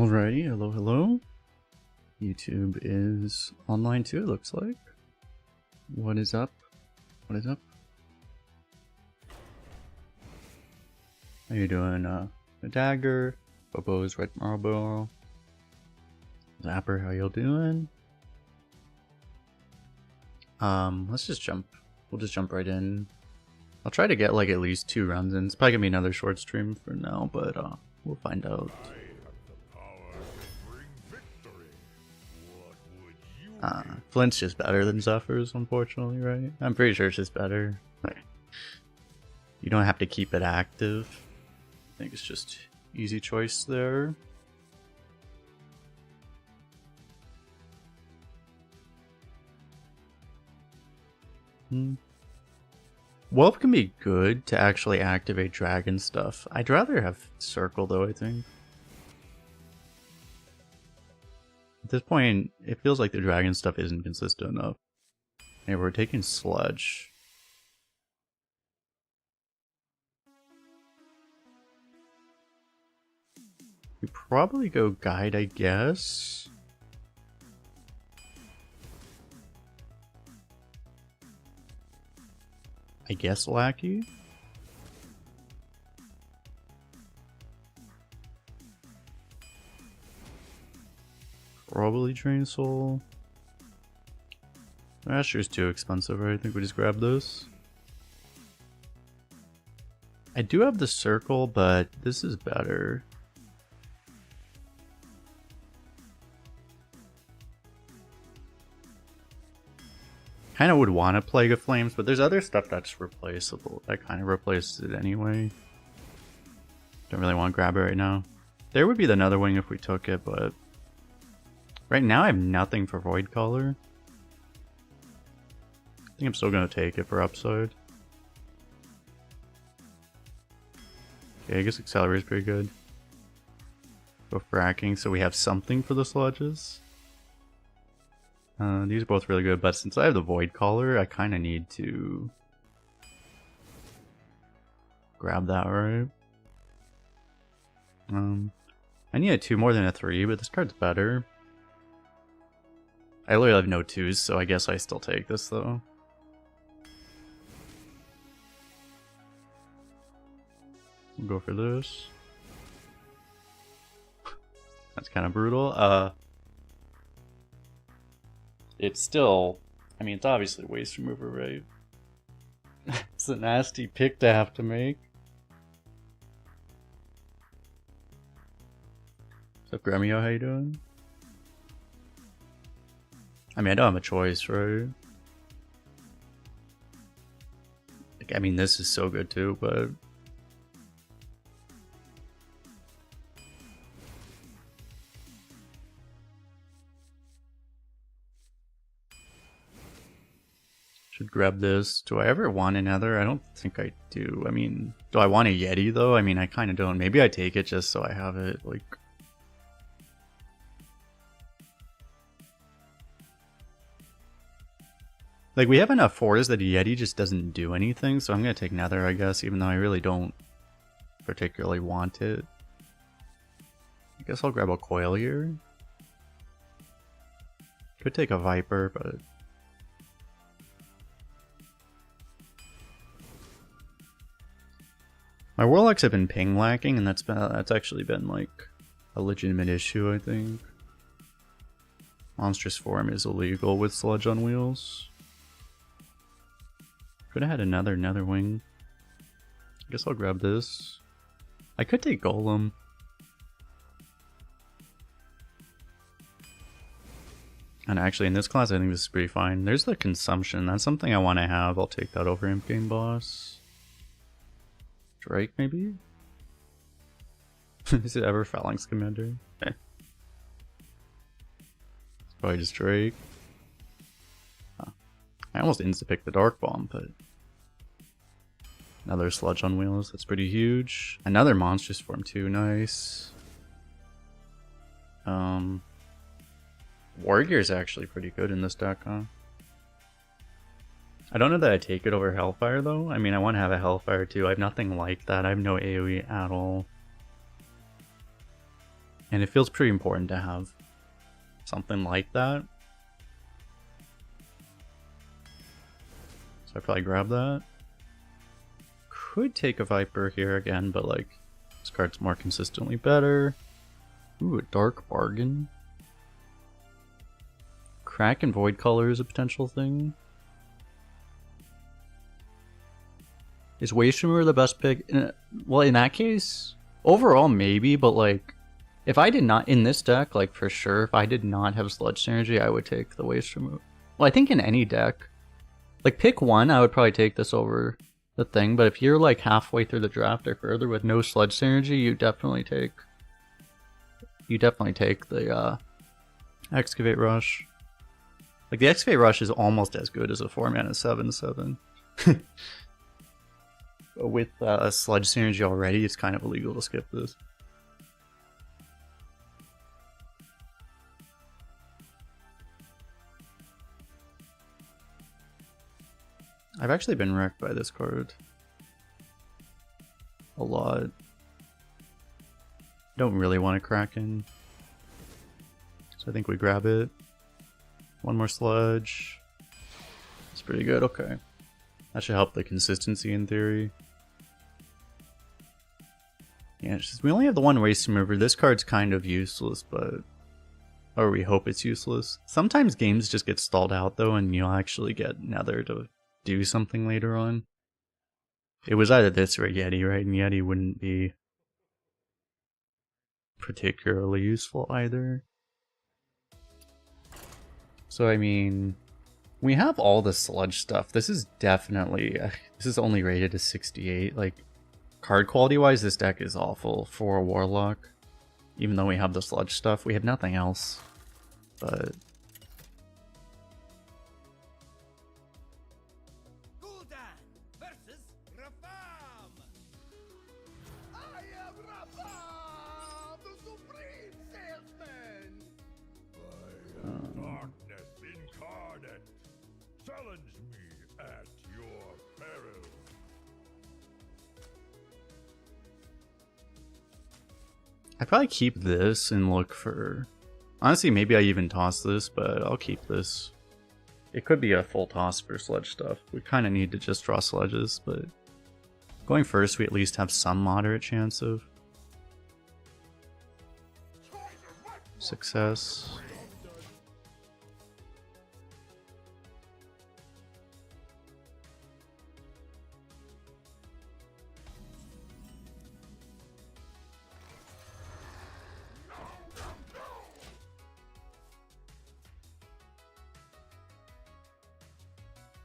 Alrighty, hello, hello. YouTube is online too, it looks like. What is up? What is up? How you doing? A Dagger, Bobo's Red Marble, Zapper, how y'all doing? Let's just jump. We'll just jump right in. I'll try to get like at least 2 runs in. It's probably gonna be another short stream for now, but we'll find out. Flint's just better than Zephyr's, unfortunately, right? I'm pretty sure it's just better. You don't have to keep it active. I think it's just easy choice there. Wolf can be good to actually activate dragon stuff. I'd rather have Circle though, I think. At this point, it feels like the dragon stuff isn't consistent enough. Hey, we're taking sludge. We probably go guide, I guess. I guess lackey. Probably Drain Soul. Asher's too expensive, right? I think we just grab this. I do have the Circle, but this is better. Kind of would want a Plague of Flames, but there's other stuff that's replaceable. That kind of replaces it anyway. Don't really want to grab it right now. There would be the Nether Wing if we took it, but right now I have nothing for Void Color. I think I'm still going to take it for upside. Okay, I guess Accelerate is pretty good. Go fracking, so we have something for the sludges. These are both really good, but since I have the Void Collar, I kind of need to grab that, right? I need a 2 more than a 3, but this card's better. I literally have no 2s, so I guess I still take this, though. We'll go for this. That's kind of brutal. It's still, I mean, it's obviously waste remover, right? It's a nasty pick to have to make. What's up, Gremio? How you doing? I mean, I don't have a choice, right? Like, I mean, this is so good too, but should grab this. Do I ever want another? I don't think I do. I mean, do I want a Yeti though? I mean, I kind of don't. Maybe I take it just so I have it, like. Like, we have enough fours that a Yeti just doesn't do anything, so I'm gonna take Nether, I guess, even though I really don't particularly want it. I guess I'll grab a Coil here. Could take a Viper, but my Warlocks have been ping lacking, and that's actually been like a legitimate issue, I think. Monstrous Form is illegal with Sludge on Wheels. Could have had another Nether Wing. I guess I'll grab this. I could take Golem. And actually, in this class, I think this is pretty fine. There's the Consumption. That's something I want to have. I'll take that over Imp Game Boss. Drake, maybe? Is it ever Phalanx Commander? It's probably just Drake. Huh. I almost insta-picked the Dark Bomb, but another Sludge on Wheels. That's pretty huge. Another Monstrous Form too. Nice. War Gear is actually pretty good in this deck, huh? I don't know that I take it over Hellfire though. I mean, I want to have a Hellfire too. I have nothing like that. I have no AoE at all. And it feels pretty important to have something like that. So I probably grab that. Could take a Viper here again, but like this card's more consistently better. Ooh, a Dark Bargain. Crack and Void Color is a potential thing. Is Waste Remover the best pick? Well, in that case, overall maybe, but like, if I did not, in this deck, like for sure, if I did not have Sludge Synergy, I would take the Waste Remover. Well, I think in any deck, like pick one, I would probably take this over the thing, but if you're like halfway through the draft or further with no Sludge Synergy, you definitely take the Excavate Rush. Like the Excavate Rush is almost as good as a 4-mana 7/7. With a Sludge Synergy already, it's kind of illegal to skip this. I've actually been wrecked by this card a lot. Don't really want to Kraken, so I think we grab it. One more Sludge. It's pretty good, okay. That should help the consistency in theory. Yeah, it's just, we only have the one Waste Remover. This card's kind of useless, but... or we hope it's useless. Sometimes games just get stalled out though, and you'll actually get Nether to do something later on. It was either this or Yeti, right? And Yeti wouldn't be particularly useful either. So I mean, we have all the sludge stuff. This is definitely, this is only rated to 68. Like, card quality wise, this deck is awful for a Warlock. Even though we have the sludge stuff, we have nothing else. But I'd probably keep this and look for... honestly, maybe I even toss this, but I'll keep this. It could be a full toss for sludge stuff. We kind of need to just draw sludges, but going first, we at least have some moderate chance of success.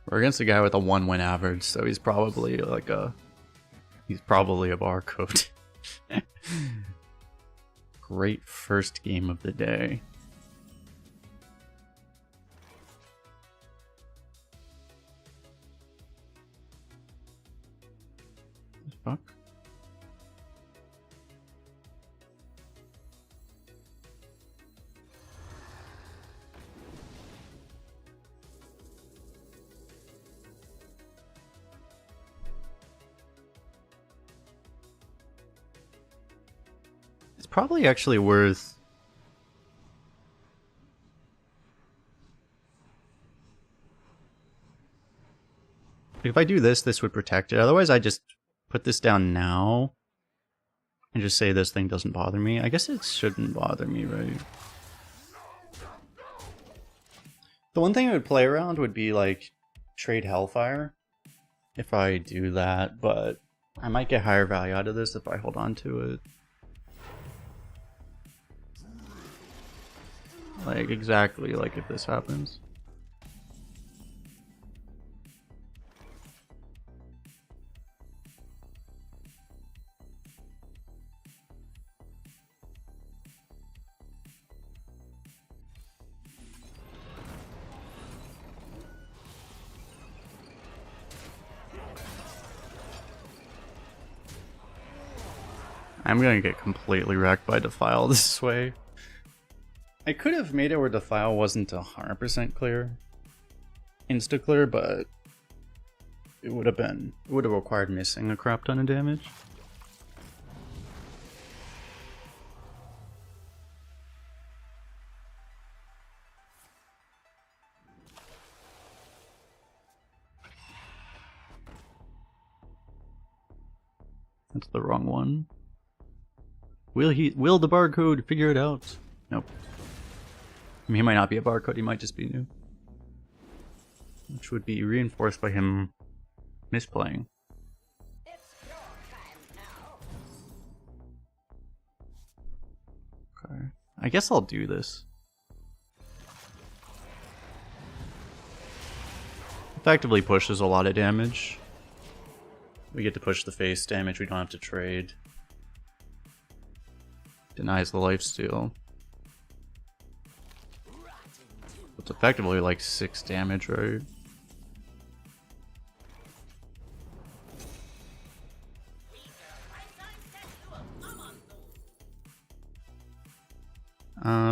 We're against a guy with a 1-win average, so he's probably like a... he's probably a barcode. Great first game of the day. Fuck. Probably actually worth... if I do this, this would protect it. Otherwise, I just put this down now and just say this thing doesn't bother me. I guess it shouldn't bother me, right? The one thing I would play around would be like trade Hellfire if I do that, but I might get higher value out of this if I hold on to it. Like, exactly like if this happens. I'm gonna get completely wrecked by Defile this way. I could have made it where Defile wasn't 100% clear, insta-clear, but it would have required missing a crap ton of damage. That's the wrong one. Will the barcode figure it out? Nope. I mean, he might not be a barcode, he might just be new. Which would be reinforced by him misplaying. Okay. I guess I'll do this. Effectively pushes a lot of damage. We get to push the face damage, we don't have to trade. Denies the lifesteal. It's effectively like 6 damage, right?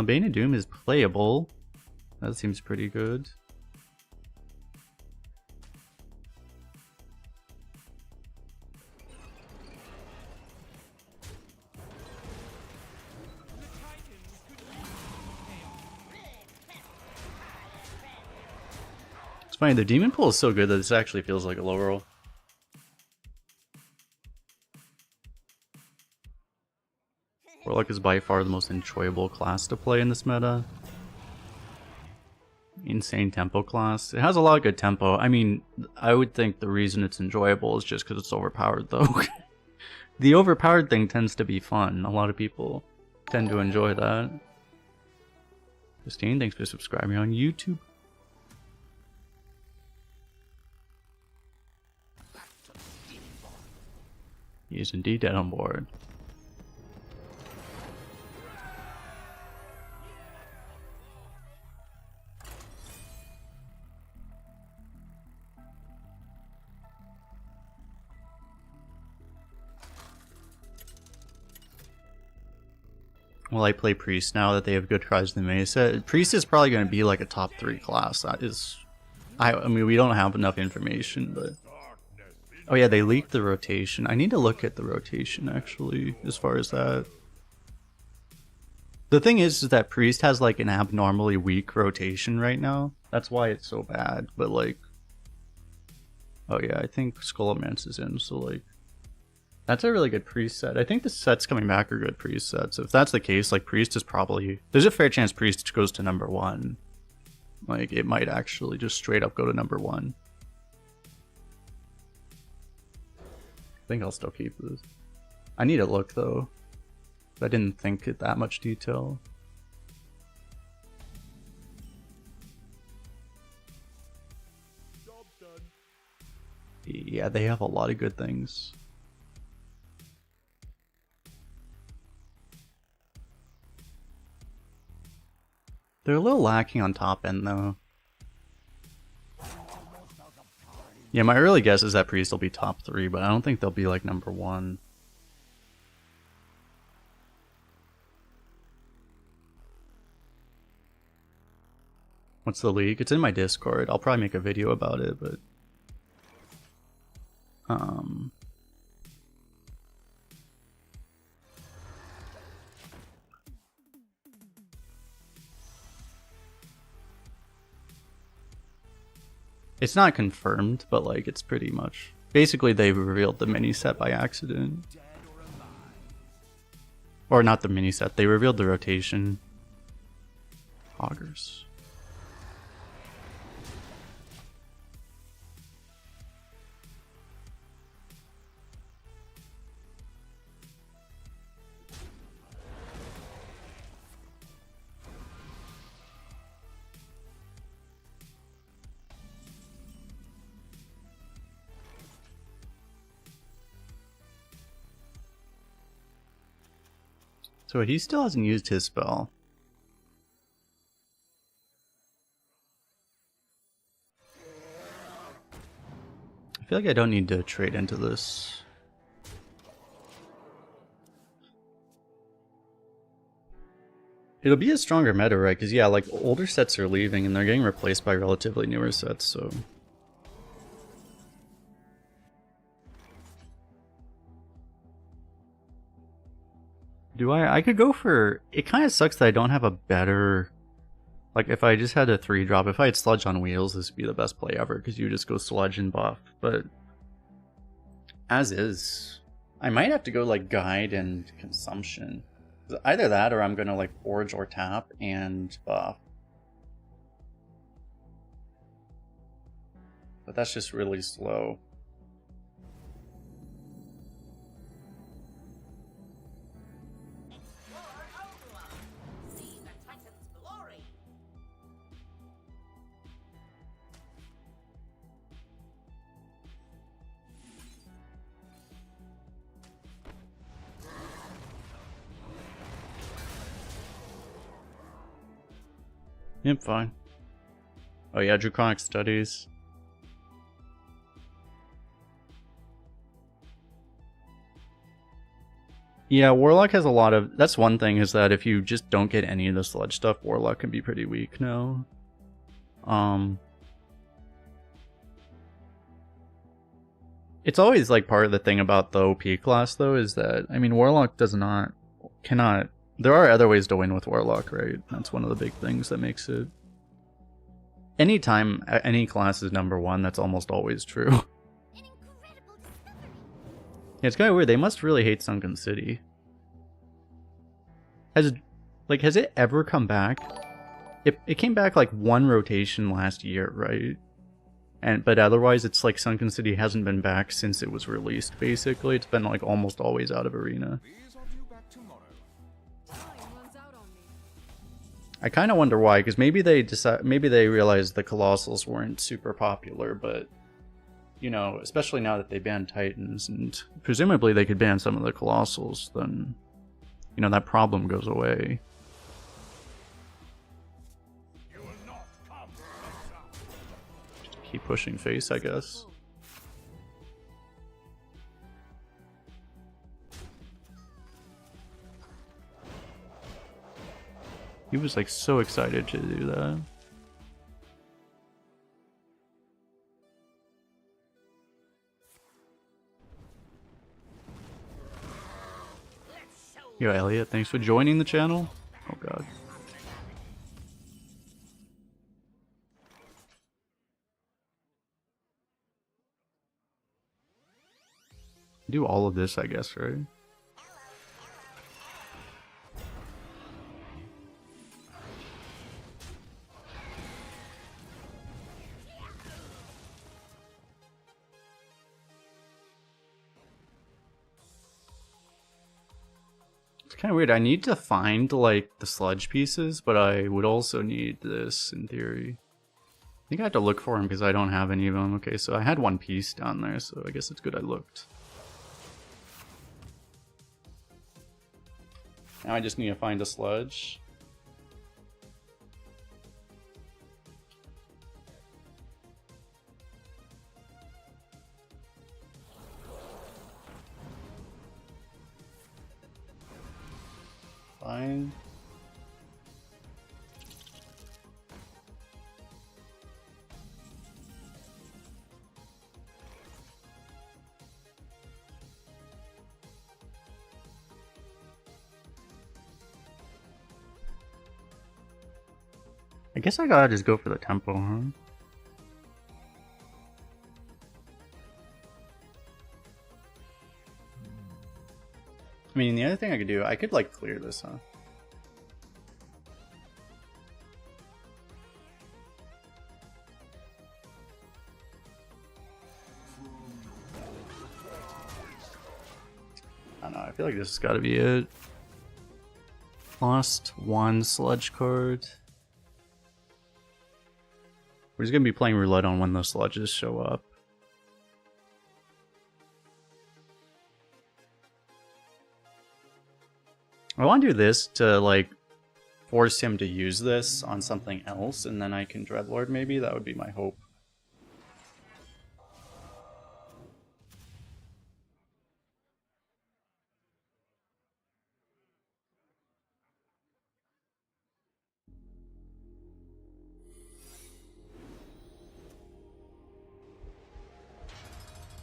Bane of Doom is playable. That seems pretty good. It's funny, the demon pool is so good that this actually feels like a low roll. Warlock is by far the most enjoyable class to play in this meta. Insane tempo class. It has a lot of good tempo. I mean, I would think the reason it's enjoyable is just because it's overpowered, though. The overpowered thing tends to be fun. A lot of people tend to enjoy that. Christine, thanks for subscribing on YouTube. He is indeed dead on board. Well, I play Priest now that they have good cards in the mesa. Priest is probably going to be like a top 3 class. That is... I mean, we don't have enough information, but... Oh yeah, they leaked the rotation. I need to look at the rotation, actually, as far as that. The thing is that Priest has like an abnormally weak rotation right now. That's why it's so bad, but like... Oh yeah, I think Skullomance is in, so like... That's a really good Priest set. I think the sets coming back are good Priest sets. If that's the case, like Priest is probably... There's a fair chance Priest goes to number 1. Like, it might actually just straight up go to number 1. I think I'll still keep this. I need to look though. I didn't think it that much detail. Yeah, they have a lot of good things. They're a little lacking on top end though. Yeah, my early guess is that Priest will be top 3, but I don't think they'll be like number 1. What's the league? It's in my Discord. I'll probably make a video about it, but... It's not confirmed, but like it's pretty much... Basically they revealed the mini set by accident. Or not the mini set, they revealed the rotation. Augers. So he still hasn't used his spell. I feel like I don't need to trade into this. It'll be a stronger meta, right? Because yeah, like older sets are leaving and they're getting replaced by relatively newer sets, so... Do I could go for... It kind of sucks that I don't have a better... Like, if I just had a 3-drop, if I had Sludge on Wheels, this would be the best play ever, because you just go Sludge and buff, but... As is, I might have to go like guide and consumption. Either that or I'm gonna like forge or tap and buff. But that's just really slow. Yep, fine. Oh yeah, Draconic Studies. Yeah, Warlock has a lot of... That's one thing, is that if you just don't get any of the sludge stuff, Warlock can be pretty weak now. It's always like part of the thing about the OP class though, is that, I mean, Warlock cannot... There are other ways to win with Warlock, right? That's one of the big things that makes it... Anytime any class is #1, that's almost always true. Yeah, it's kind of weird. They must really hate Sunken City. Has it ever come back? It came back like one rotation last year, right? But otherwise, it's like Sunken City hasn't been back since it was released. Basically, it's been like almost always out of arena. I kind of wonder why, because maybe they realized the Colossals weren't super popular, but you know, especially now that they banned Titans, and presumably they could ban some of the Colossals, then, you know, that problem goes away. Just keep pushing face, I guess. He was like so excited to do that. Yo, Elliot, thanks for joining the channel. Oh god. Do all of this, I guess, right? Kind of weird. I need to find like the sludge pieces, but I would also need this in theory. I think I have to look for them because I don't have any of them. Okay, so I had one piece down there, so I guess it's good I looked. Now I just need to find a sludge. Fine. I guess I gotta just go for the tempo, huh? I mean, the other thing I could do, I could like clear this, huh? I don't know, I feel like this has gotta be it. Lost one sludge card. We're just gonna be playing roulette on when those sludges show up. I want to do this to like force him to use this on something else, and then I can Dreadlord maybe. That would be my hope.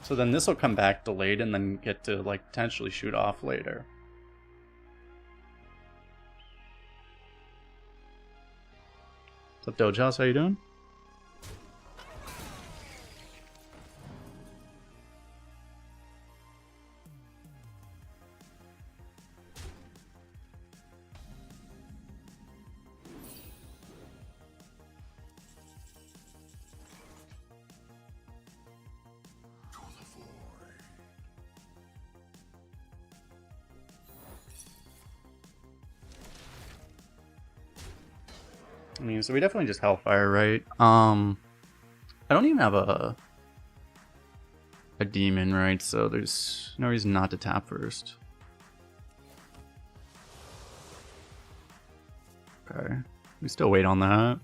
So then this will come back delayed and then get to like potentially shoot off later. What's up, Doge House? How you doing? I mean, so we definitely just Hellfire, right? I don't even have a demon, right? So there's no reason not to tap first. Okay, we still wait on that.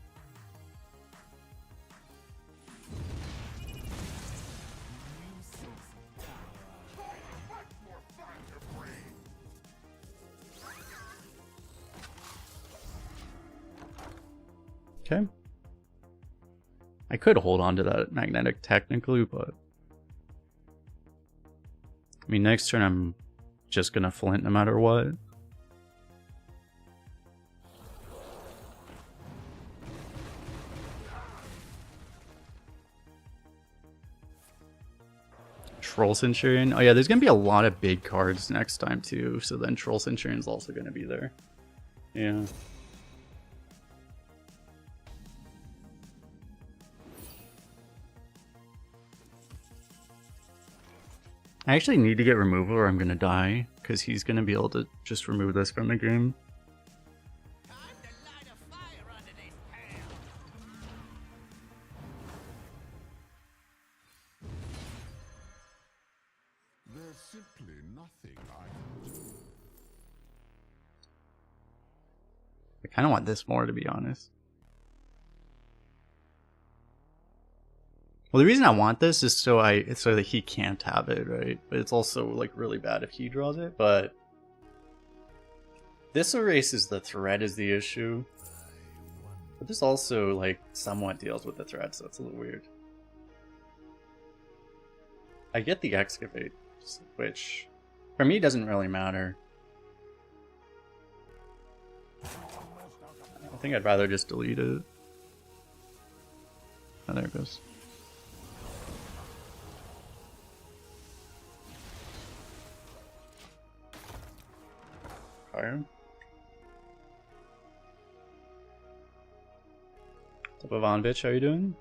Okay. I could hold on to that magnetic technically, but I mean, next turn I'm just gonna flint no matter what. Troll Centurion. Oh yeah, there's gonna be a lot of big cards next time too, so then Troll Centurion's also gonna be there. Yeah. I actually need to get removal or I'm gonna die, because he's gonna be able to just remove this from the game. There's simply nothing I can do. I kind of want this more, to be honest. Well, the reason I want this is so that he can't have it, right? But it's also like really bad if he draws it. But this erases the threat is the issue. But this also like somewhat deals with the threat, so it's a little weird. I get the excavate, which for me doesn't really matter. I think I'd rather just delete it. Oh, there it goes. Fire. What's up, Ivanovich? How you doing?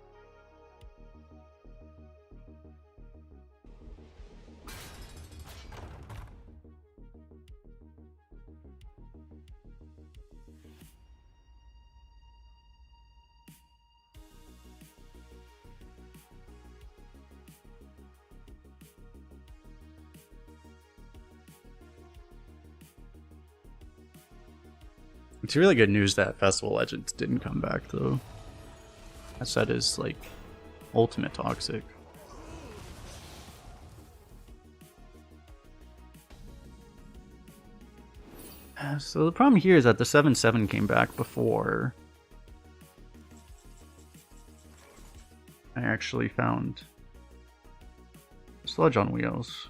It's really good news that Festival Legends didn't come back, though. That set is, like, ultimate toxic. So the problem here is that the 7/7 came back before I actually found Sludge on Wheels.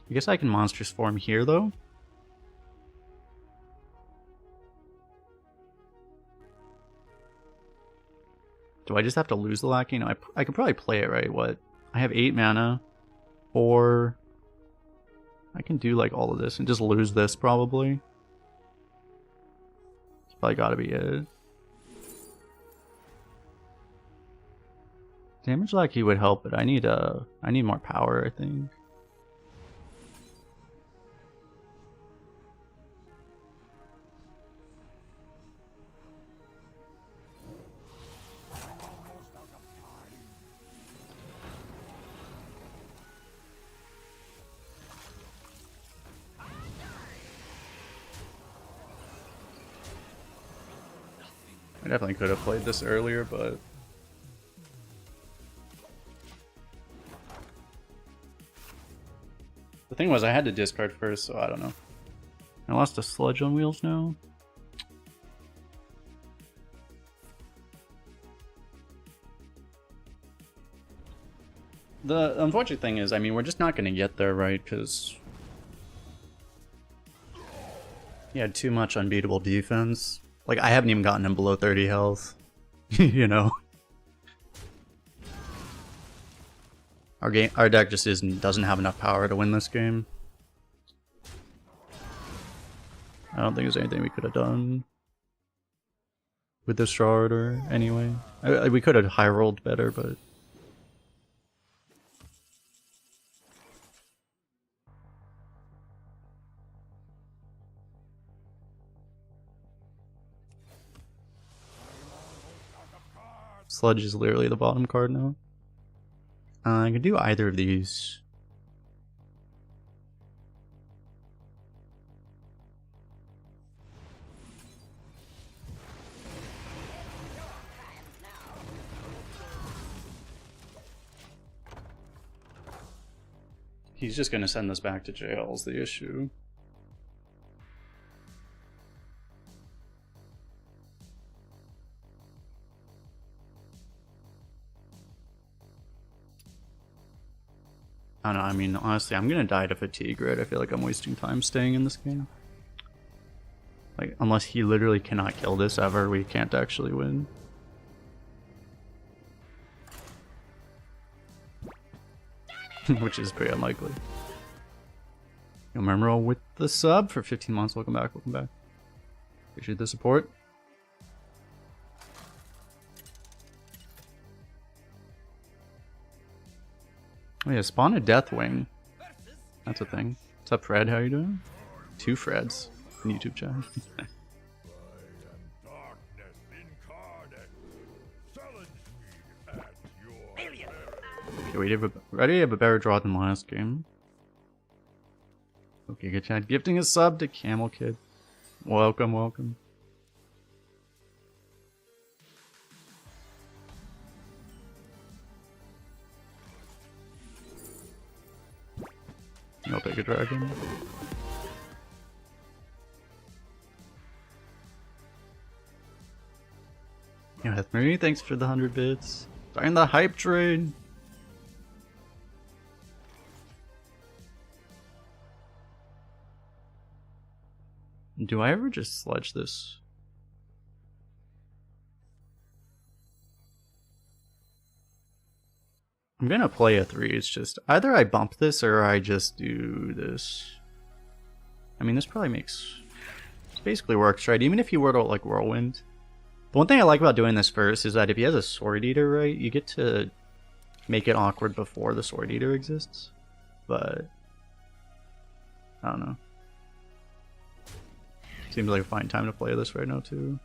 I guess I can Monstrous Form here, though. Do I just have to lose the Lackey? No, I could probably play it, right? What? I have 8 mana. Or I can do like all of this and just lose this, probably. It's probably gotta be it. Damage Lackey would help, but I need more power, I think. I definitely could have played this earlier, but the thing was I had to discard first, so I don't know. I lost a Sludge on Wheels now. The unfortunate thing is, I mean, we're just not going to get there, right? Because he had too much unbeatable defense. Like, I haven't even gotten him below 30 health. You know? Our deck just doesn't have enough power to win this game. I don't think there's anything we could have done with this Shard or anyway. We could have high rolled better, but Sludge is literally the bottom card now. I can do either of these. He's just gonna send us back to jail is the issue. I don't know, I mean, honestly, I'm gonna die to fatigue, right? I feel like I'm wasting time staying in this game. Like, unless he literally cannot kill this ever, we can't actually win. Which is pretty unlikely. Remember with the sub for 15 months. Welcome back, welcome back. Appreciate the support. Oh yeah, spawn a Deathwing. That's a thing. What's up, Fred? How you doing? 2 Freds in YouTube chat. Okay, we already have a better draw than last game. Okay, good chat. Gifting a sub to Camel Kid. Welcome, welcome. I'll take a dragon. Yeah, Marie, thanks for the 100 bits. Starting the hype train. Do I ever just sludge this? I'm gonna play a 3. It's just either I bump this or I just do this. I mean, this probably makes... This basically works, right? Even if you were to like Whirlwind. The one thing I like about doing this first is that if he has a Sword Eater, right, you get to make it awkward before the Sword Eater exists. But I don't know. Seems like a fine time to play this right now too.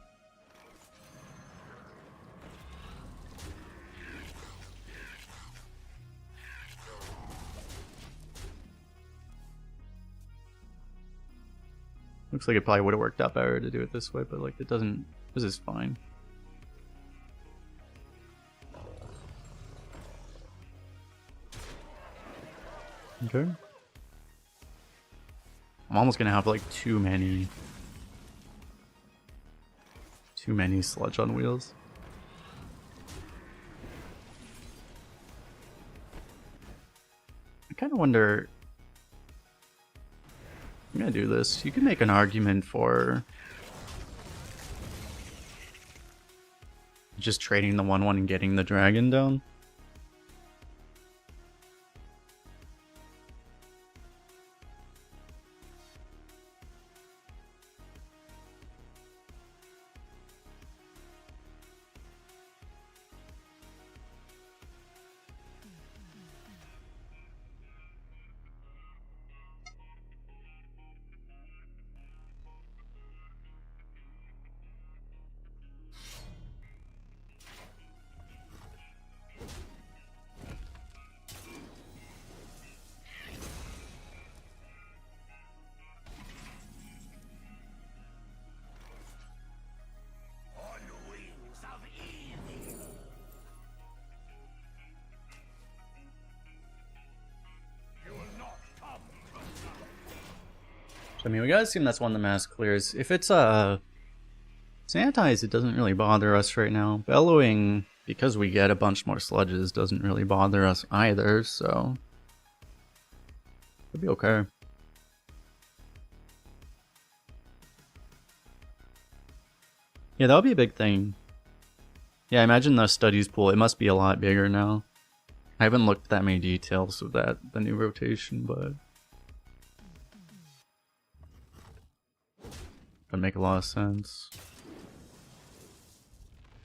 Looks like it probably would have worked out better to do it this way, but like it doesn't. This is fine. Okay. I'm almost gonna have like too many sludge on wheels. I kind of wonder. I'm gonna do this. You can make an argument for just trading the 1/1 and getting the dragon down. I mean, we gotta assume that's one the mask clears. If it's sanitize, it doesn't really bother us right now. Bellowing, because we get a bunch more sludges, doesn't really bother us either, so it'll be okay. Yeah, that'll be a big thing. Yeah, I imagine the studies pool, it must be a lot bigger now. I haven't looked at that many details of that, the new rotation, but that'd make a lot of sense.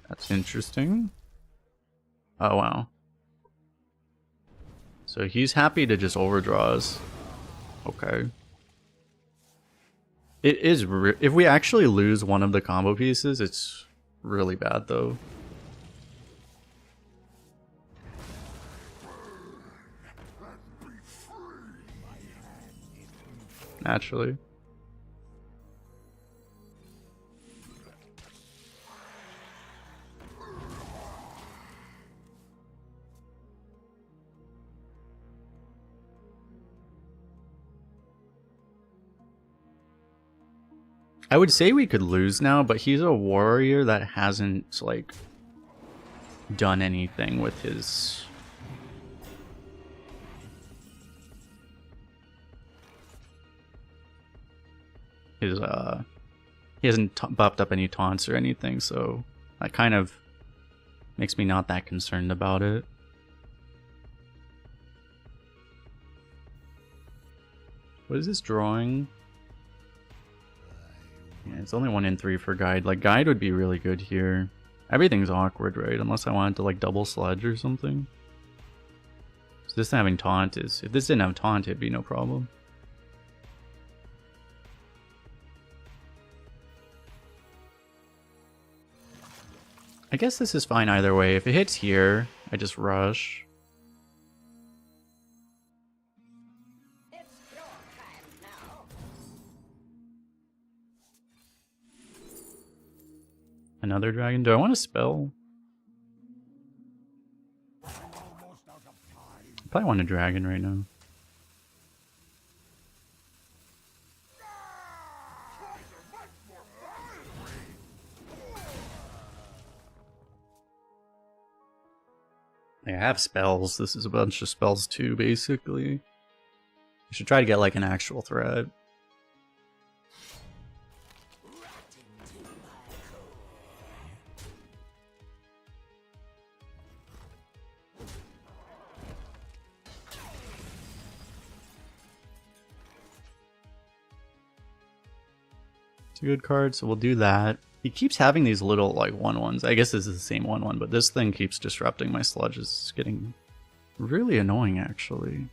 That's interesting. Oh wow. So he's happy to just overdraw us. Okay. It is if we actually lose one of the combo pieces, it's really bad though. naturally. I would say we could lose now, but he's a warrior that hasn't, like, done anything with his... He hasn't buffed up any taunts or anything, so that kind of makes me not that concerned about it. What is this drawing? Yeah, it's only 1 in 3 for guide. Like, guide would be really good here. Everything's awkward, right? Unless I wanted to, like, double sludge or something. So this having taunt is... If this didn't have taunt, it'd be no problem. I guess this is fine either way. If it hits here, I just rush. Another dragon? Do I want to spell? I probably want a dragon right now. I have spells. This is a bunch of spells too, basically. I should try to get like an actual threat. It's a good card, so we'll do that. He keeps having these little like 1/1s. I guess this is the same 1/1, but this thing keeps disrupting my sludge. It's getting really annoying, actually.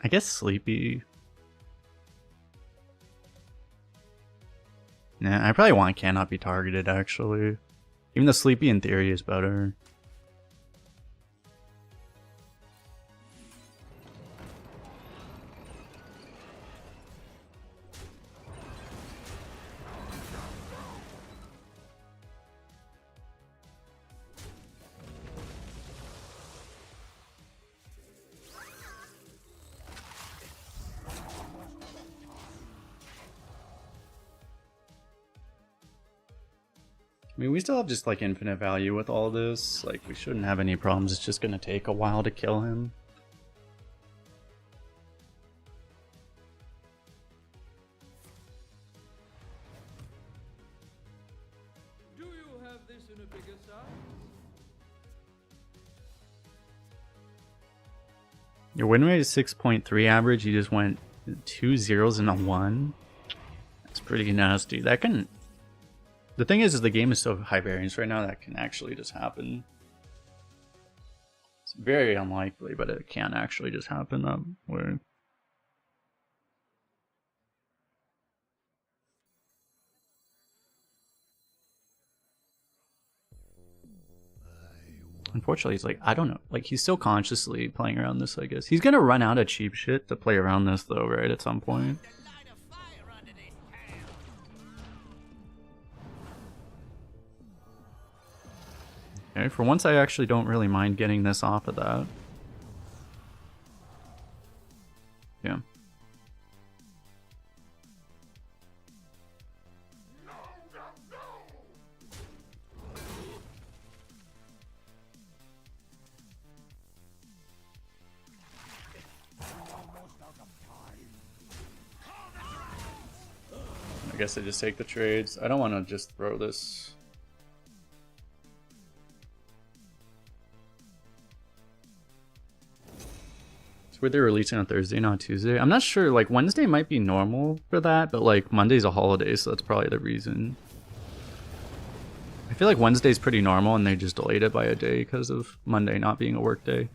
I guess Sleepy. Nah, I probably want Cannot Be Targeted, actually. Even though Sleepy in theory is better. I mean, we still have just like infinite value with all this. Like, we shouldn't have any problems. It's just gonna take a while to kill him. Do you have this in a bigger size? Your win rate is 6.3 average. You just went 2 zeros and a 1. That's pretty nasty. That can... The thing is the game is so high variance right now that can actually just happen. It's very unlikely, but it can actually just happen that way. Unfortunately, he's like, I don't know. Like, he's still consciously playing around this, I guess. He's gonna run out of cheap shit to play around this, though, right? At some point. Okay, for once I actually don't really mind getting this off of that. Yeah. I guess I just take the trades. I don't want to just throw this. It's weird they're releasing on Thursday, not Tuesday. I'm not sure, like Wednesday might be normal for that, but like Monday's a holiday, so that's probably the reason. I feel like Wednesday's pretty normal and they just delayed it by a day because of Monday not being a work day.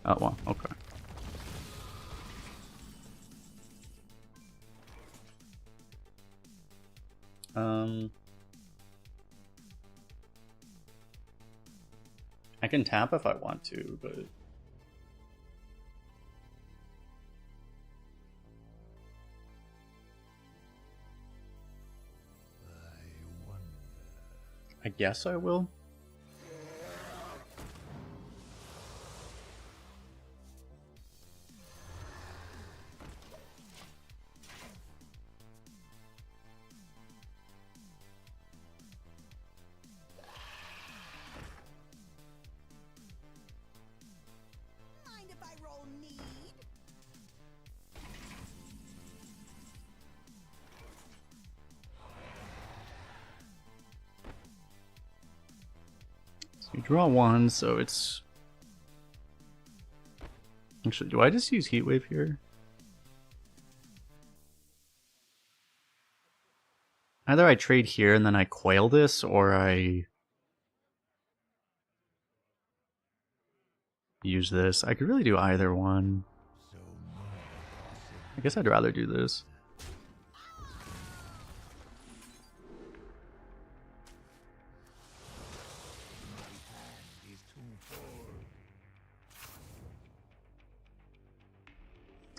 Oh well, okay. I can tap if I want to, but I guess I will. Mind if I roll need? So you draw one, so it's... Actually, do I just use Heat Wave here? Either I trade here and then I coil this, or I use this. I could really do either one. I guess I'd rather do this.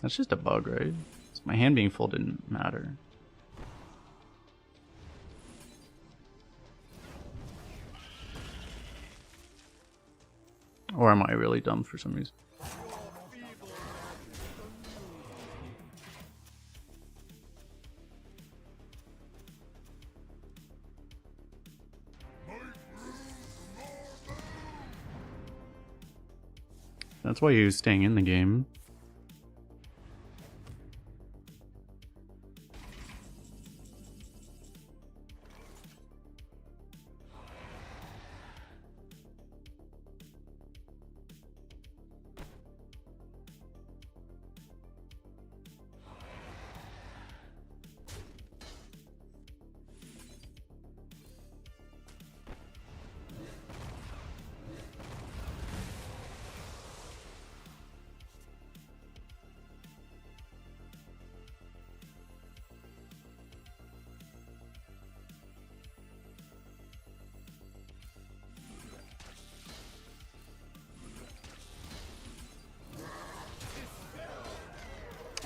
That's just a bug, right? So my hand being full didn't matter. Or am I really dumb for some reason? That's why he was staying in the game.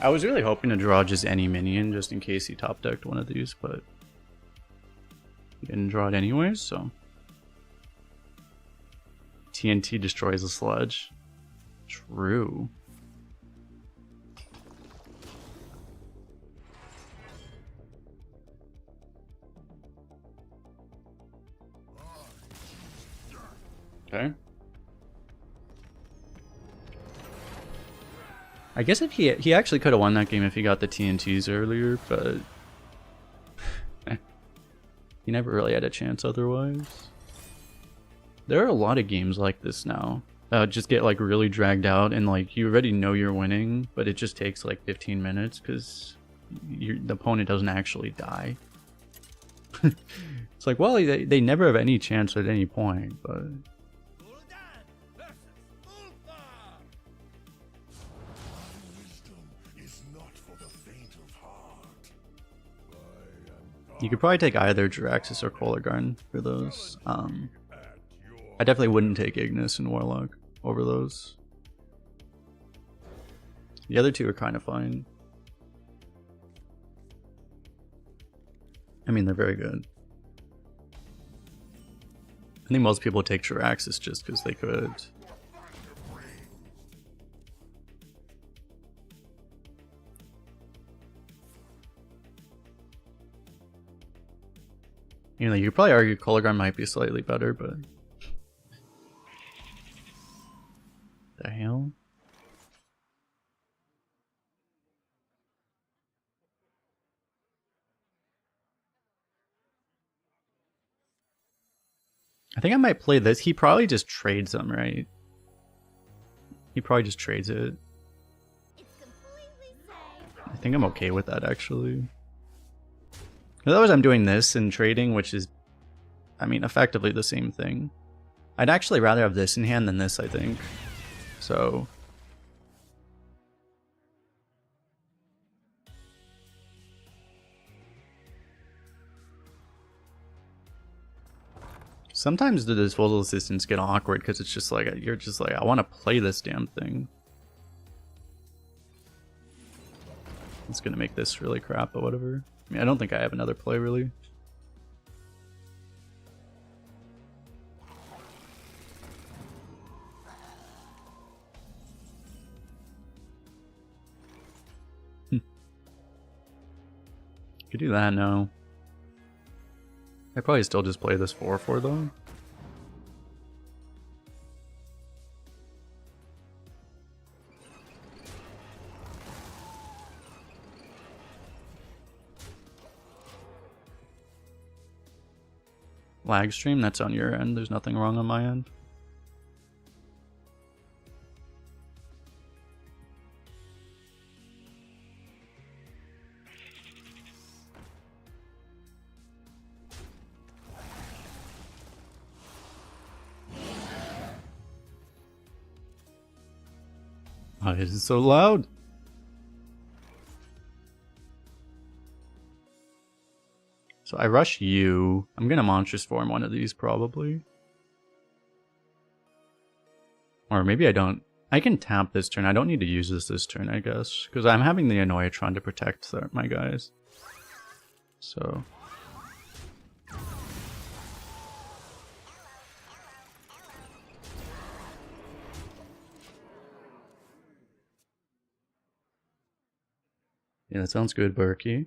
I was really hoping to draw just any minion just in case he top decked one of these, but he didn't draw it anyways, so. TNT destroys the sludge. True. Okay. I guess if he actually could have won that game if he got the TNTs earlier, but he never really had a chance otherwise. There are a lot of games like this now. Just get like really dragged out and like you already know you're winning, but it just takes like 15 minutes because the opponent doesn't actually die. It's like, well, they never have any chance at any point, but... You could probably take either Jiraxis or Kolagharn for those. I definitely wouldn't take Ignis and Warlock over those. The other two are kind of fine. I mean, they're very good. I think most people take Jiraxis just because they could. You know, you could probably argue Kolagharn might be slightly better, but... The hell? I think I might play this. He probably just trades them, right? He probably just trades it. I think I'm okay with that, actually. Otherwise, I'm doing this and trading, which is, I mean, effectively the same thing. I'd actually rather have this in hand than this, I think. So... Sometimes the disposal assistants get awkward because it's just like, you're just like, I want to play this damn thing. It's gonna make this really crap, but whatever. I mean, I don't think I have another play really. Could do that now. I'd probably still just play this 4/4 though. Lag stream, that's on your end. There's nothing wrong on my end. Why is it so loud? So I rush you. I'm gonna monstrous form one of these probably. Or maybe I don't. I can tap this turn. I don't need to use this turn, I guess. Because I'm having the Annoyatron to protect my guys. So. Yeah, that sounds good, Berkey.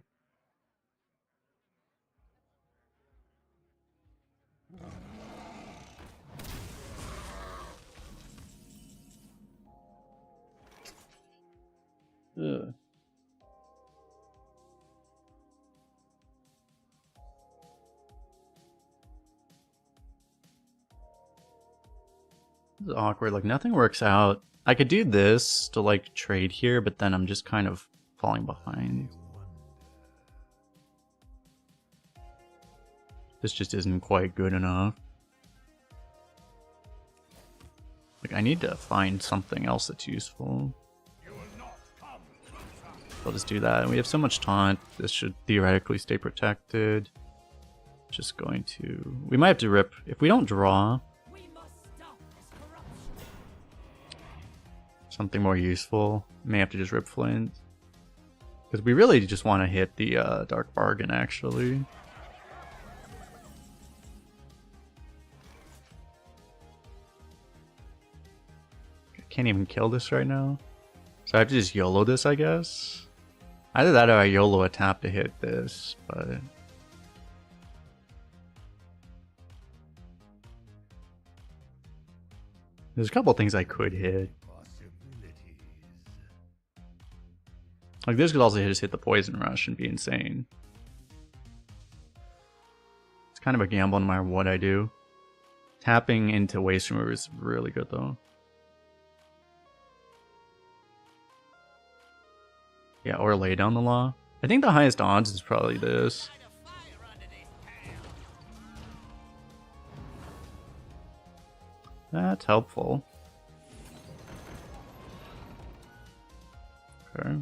Ugh. This is awkward, like nothing works out. I could do this to like trade here, but then I'm just kind of falling behind. This just isn't quite good enough. Like I need to find something else that's useful. I'll just do that. We have so much taunt. This should theoretically stay protected. Just going to... We might have to rip... If we don't draw... something more useful. May have to just rip Flint. Because we really just want to hit the Dark Bargain, actually. I can't even kill this right now. So I have to just YOLO this, I guess. Either that or I YOLO a tap to hit this, but... There's a couple things I could hit. Like this could also just hit the Poison Rush and be insane. It's kind of a gamble no matter what I do. Tapping into Waste Remover is really good though. Yeah, or Lay Down the Law. I think the highest odds is probably this. That's helpful. Okay.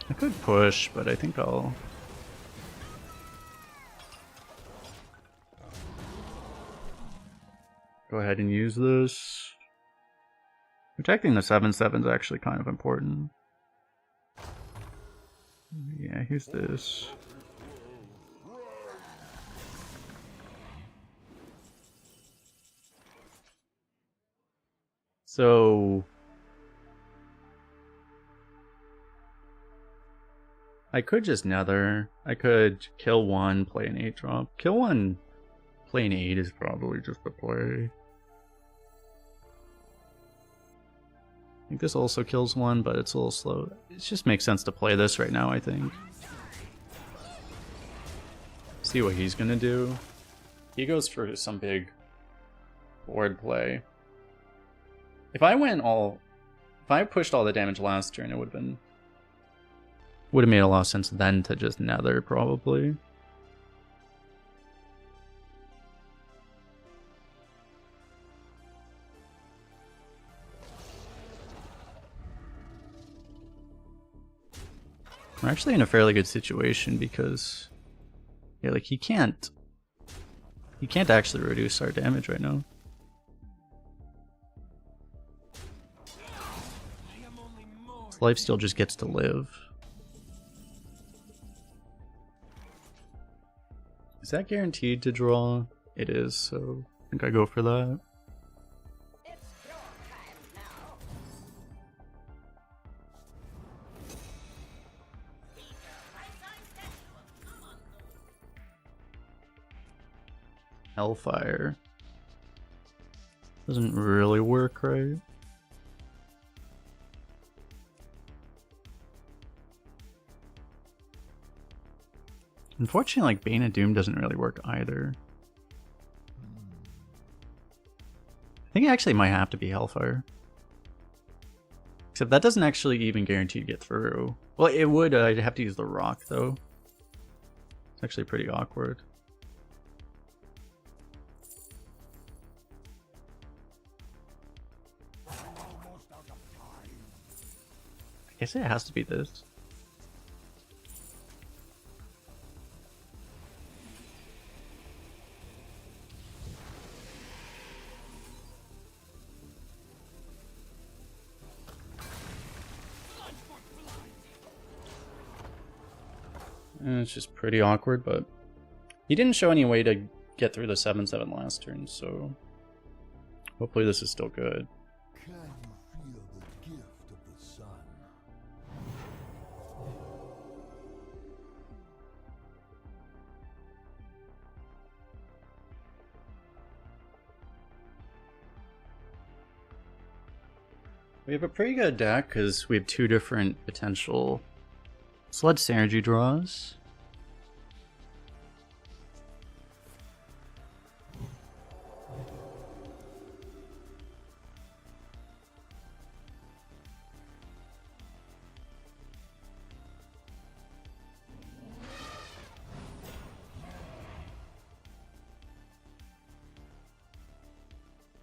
I could push, but I think I'll... go ahead and use this. Protecting the 7/7 is actually kind of important. Yeah, here's this. So... I could just Nether. I could kill one, play an 8-drop. Kill one, play an 8 is probably just the play. I think this also kills one, but it's a little slow. It just makes sense to play this right now, I think. See what he's gonna do. He goes for some big board play. If I pushed all the damage last turn, it would have made a lot of sense then to just Nether, probably. We're actually in a fairly good situation because, yeah, like he can't actually reduce our damage right now. Lifesteal just gets to live. Is that guaranteed to draw? It is, so I think I go for that. Hellfire. Doesn't really work, right? Unfortunately, like, Bane of Doom doesn't really work either. I think it actually might have to be Hellfire. Except that doesn't actually even guarantee to get through. Well, it would, I'd have to use the rock, though. It's actually pretty awkward. I guess it has to be this. It's just pretty awkward, but he didn't show any way to get through the 7/7 last turn, so hopefully this is still good. Can you feel the gift of the sun? We have a pretty good deck because we have two different potential sludge synergy draws.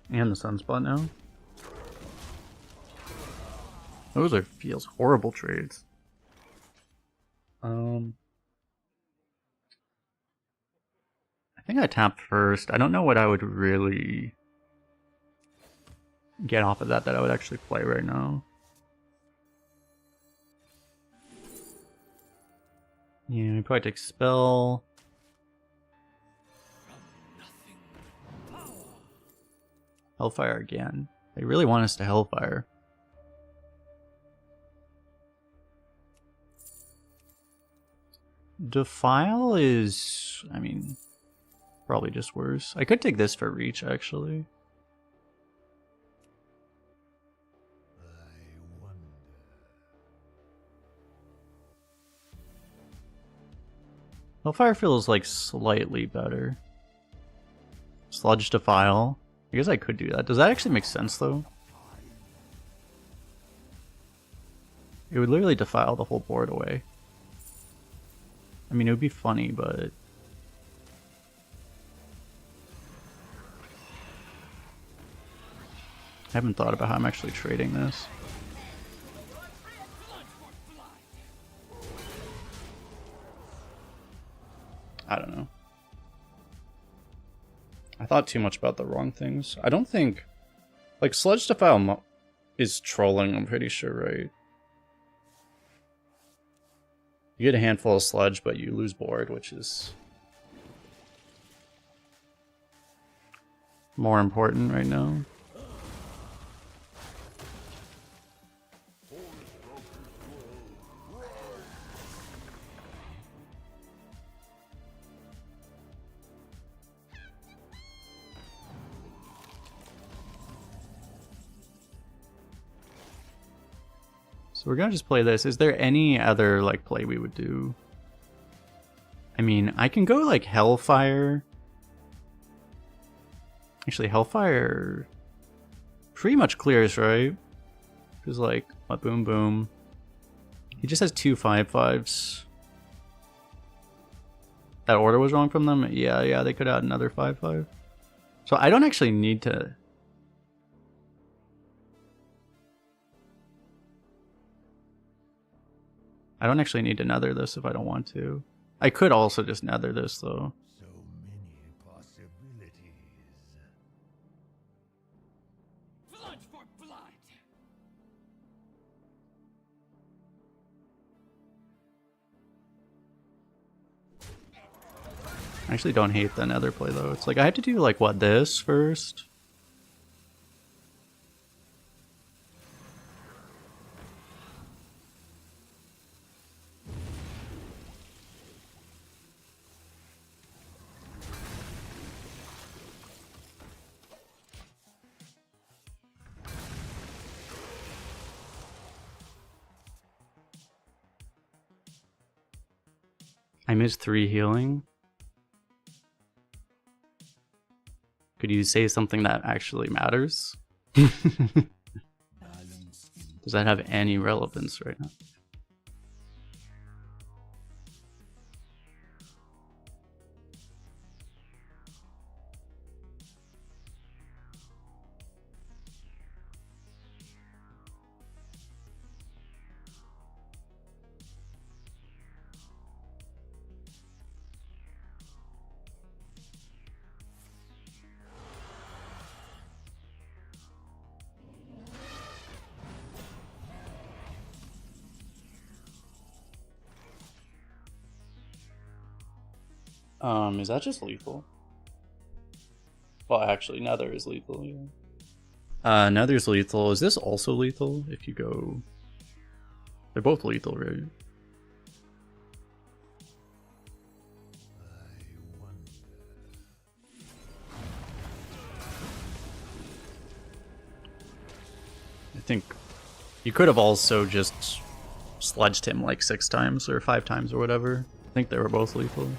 And the Sunspot now. Those are feels horrible trades. I think I tapped first. I don't know what I would really get off of that I would actually play right now. Yeah, we probably take Spell. Hellfire again. They really want us to Hellfire. Defile is, I mean, probably just worse. I could take this for reach, actually. I wonder. Hellfire feels like slightly better. Sludge Defile. I guess I could do that. Does that actually make sense, though? It would literally defile the whole board away. I mean, it would be funny, but... I haven't thought about how I'm actually trading this. I don't know. I thought too much about the wrong things. I don't think... Like, Sludge Defile is trolling, I'm pretty sure, right? You get a handful of sludge, but you lose board, which is more important right now. So we're gonna just play this. Is there any other like play we would do? I mean, I can go like Hellfire. Actually, Hellfire pretty much clears, right? Because like, what, boom, boom. He just has 2 5/5s. That order was wrong from them? Yeah, they could add another 5/5. So I don't actually need to... I don't actually need to nether this if I don't want to. I could also just nether this though. So many possibilities. Blood for blood! I actually don't hate the nether play though. It's like I have to do like what, this first? I missed 3 healing. Could you say something that actually matters? Does that have any relevance right now? Is that just lethal? Well, actually, Nether is lethal, yeah. Nether's lethal. Is this also lethal? If you go... They're both lethal, right? I wonder. I think you could have also just sludged him like 6 times or 5 times or whatever. I think they were both lethal.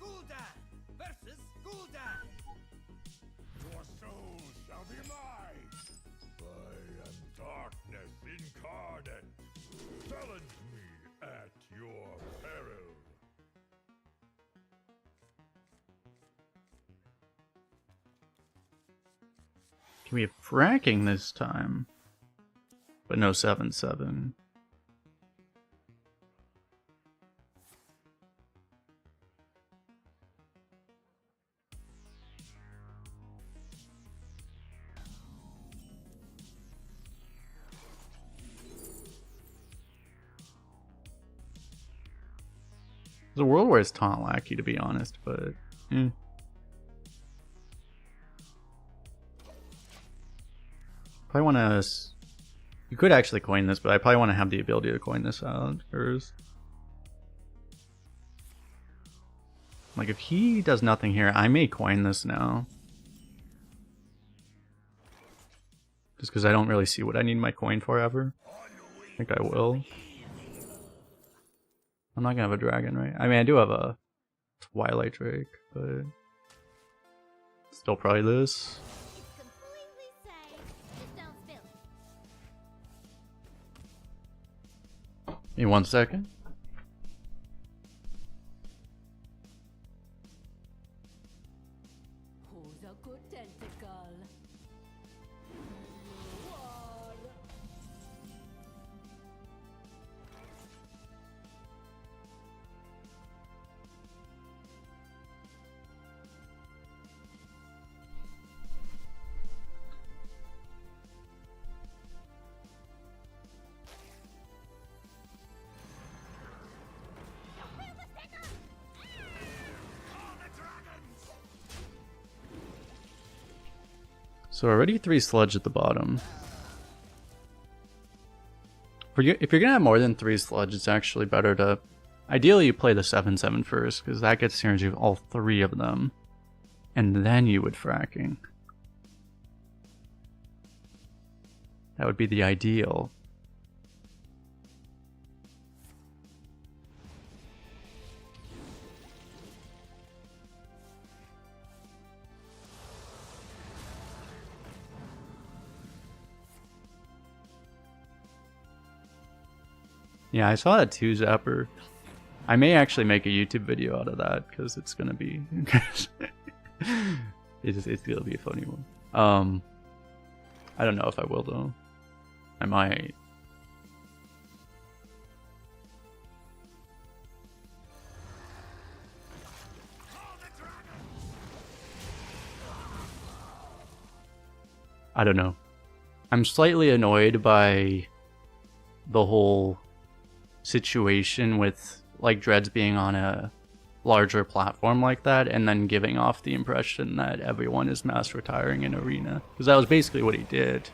Gul'dan versus Gul'dan! Your soul shall be mine. I am darkness incarnate. Challenge me at your peril. Can we have fracking this time? But no 7/7. The world where it's taunt lackey, to be honest, but probably want to. You could actually coin this, but I probably want to have the ability to coin this out first. Like if he does nothing here, I may coin this now, just because I don't really see what I need my coin for ever. I think I will. I'm not gonna have a dragon, right? I mean, I do have a Twilight Drake, but still probably this. It's completely safe. Just don't spill it. Give me 1 second. Who's a good tentacle? So already 3 sludge at the bottom. If you're gonna have more than 3 sludge, it's actually better to... Ideally you play the 7/7 first, because that gets synergy of all 3 of them. And then you would fracking. That would be the ideal. Yeah, I saw that too, Zapper. I may actually make a YouTube video out of that because it's gonna be it's gonna be a funny one. I don't know if I will though. I might. I don't know. I'm slightly annoyed by the whole situation with like Dreads being on a larger platform like that and then giving off the impression that everyone is mass retiring in Arena, because that was basically what he did.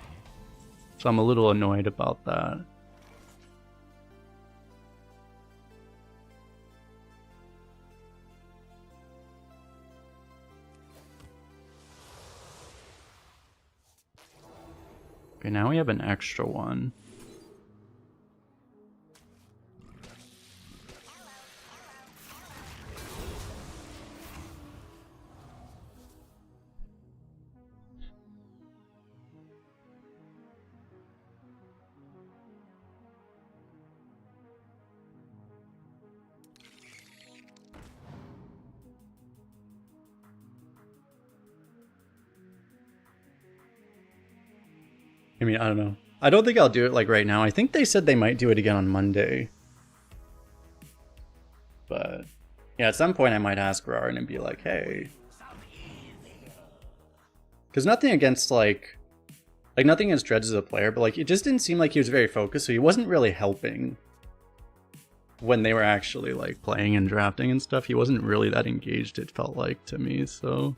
So I'm a little annoyed about that. Okay, now we have an extra one. I mean, I don't know. I don't think I'll do it like right now. I think they said they might do it again on Monday. But yeah, at some point I might ask Rarin and be like, hey. Because nothing against like nothing against Dredge as a player, but like it just didn't seem like he was very focused, so he wasn't really helping when they were actually like playing and drafting and stuff. He wasn't really that engaged, it felt like to me, so.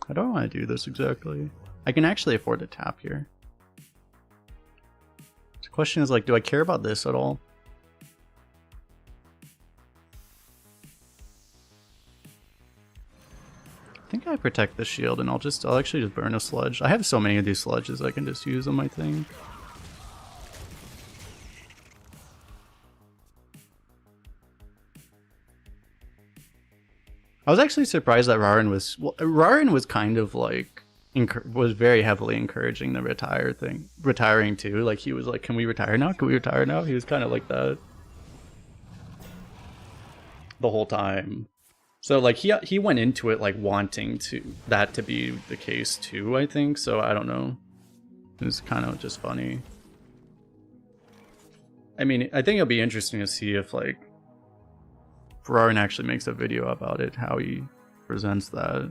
How do I want to do this exactly? I can actually afford to tap here. The question is like, do I care about this at all? I think I protect the shield and I'll actually just burn a sludge. I have so many of these sludges I can just use them, I think. I was actually surprised that Rarin was kind of like was very heavily encouraging the retiring too. Like he was like, "Can we retire now? Can we retire now?" He was kind of like that the whole time. So like he went into it like wanting that to be the case too, I think. So I don't know. It was kind of just funny. I mean, I think it'll be interesting to see if like Rarin actually makes a video about it, how he presents that.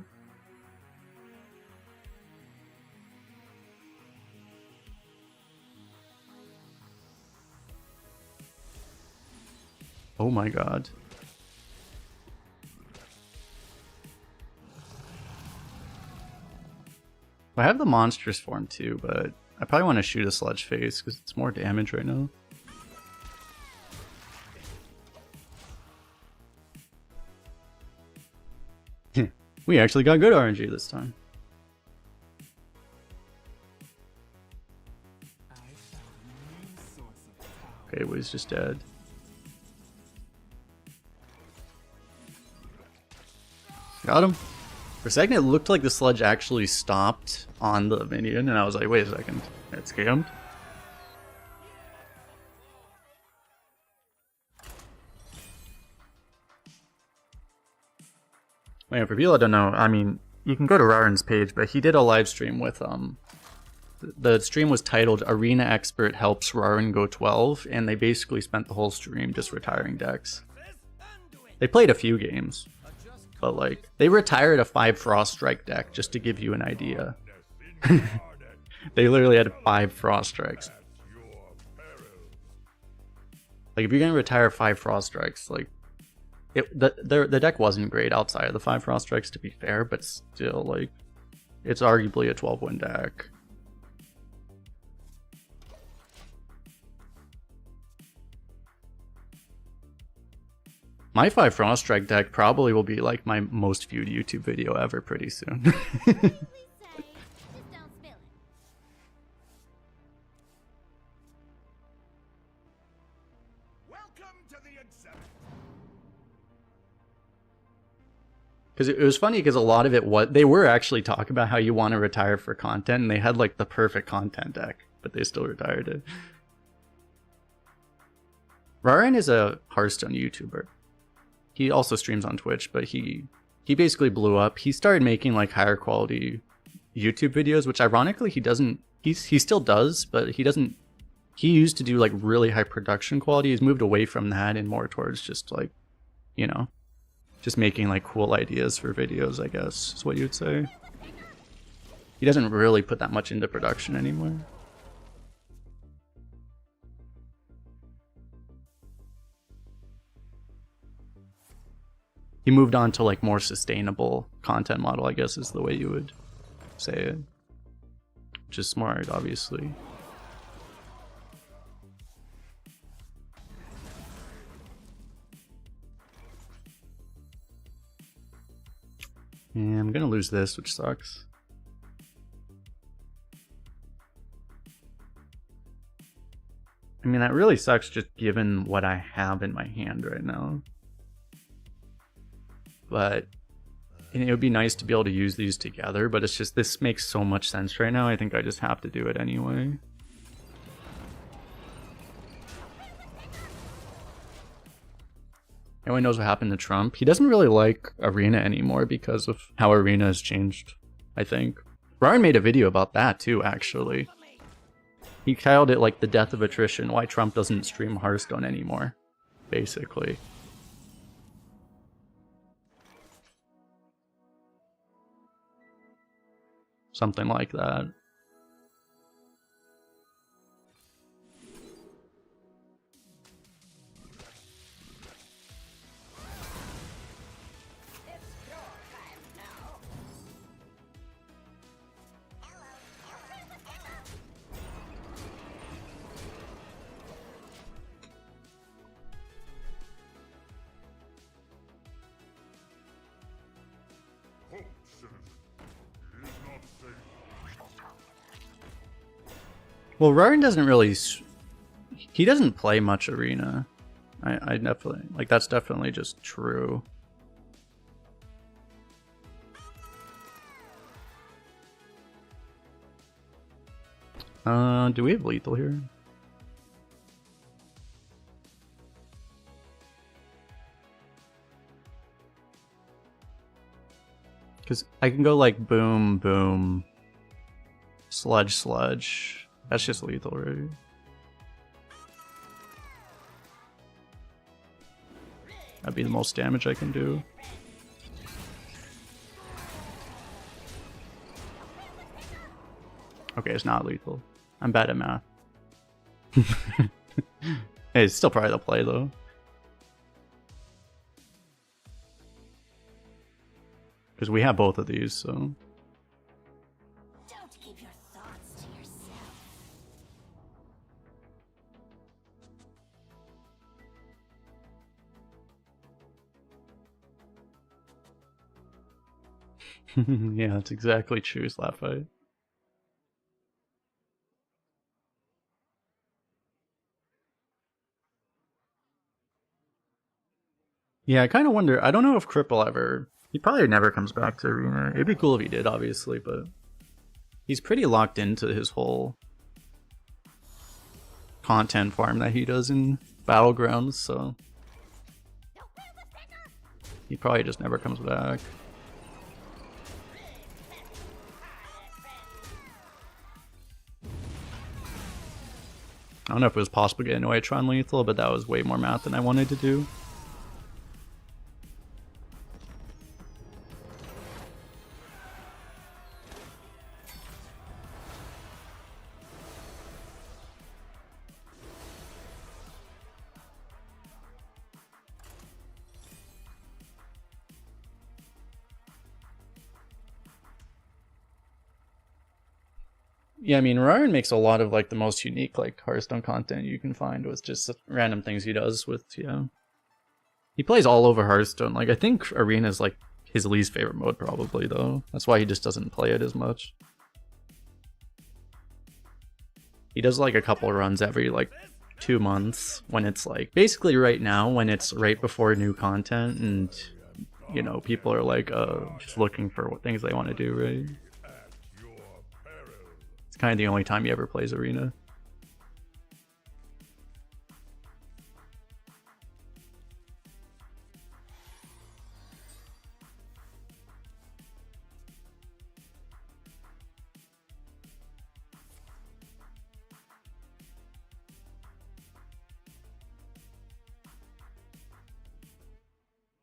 Oh my god. I have the monstrous form too, but I probably want to shoot a sludge face because it's more damage right now. We actually got good RNG this time. Okay, well, he's just dead. Got him. For a second, it looked like the sludge actually stopped on the minion, and I was like, wait a second, it's scammed. Wait, for people that don't know, I mean, you can go to Rarin's page, but he did a live stream with, the stream was titled Arena Expert Helps Rarin Go 12, and they basically spent the whole stream just retiring decks. They played a few games, but like, they retired a 5 Frost Strike deck, just to give you an idea. They literally had 5 Frost Strikes. Like, if you're gonna retire 5 Frost Strikes, like, the deck wasn't great outside of the 5 Frost Strikes, to be fair, but still, like, it's arguably a 12-win deck. My 5 Frost Strike deck probably will be like my most viewed YouTube video ever pretty soon. Just don't spill it. Welcome to the exhibit. Because it was funny because a lot of it, they were actually talking about how you want to retire for content, and they had like the perfect content deck, but they still retired it. Ryan is a Hearthstone YouTuber. He also streams on Twitch, but he basically blew up. He started making like higher quality YouTube videos, which ironically he still does, but he used to do like really high production quality. He's moved away from that and more towards just like, you know, just making like cool ideas for videos, I guess is what you'd say. He doesn't really put that much into production anymore. He moved on to like more sustainable content model, I guess is the way you would say it. Which is smart, obviously. And I'm gonna lose this, which sucks. I mean, that really sucks just given what I have in my hand right now. But and it would be nice to be able to use these together, but it's just, this makes so much sense right now. I think I just have to do it anyway. Everyone knows what happened to Trump. He doesn't really like Arena anymore because of how Arena has changed, I think. Ryan made a video about that too, actually. He titled it like the death of attrition, why Trump doesn't stream Hearthstone anymore, basically. Something like that. Well, Ryan doesn't really... He doesn't play much Arena. I definitely... Like, that's definitely just true. Do we have lethal here? Because I can go like boom, boom, sludge, sludge. That's just lethal, right? That'd be the most damage I can do. Okay, it's not lethal. I'm bad at math. Hey, it's still probably the play though. Because we have both of these, so... Don't keep your thoughts to yourself. Yeah, that's exactly true, Slapfight. Yeah, I kind of wonder, I don't know if Cripple ever... He probably never comes back to Arena. It'd be cool if he did, obviously, but... He's pretty locked into his whole... content farm that he does in Battlegrounds, so... He probably just never comes back. I don't know if it was possible to get an Oitron lethal, but that was way more math than I wanted to do. Yeah, I mean, Ryan makes a lot of like the most unique like Hearthstone content you can find with just random things he does with, yeah. He plays all over Hearthstone. Like, I think Arena is like his least favorite mode probably though. That's why he just doesn't play it as much. He does like a couple runs every like 2 months when it's like, basically right now when it's right before new content and you know, people are like just looking for what things they want to do, right? It's kind of the only time he ever plays arena.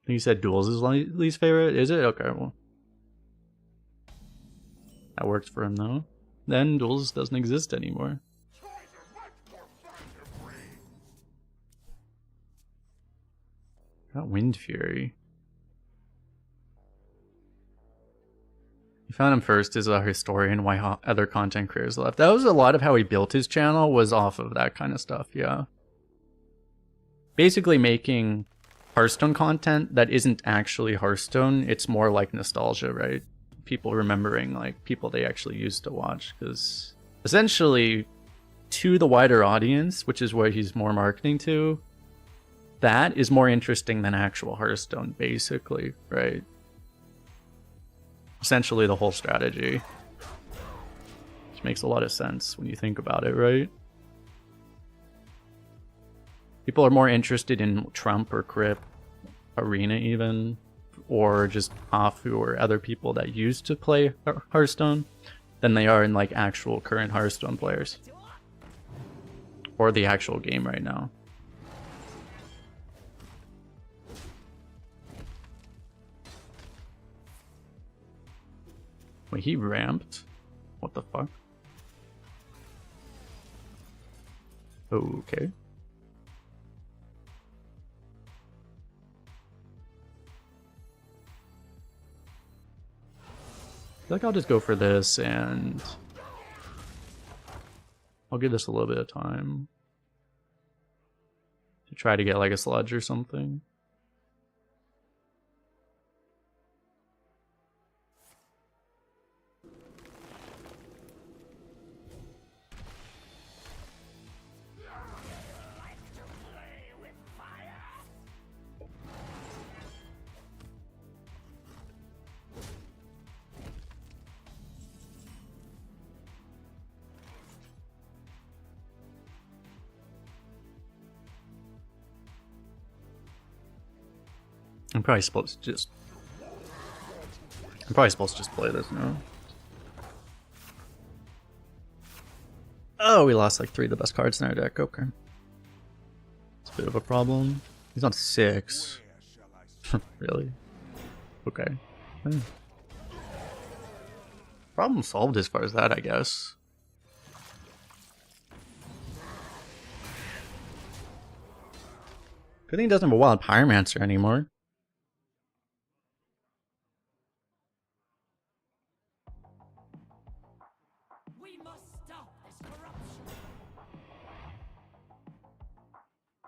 You said duels is least favorite, is it? Okay, well. That works for him though. Then duels doesn't exist anymore. Got Wind Fury. You found him first as a historian, why other content creators left. That was a lot of how he built his channel, was off of that kind of stuff, yeah. Basically making Hearthstone content that isn't actually Hearthstone, it's more like nostalgia, right? People remembering like people they actually used to watch, because essentially to the wider audience, which is what he's more marketing to, that is more interesting than actual Hearthstone, basically, right? Essentially the whole strategy. Which makes a lot of sense when you think about it, right? People are more interested in Trump or Crip, Arena even, or just Afu or other people that used to play Hearthstone than they are in like actual current Hearthstone players. Or the actual game right now. Wait, he ramped? What the fuck? Okay. I feel like I'll just go for this and I'll give this a little bit of time to try to get like a sludge or something. I'm probably supposed to just play this now. Oh, we lost like 3 of the best cards in our deck. Okay. It's a bit of a problem. He's on 6. Really? Okay. Problem solved as far as that, I guess. Good thing he doesn't have a wild pyromancer anymore.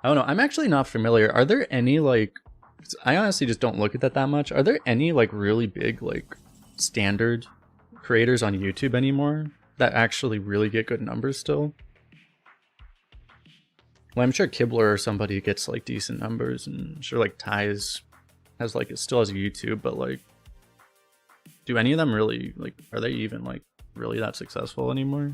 I don't know, I'm actually not familiar. Are there any, like... I honestly just don't look at that much. Are there any, like, really big, like, standard creators on YouTube anymore that actually really get good numbers still? Well, I'm sure Kibler or somebody gets, like, decent numbers, and I'm sure, like, Ty's has, like, it still has a YouTube, but, like... Do any of them really, like, are they even, like, really that successful anymore?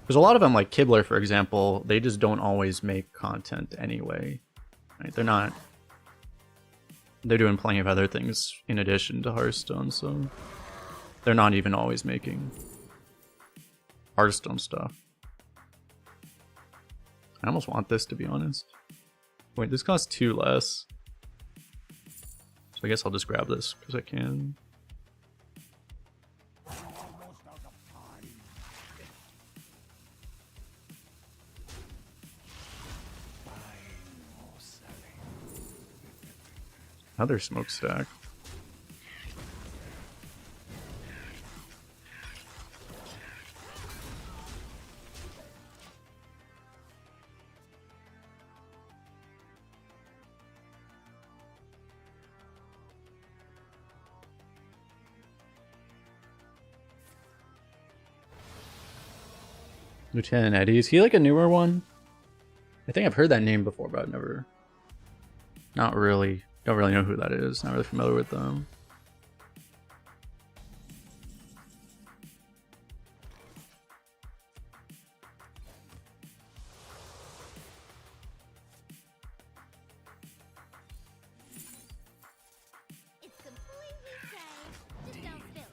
Because a lot of them, like Kibler, for example, they just don't always make content anyway. Right? They're doing plenty of other things in addition to Hearthstone, so they're not even always making Hearthstone stuff. I almost want this, to be honest. Wait, this costs 2 less. So I guess I'll just grab this because I can. Another smokestack. Lieutenant Eddie, is he like a newer one? I think I've heard that name before, but I've never... Not really. Don't really know who that is. Not really familiar with them. It's completely safe. Just don't spill it.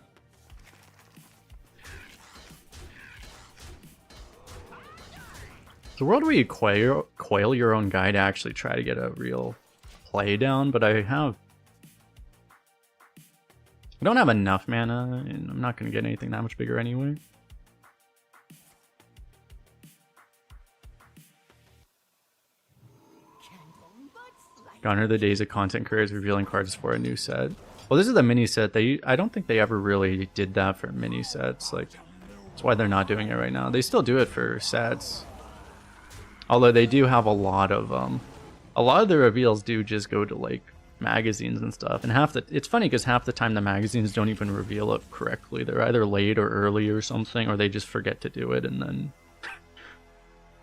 The world where you coil your own guy to actually try to get a real play down, but I don't have enough mana, and I'm not going to get anything that much bigger anyway. Gone are the days of content creators revealing cards for a new set. Well, this is the mini set. I don't think they ever really did that for mini sets. Like, that's why they're not doing it right now. They still do it for sets. Although they do have a lot of the reveals do just go to like magazines and stuff. And it's funny because half the time the magazines don't even reveal it correctly. They're either late or early or something, or they just forget to do it, and then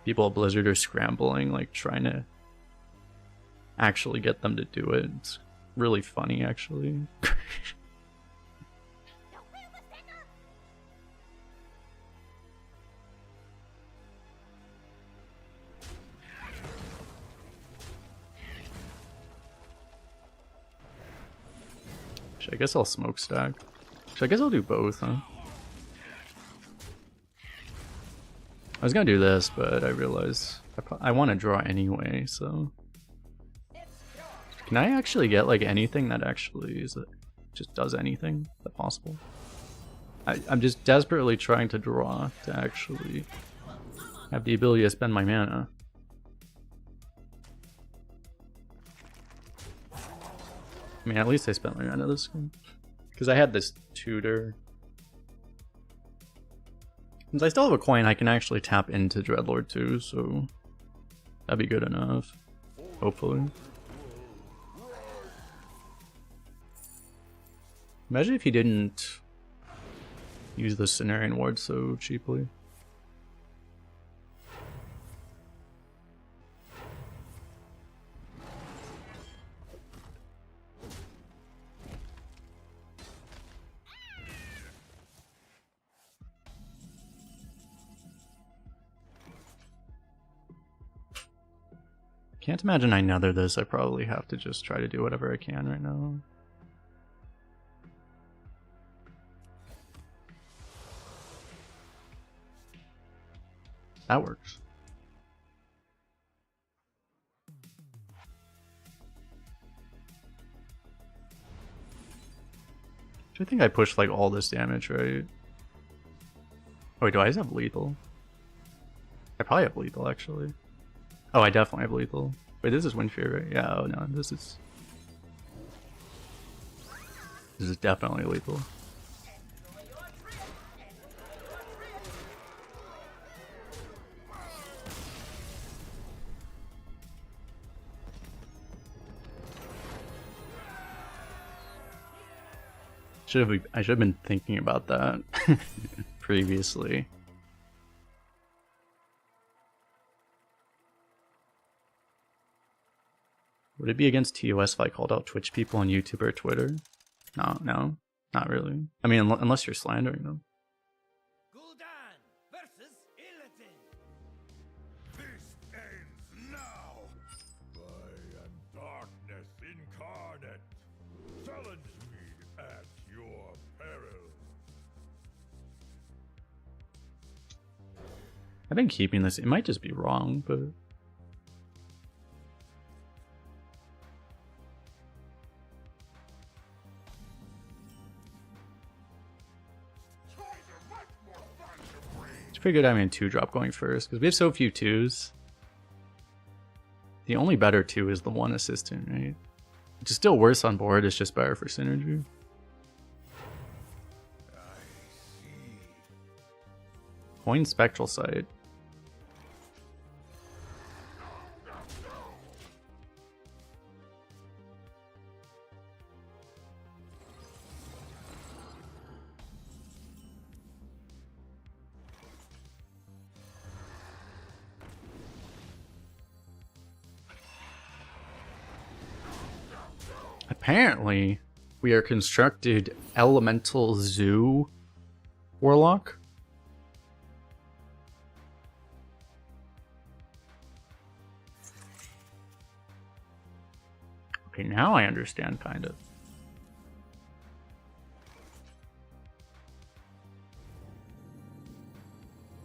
people at Blizzard are scrambling, like trying to actually get them to do it. It's really funny, actually. I guess I'll smokestack. I guess I'll do both, huh? I was gonna do this, but I realized I want to draw anyway, so... Can I actually get like anything that actually just does anything? Is that possible? I'm just desperately trying to draw to actually have the ability to spend my mana. I mean, at least I spent my mana this game. Because I had this tutor. Since I still have a coin, I can actually tap into Dreadlord too, so that'd be good enough. Hopefully. Imagine if he didn't use the Cenarian Ward so cheaply. Can't imagine I nether this. I probably have to just try to do whatever I can right now. That works. I think I pushed like all this damage, right? Oh wait, do I just have lethal? I probably have lethal actually. Oh, I definitely have lethal. Wait, this is Windfear, right? Yeah, oh no, this is definitely lethal. I should have been thinking about that previously. Would it be against TOS if I called out Twitch people on YouTube or Twitter? No, not really. I mean, unless you're slandering them. Gul'dan versus Illidan. This ends now. I am darkness incarnate. Challenge me at your peril. I've been keeping this. It might just be wrong, but... It's pretty good having a 2-drop going first, because we have so few 2s. The only better 2 is the 1 assistant, right? Which is still worse on board, it's just better for synergy. Coin Spectral Sight. Apparently, we are constructed Elemental Zoo Warlock. Okay, now I understand, kind of.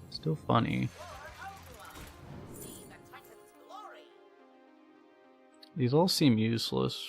Still funny. These all seem useless.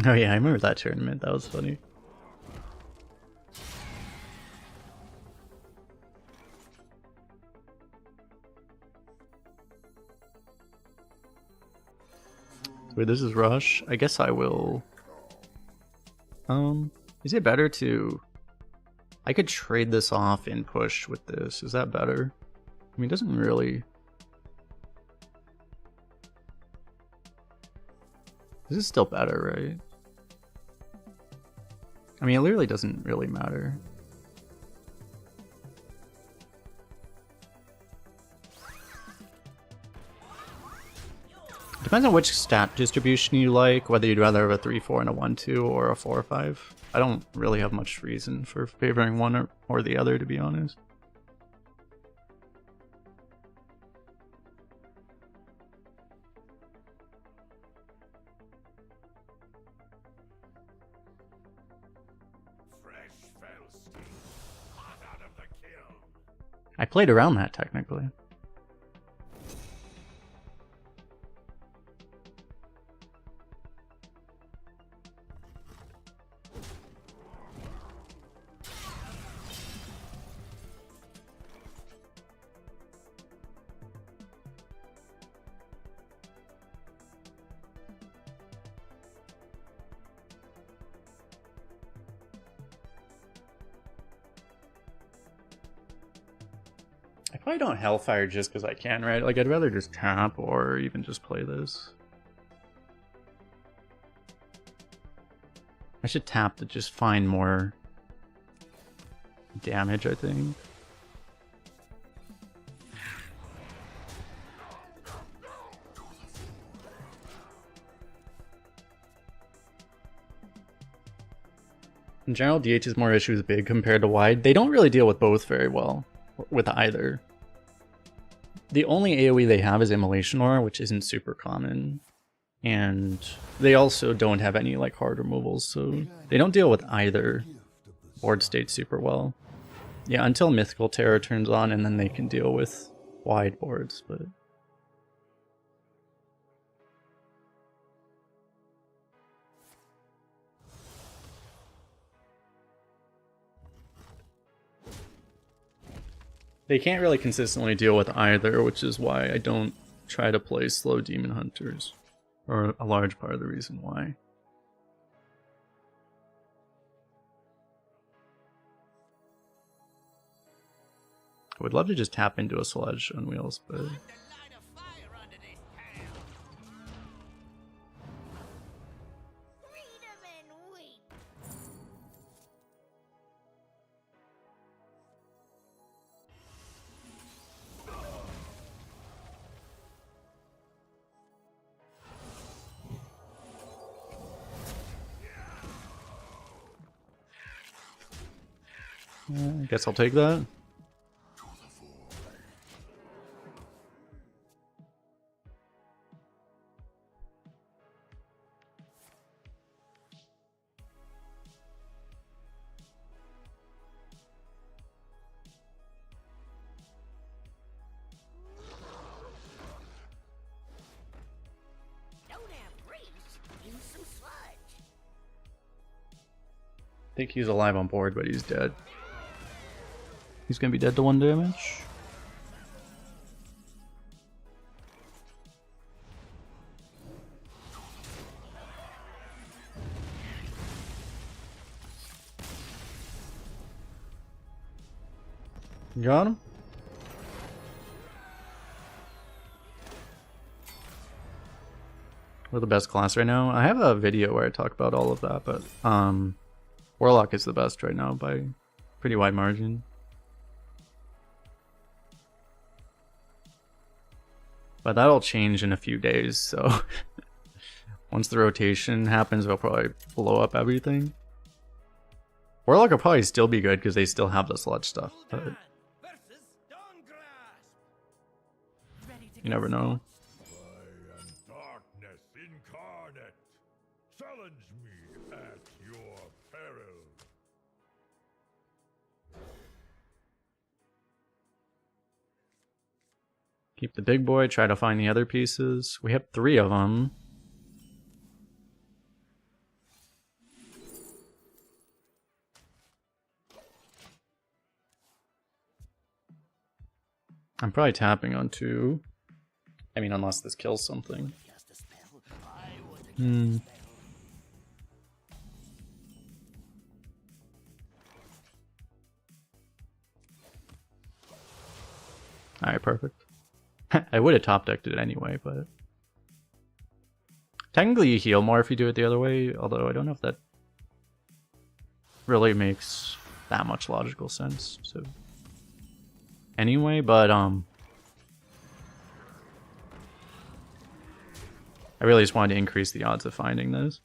Oh yeah, I remember that tournament. That was funny. Wait, this is Rush. I guess I will... is it better to... I could trade this off and push with this. Is that better? I mean, it doesn't really... This is still better, right? I mean, it literally doesn't really matter. Depends on which stat distribution you like, whether you'd rather have a 3-4 and a 1-2 or a 4-5. I don't really have much reason for favoring one or the other, to be honest. I played around that, technically. I probably don't Hellfire just because I can, right? Like, I'd rather just tap or even just play this. I should tap to just find more damage, I think. In general, DH is more issues big compared to wide. They don't really deal with both very well. With either. The only AoE they have is Immolation Aura, which isn't super common. And they also don't have any like hard removals, so they don't deal with either board state super well. Yeah, until Mythical Terror turns on, and then they can deal with wide boards, but... They can't really consistently deal with either, which is why I don't try to play slow Demon Hunters. Or a large part of the reason why. I would love to just tap into a sludge on wheels, but... I guess I'll take that. Don't have reach. Use some sludge. I think he's alive on board, but he's dead. He's gonna be dead to 1 damage. Got him. We're the best class right now. I have a video where I talk about all of that, but Warlock is the best right now by pretty wide margin. But that'll change in a few days, so once the rotation happens, we'll probably blow up everything. Warlock will probably still be good because they still have the sludge stuff, but you never know. I am darkness incarnate. Challenge me at your peril. Keep the big boy, try to find the other pieces. We have 3 of them. I'm probably tapping on 2. I mean, unless this kills something. Alright, perfect. I would have top decked it anyway, but technically you heal more if you do it the other way, although I don't know if that really makes that much logical sense. So anyway, but I really just wanted to increase the odds of finding this.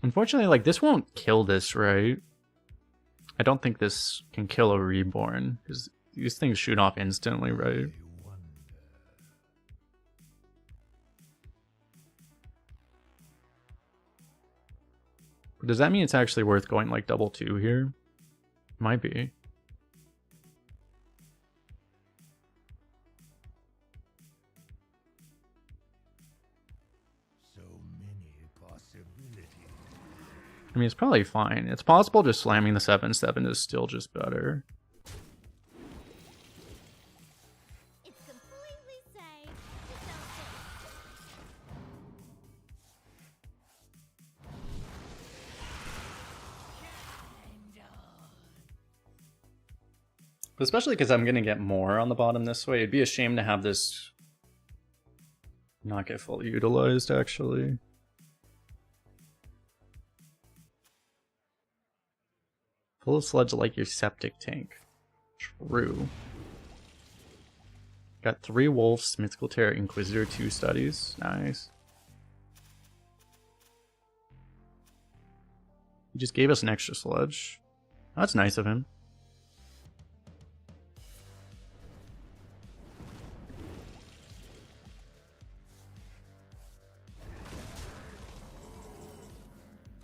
Unfortunately, like, this won't kill this, right? I don't think this can kill a reborn, because these things shoot off instantly, right? But does that mean it's actually worth going, like, double 2 here? Might be. I mean, it's probably fine. It's possible just slamming the 7/7 is still just better. It's completely safe. Just don't fit. Especially because I'm going to get more on the bottom this way. It'd be a shame to have this not get fully utilized, actually. Full of sludge like your septic tank. True. Got 3 wolves, mythical terror, inquisitor, 2 studies. Nice. He just gave us an extra sludge. That's nice of him.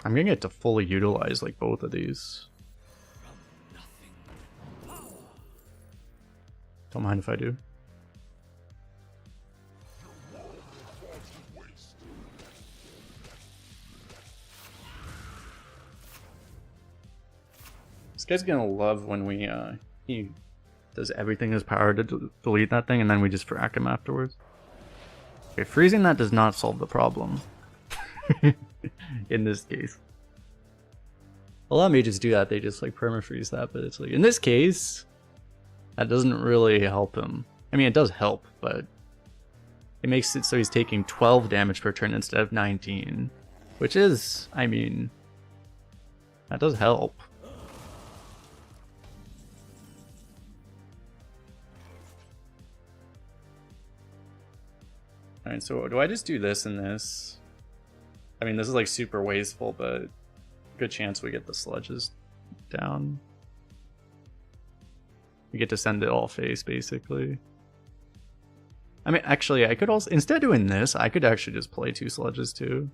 I'm gonna get to fully utilize like both of these. Don't mind if I do. This guy's gonna love when we he does everything in his power to delete that thing, and then we just frack him afterwards. Okay, freezing that does not solve the problem. In this case. A lot of mages do that, they just like permafreeze that, but it's like, in this case, that doesn't really help him. I mean, it does help, but it makes it so he's taking 12 damage per turn instead of 19. Which is, I mean, that does help. Alright, so do I just do this and this? I mean, this is like super wasteful, but good chance we get the sludges down. We get to send it all face, basically. I mean, actually, I could also, instead of doing this, I could actually just play 2 sludges too.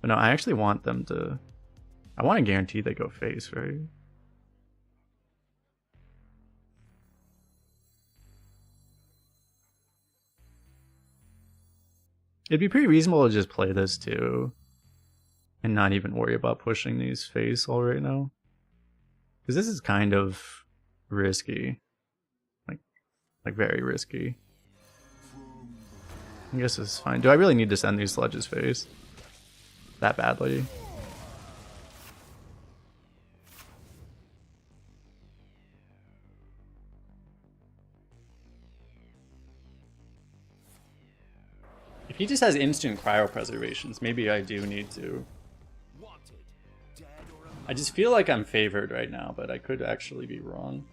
But no, I actually want them to... I want to guarantee they go face, right? It'd be pretty reasonable to just play this too. And not even worry about pushing these face all right now. Because this is kind of risky. Like very risky. I guess this is fine. Do I really need to send these sludges face? That badly? If he just has instant cryopreservations, maybe I do need to. I just feel like I'm favored right now, but I could actually be wrong.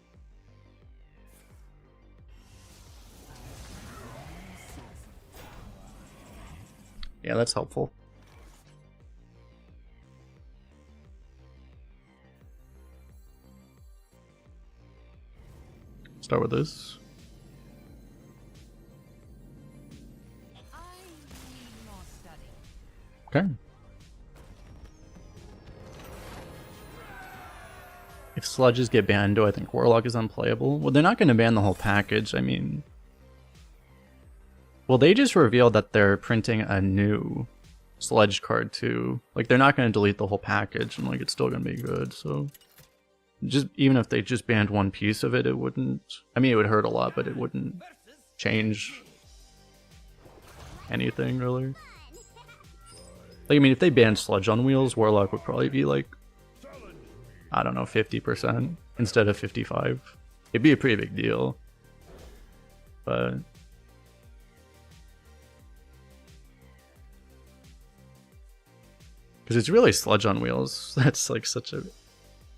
Yeah, that's helpful. Start with this. Okay. If sludges get banned, do I think Warlock is unplayable? Well, they're not going to ban the whole package. I mean... Well, they just revealed that they're printing a new sludge card too. Like, they're not going to delete the whole package, and like, it's still going to be good, so... Just even if they just banned one piece of it, it wouldn't... I mean, it would hurt a lot, but it wouldn't change anything, really. Like, I mean, if they banned sludge on wheels, Warlock would probably be like, I don't know, 50% instead of 55. It'd be a pretty big deal. But... Because it's really sludge on wheels. That's like such a...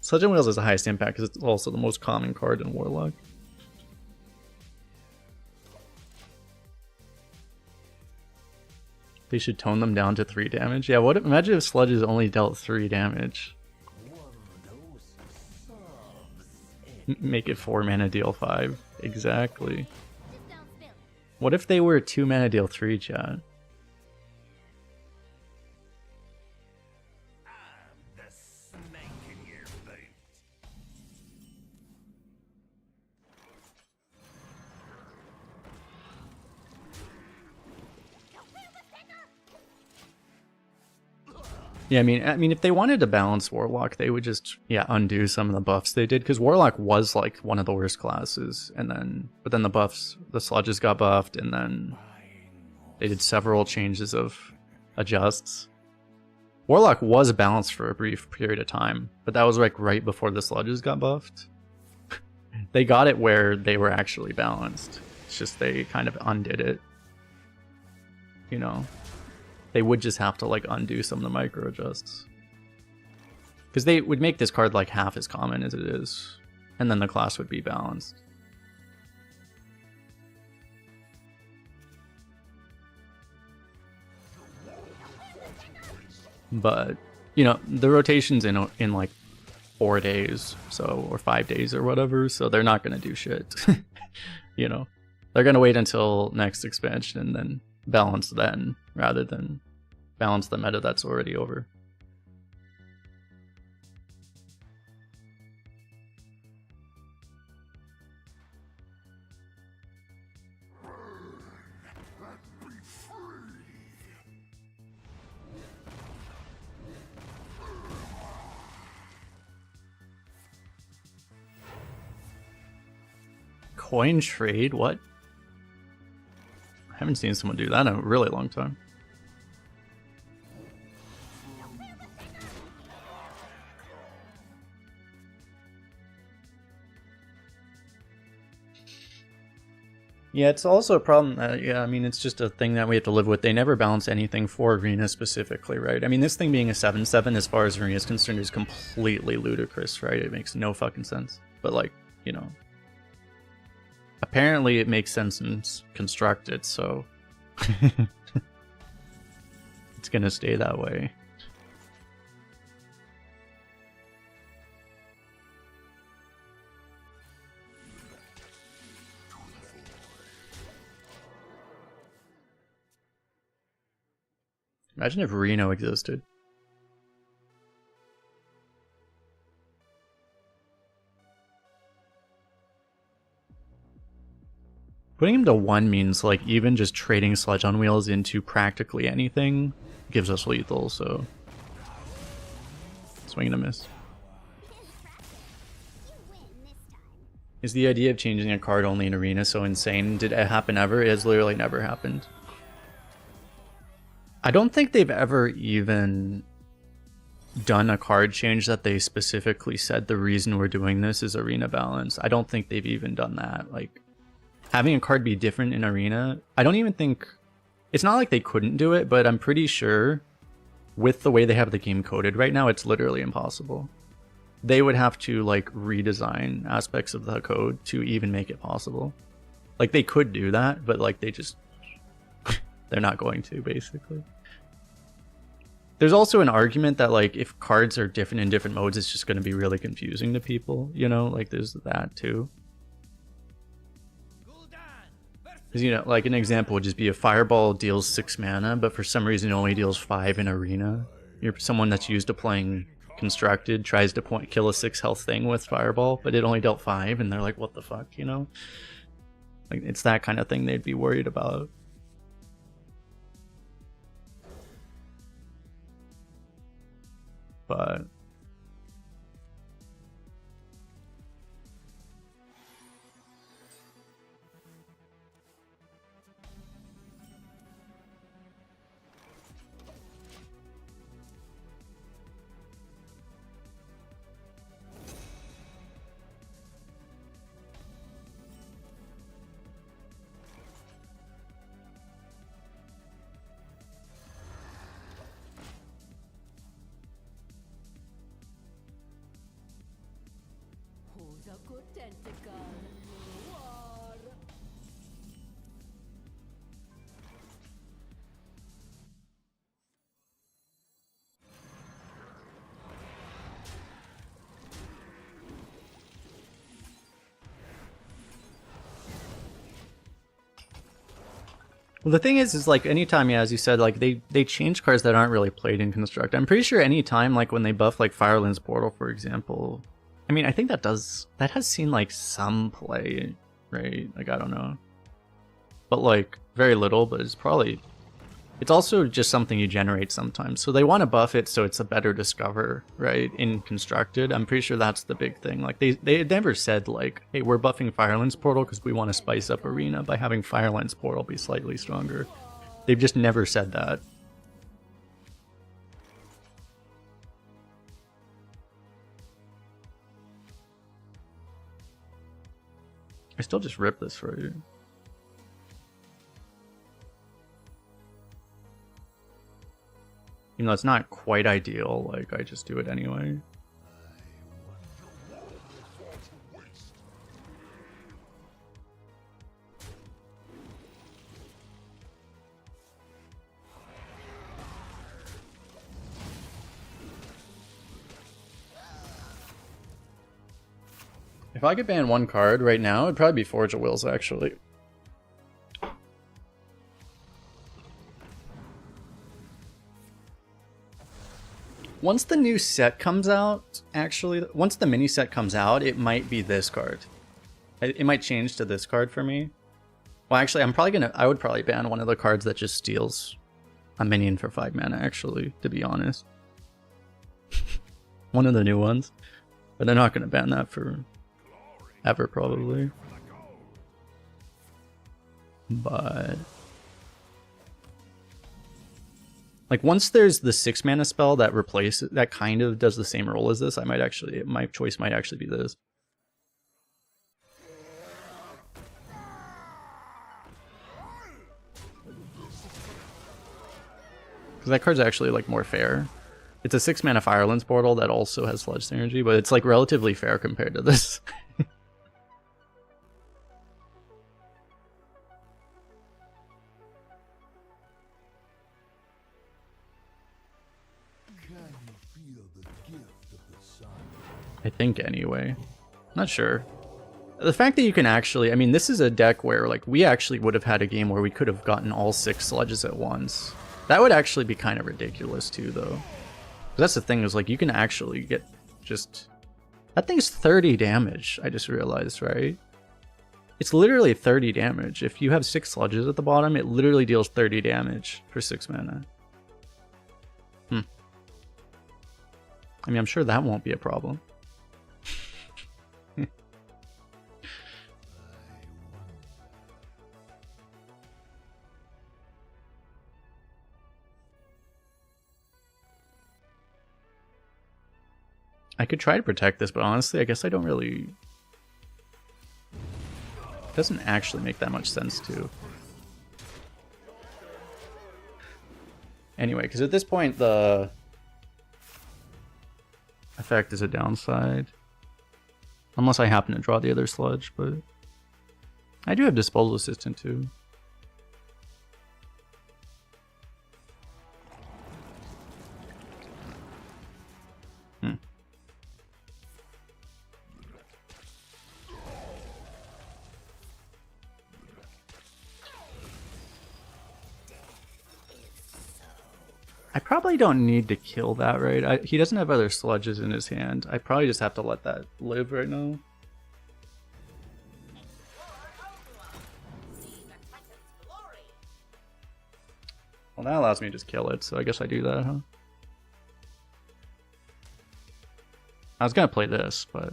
Sludge on wheels is the highest impact because it's also the most common card in Warlock. They should tone them down to 3 damage. Yeah, what if, imagine if sludges only dealt 3 damage. Make it 4 mana, deal 5. Exactly. What if they were 2 mana, deal 3, chat? Yeah, I mean, if they wanted to balance Warlock, they would just, yeah, undo some of the buffs they did, because Warlock was like one of the worst classes, and then, but then the buffs, the sludges got buffed, and then they did several changes of adjusts. Warlock was balanced for a brief period of time, but that was like right before the sludges got buffed. They got it where they were actually balanced. It's just they kind of undid it, you know. They would just have to like undo some of the micro adjusts. Because they would make this card like half as common as it is. And then the class would be balanced. But, you know, the rotation's in like 4 days, so, or 5 days or whatever, so they're not gonna do shit. You know. They're gonna wait until next expansion and then balance then, rather than balance the meta that's already over. Coin trade? What? I haven't seen someone do that in a really long time. Yeah, it's also a problem that, yeah, I mean, it's just a thing that we have to live with. They never balance anything for Arena specifically, right? I mean, this thing being a 7/7 as far as Arena is concerned is completely ludicrous, right? It makes no fucking sense. But, like, you know, apparently it makes sense and constructed, so it's gonna stay that way. Imagine if Reno existed. Putting him to 1 means like even just trading Sludge on Wheels into practically anything gives us lethal, so swing and a miss. You win this time. Is the idea of changing a card only in Arena so insane? Did it happen ever? It has literally never happened. I don't think they've ever even done a card change that they specifically said the reason we're doing this is arena balance. I don't think they've even done that. Like, having a card be different in Arena, I don't even think... It's not like they couldn't do it, but I'm pretty sure with the way they have the game coded right now, it's literally impossible. They would have to, like, redesign aspects of the code to even make it possible. Like, they could do that, but, like, they just... they're not going to, basically. There's also an argument that, like, if cards are different in different modes, it's just going to be really confusing to people, you know? Like, there's that, too. Because, you know, like an example would just be a Fireball deals 6 mana, but for some reason it only deals 5 in Arena. You're someone that's used to playing Constructed, tries to kill a 6 health thing with Fireball, but it only dealt 5, and they're like, what the fuck, you know? Like, it's that kind of thing they'd be worried about. But... Who's a good tentacle? War. Well, the thing is like anytime, yeah, as you said, like they change cards that aren't really played in Construct. I'm pretty sure anytime, like when they buff like Fireland's Portal, for example. I mean, I think that has seen like some play, right? Like, I don't know. But like very little, but it's also just something you generate sometimes. So they want to buff it so it's a better discover, right? In Constructed. I'm pretty sure that's the big thing. Like they never said like, hey, we're buffing Fireland's Portal because we want to spice up Arena by having Fireland's Portal be slightly stronger. They've just never said that. I still just rip this for you. Even though it's not quite ideal, like, I just do it anyway. If I could ban one card right now, it'd probably be Forge of Wills, actually. Once the new set comes out, actually, once the mini set comes out, it might be this card. It might change to this card for me. Well, actually, I would probably ban one of the cards that just steals a minion for 5 mana, actually, to be honest. One of the new ones. But they're not going to ban that for ever, probably. But... like, once there's the 6 mana spell that replaces, that kind of does the same role as this, my choice might actually be this. Because that card's actually, like, more fair. It's a 6 mana Firelands Portal that also has Sludge synergy, but it's, like, relatively fair compared to this. I think anyway. Not sure. The fact that you can actually, I mean, this is a deck where like we actually would have had a game where we could have gotten all 6 sludges at once. That would actually be kind of ridiculous too, though. That's the thing, is like you can actually get just... that thing's 30 damage, I just realized, right? It's literally 30 damage. If you have 6 sludges at the bottom, it literally deals 30 damage for 6 mana. I mean, I'm sure that won't be a problem. I could try to protect this, but honestly, I guess I don't really... It doesn't actually make that much sense to. Anyway, because at this point, the effect is a downside. Unless I happen to draw the other sludge, but... I do have Disposal Assistant, too. I probably don't need to kill that, right? He doesn't have other sludges in his hand. I probably just have to let that live right now. Well, that allows me to just kill it, so I guess I do that, huh? I was gonna play this, but...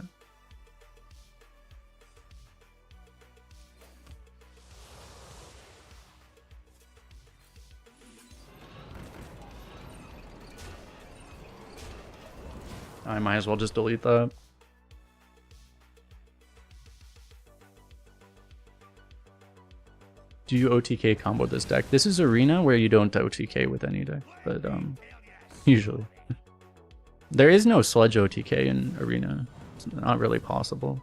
I might as well just delete that. Do you OTK combo this deck? This is Arena where you don't OTK with any deck, but usually. There is no sludge OTK in Arena. It's not really possible.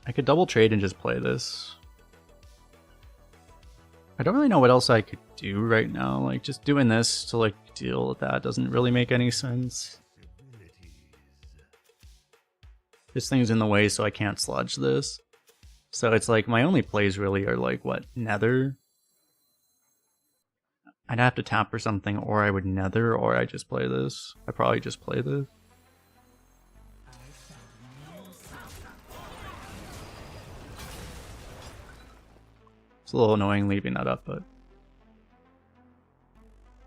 I could double trade and just play this. I don't really know what else I could do right now. Like, just doing this to, like, deal with that doesn't really make any sense. This thing's in the way, so I can't sludge this. So it's like, my only plays really are, like, what, Nether? I'd have to tap for something, or I would Nether, or I just play this. I probably just play this. It's a little annoying leaving that up, but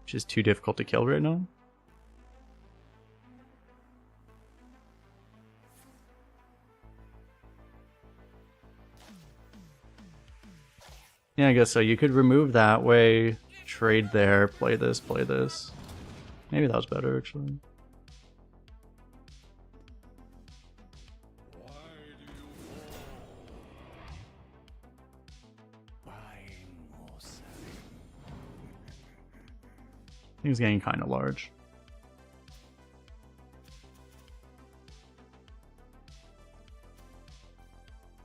it's just too difficult to kill right now. Yeah, I guess so. You could remove that way, trade there, play this, play this. Maybe that was better, actually. He was getting kind of large.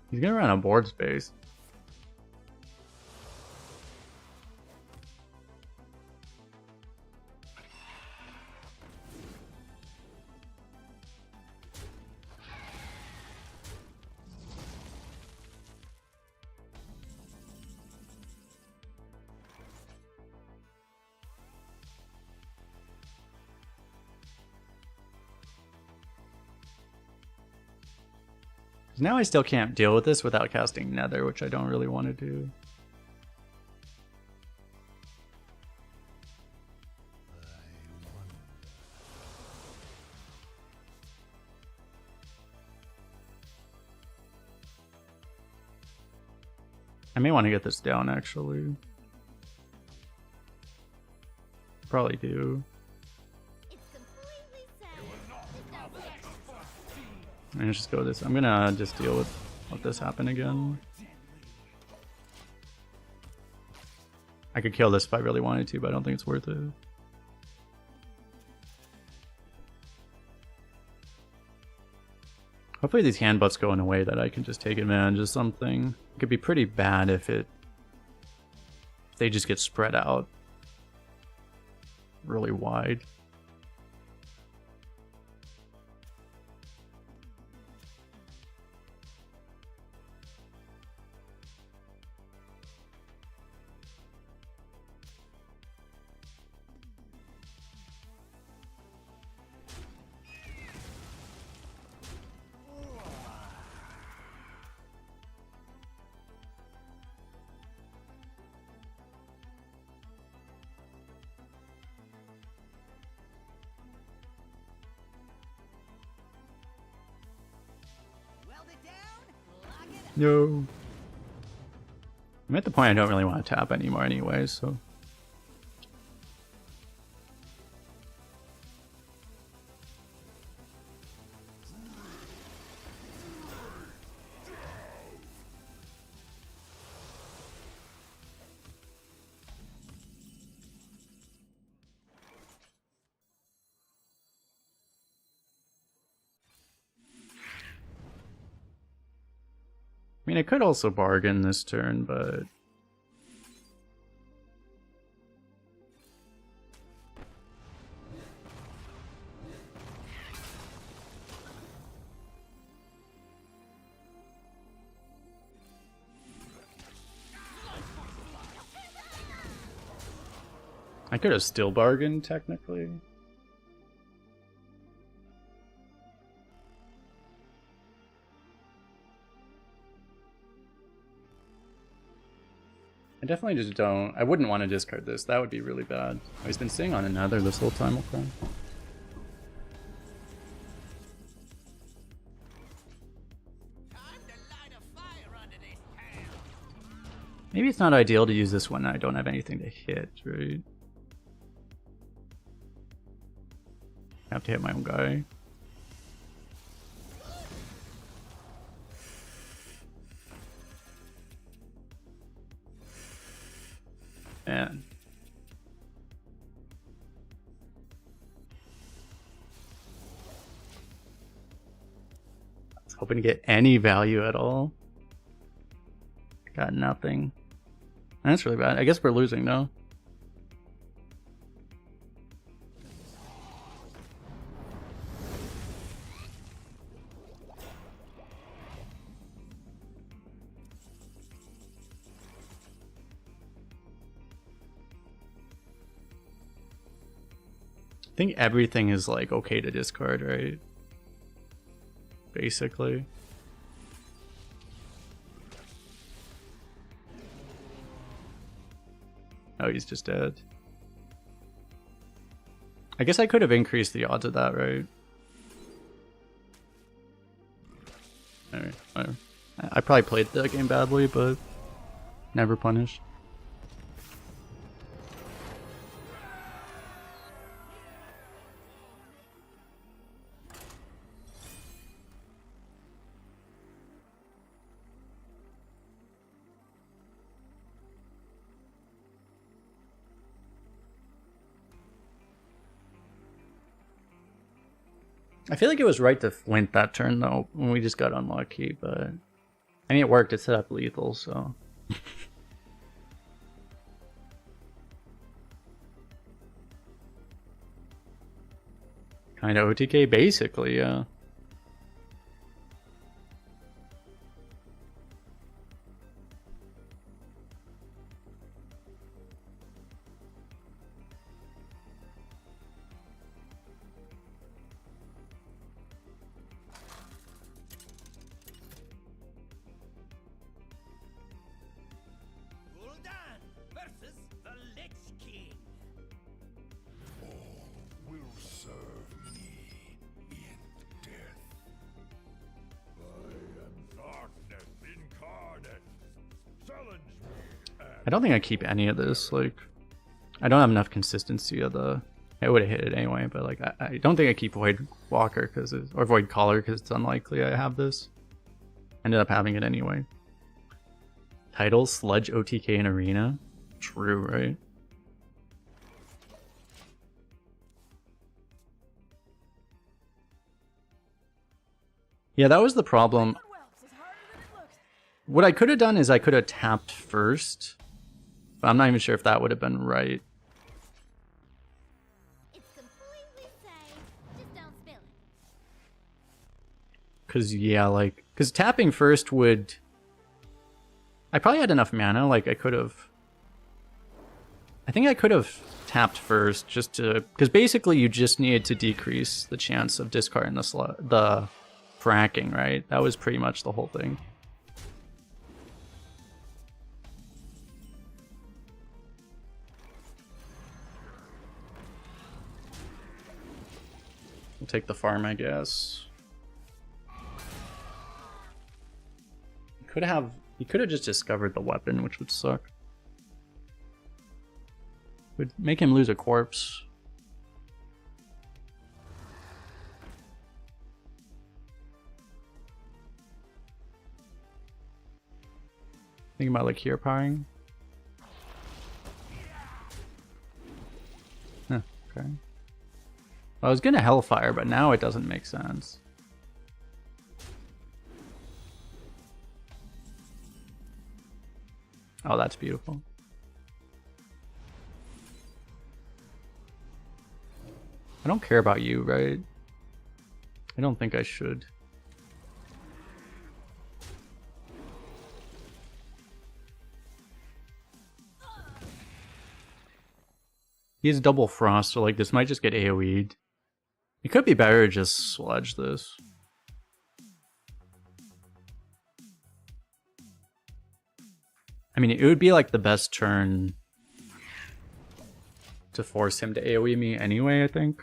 He's gonna run out of board space. Now I still can't deal with this without casting Nether, which I don't really want to do. I may want to get this down, actually. Probably do. I'm gonna just go with this. I'm gonna just deal with let this happen again. I could kill this if I really wanted to, but I don't think it's worth it. Hopefully these hand butts go in a way that I can just take advantage of something. It could be pretty bad if they just get spread out really wide. No. I'm at the point I don't really want to tap anymore anyway, so. I mean, I could also bargain this turn, but... I could have still bargained, technically. I definitely just don't... I wouldn't want to discard this. That would be really bad. Oh, he's been sitting on another this whole time, okay. Time to light a fire under this town. Maybe it's not ideal to use this when I don't have anything to hit, right? I have to hit my own guy. Man. I was hoping to get any value at all. Got nothing. That's really bad. I guess we're losing though. I think everything is like okay to discard, right? Basically. Oh, he's just dead. I guess I could have increased the odds of that, right? Alright, whatever. I probably played the game badly, but never punished. I feel like it was right to flint that turn though, when we just got unlucky, but I mean it worked, it set up lethal, so. Kinda OTK basically, yeah. Gul'dan versus the Lich King. Will serve me in death. I am darkness incarnate. Challenge me. I don't think I keep any of this, like, I don't have enough consistency of the, I would have hit it anyway, but like, I don't think I keep Void Walker, because or Void Caller, because it's unlikely I have this. Ended up having it anyway. Title, Sludge, OTK, and Arena. True, right? Yeah, that was the problem. What I could have done is I could have tapped first, but I'm not even sure if that would have been right. It's completely safe. Just don't spill it. Cause yeah, like, cause tapping first would, I probably had enough mana, like I could have, I think I could have tapped first just to, because basically you just needed to decrease the chance of discarding the fracking, right? That was pretty much the whole thing. We'll take the farm, I guess. could have just discovered the weapon, which would suck. Would make him lose a corpse. Thinking about like hero powering. Huh, okay. I was gonna Hellfire, but now it doesn't make sense. Oh, that's beautiful. I don't care about you, right? I don't think I should. He has double frost, so like this might just get AoE'd. It could be better to just sludge this. I mean, it would be like the best turn to force him to AoE me anyway, I think.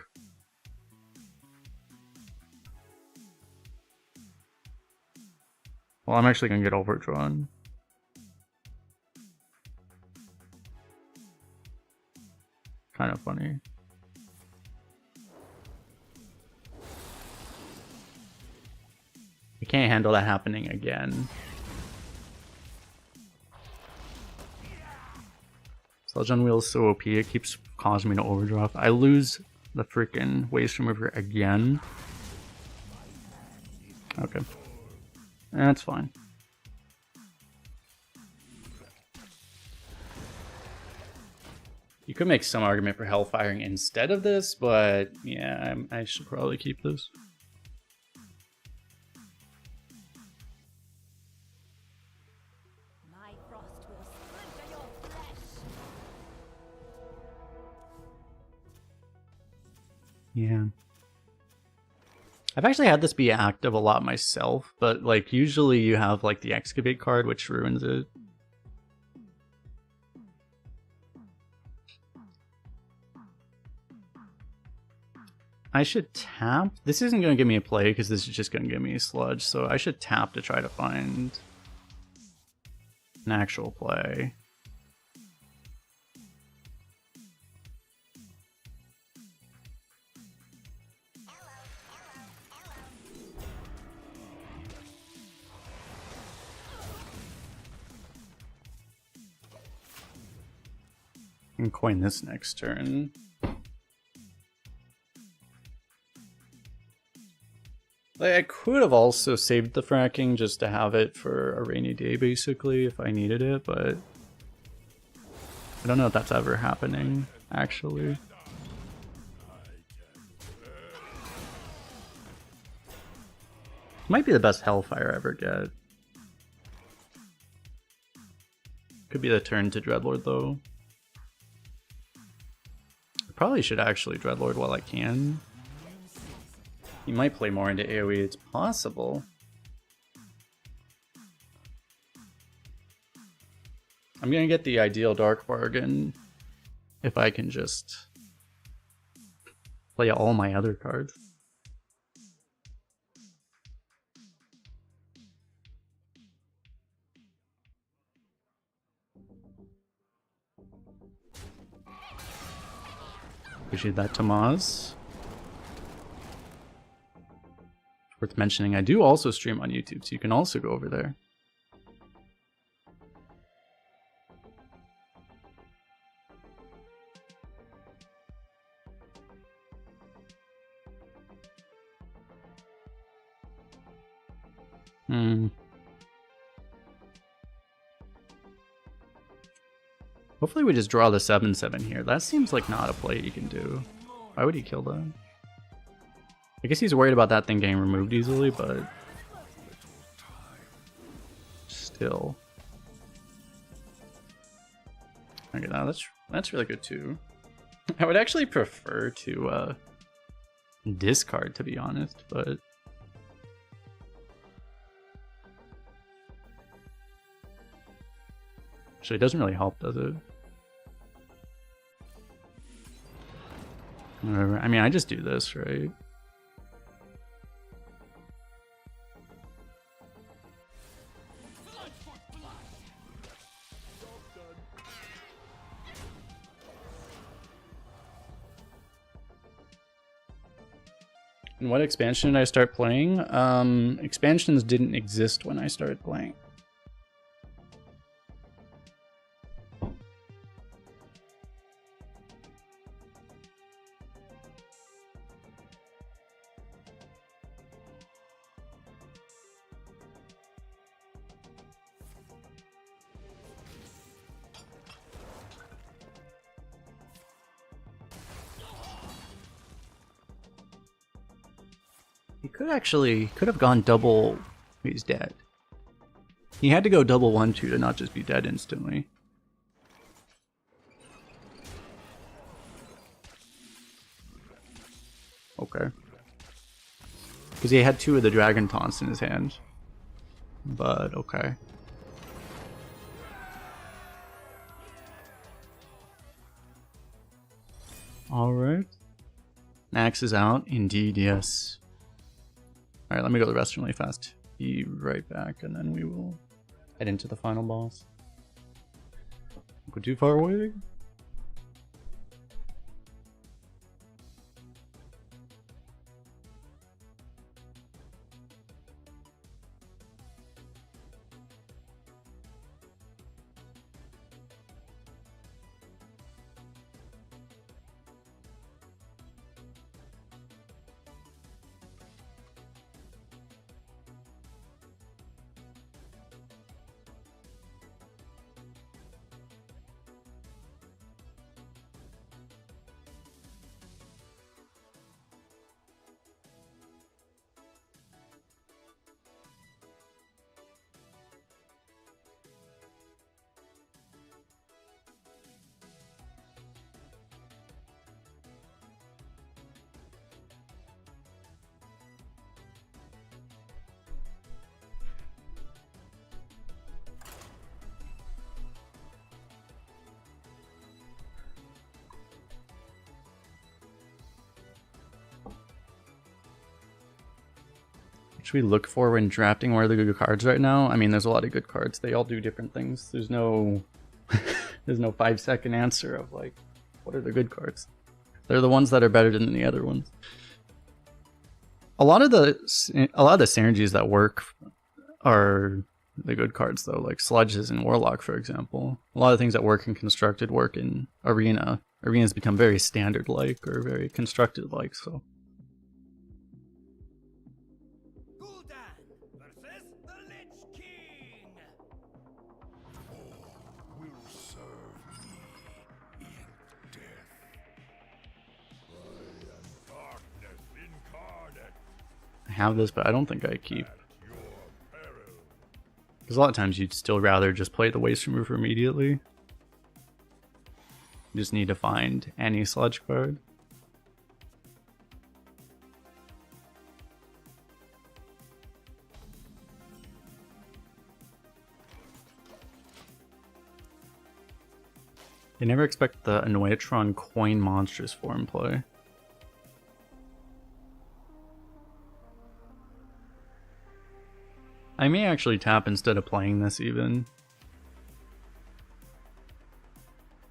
Well, I'm actually gonna get overdrawn. Kind of funny. I can't handle that happening again. Sludge on Wheel is so OP, it keeps causing me to overdraft. I lose the freaking waste remover again. Okay. That's fine. You could make some argument for Hellfiring instead of this, but yeah, I should probably keep this. My frost will splinter your flesh. Yeah. I've actually had this be active a lot myself, but like usually you have like the Excavate card, which ruins it. I should tap. This isn't going to give me a play because this is just going to give me a sludge, so I should tap to try to find an actual play. And coin this next turn. Like, I could have also saved the fracking just to have it for a rainy day, basically, if I needed it, but I don't know if that's ever happening, actually. Might be the best Hellfire I ever get. Could be the turn to Dreadlord, though. I probably should actually Dreadlord while I can. He might play more into AoE, it's possible. I'm gonna get the ideal Dark Bargain if I can just play all my other cards. Appreciate that, Tamaz. Worth mentioning, I do also stream on YouTube, so you can also go over there. Hopefully we just draw the 7/7 here. That seems like not a play you can do. Why would he kill that? I guess he's worried about that thing getting removed easily, but still. Okay, now that's really good too. I would actually prefer to discard, to be honest, but actually it doesn't really help, does it? Whatever. I mean, I just do this, right? And what expansion did I start playing? Expansions didn't exist when I started playing. He could have gone double. He's dead. He had to go double 1-2 to not just be dead instantly. Okay. Because he had 2 of the dragon taunts in his hand. But okay. Alright. Max is out. Indeed, yes. Alright, let me go to the restroom really fast. Be right back, and then we will head into the final boss. Don't go too far away. Should we look for when drafting where are the good cards right now? I mean, there's a lot of good cards. They all do different things. There's no there's no 5-second answer of like, what are the good cards? They're the ones that are better than the other ones. A lot of the synergies that work are the good cards though, like sludges and Warlock, for example. A lot of things that work in constructed work in arena. Arenas become very standard like or very constructed like, so. I have this, but I don't think I keep. Because a lot of times you'd still rather just play the waste remover immediately. You just need to find any sludge card. They never expect the Annoyatron coin monsters form play. I may actually tap instead of playing this even.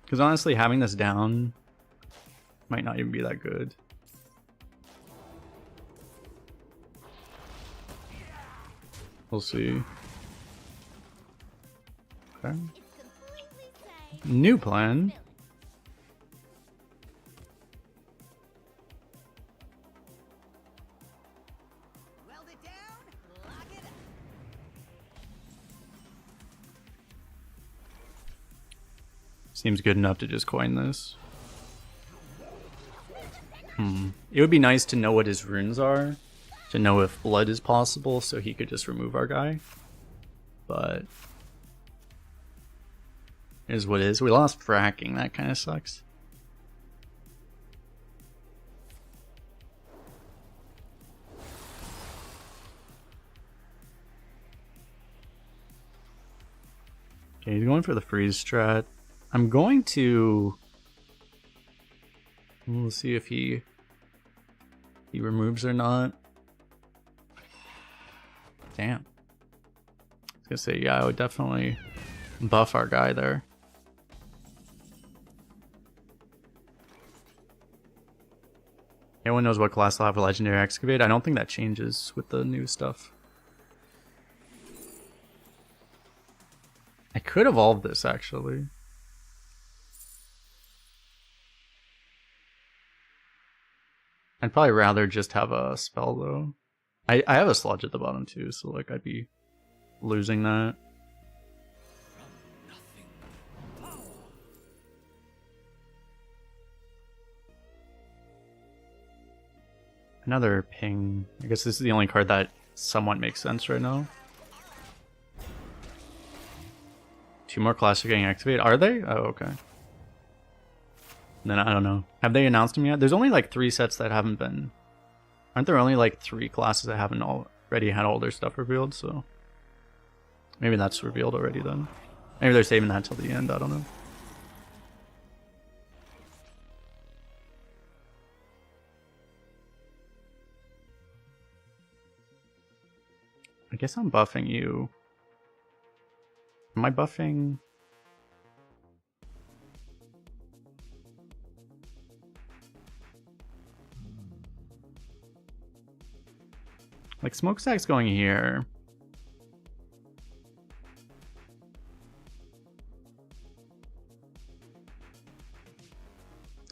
Because honestly, having this down might not even be that good. We'll see. Okay. New plan. Seems good enough to just coin this. It would be nice to know what his runes are. To know if blood is possible so he could just remove our guy. But it is what it is. We lost fracking, that kind of sucks. Okay, he's going for the freeze strat. I'm going to... We'll see if he removes or not. Damn. I was gonna say, yeah, I would definitely buff our guy there. Anyone knows what class will have a legendary excavate? I don't think that changes with the new stuff. I could evolve this actually. I'd probably rather just have a spell though. I have a sludge at the bottom too, so like I'd be losing that. Another ping. I guess this is the only card that somewhat makes sense right now. 2 more classes are getting activated. Are they? Oh, okay. Then I don't know. Have they announced them yet? There's only like 3 sets that haven't been. Aren't there only like 3 classes that haven't already had all their stuff revealed? So maybe that's revealed already then. Maybe they're saving that till the end. I don't know. I guess I'm buffing you. Am I buffing? Like smokestack's going here.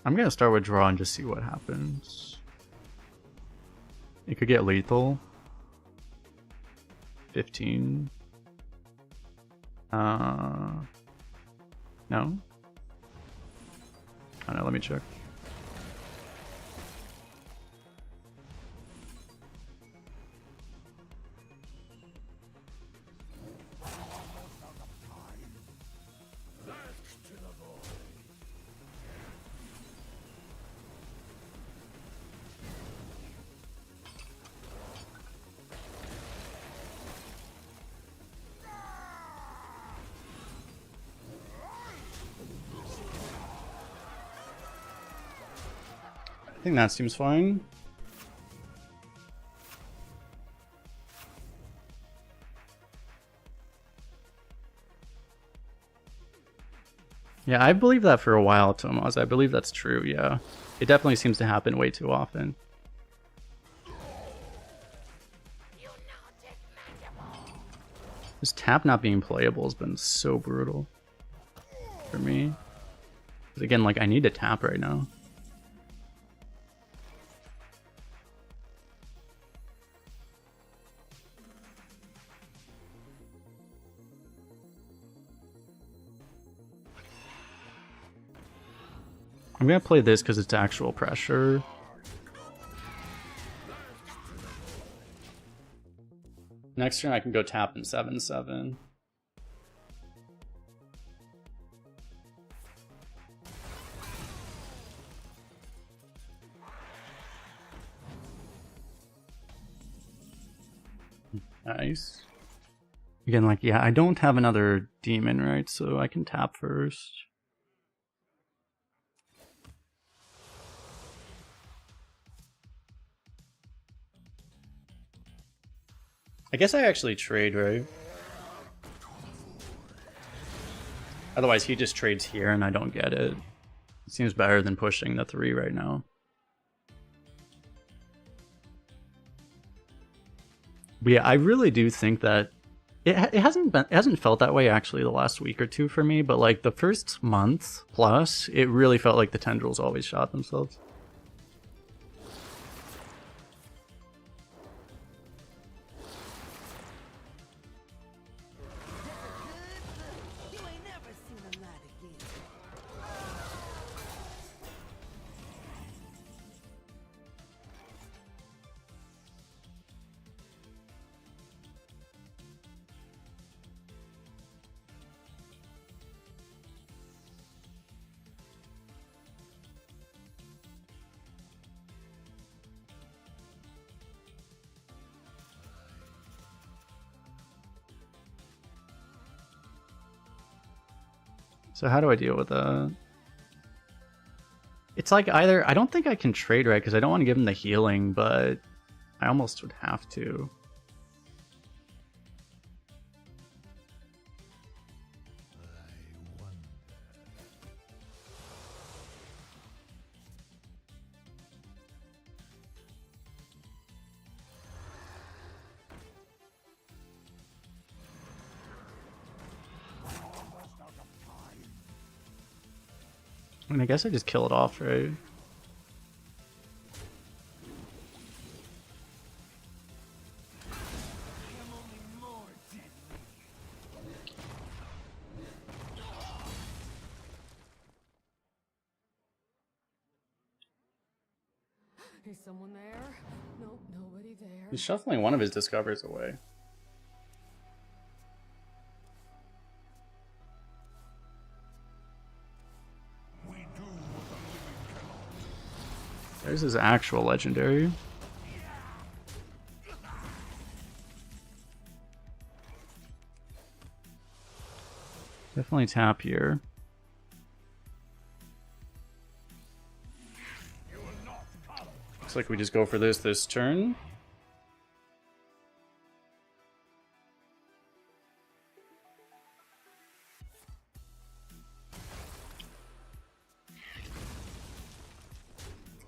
I'm gonna start with draw and just see what happens. It could get lethal. 15. No? I don't know, let me check. I think that seems fine. Yeah, I believe that for a while, Tomas. I believe that's true, yeah. It definitely seems to happen way too often. This tap not being playable has been so brutal for me. But again, like, I need to tap right now. I'm gonna play this because it's actual pressure. Next turn I can go tap in 7/7. Nice. Again, like, yeah, I don't have another demon, right? So I can tap first. I guess I actually trade, right? Otherwise he just trades here and I don't get it. It seems better than pushing the 3 right now. But yeah, I really do think that it hasn't felt that way actually the last week or two for me, but like the first month plus, it really felt like the tendrils always shot themselves. You ain't never seen a light again. So how do I deal with that? It's like either, I don't think I can trade right because I don't want to give him the healing, but I almost would have to. I mean, I guess I just kill it off, right? Is someone there? Nope, nobody there. He's shuffling one of his discovers away. There's his actual legendary. Definitely tap here. Looks like we just go for this turn.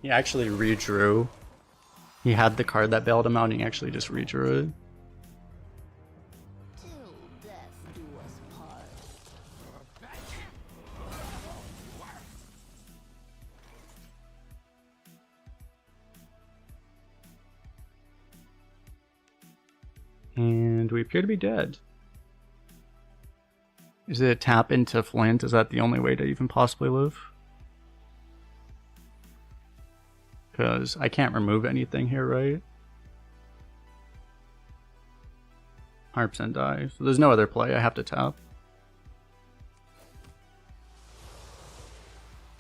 He actually redrew. He had the card that bailed him out and he actually just redrew it. Till death do us part. And we appear to be dead. Is it tap into Flint? Is that the only way to even possibly live? Because I can't remove anything here, right? 100% die. So there's no other play. I have to tap.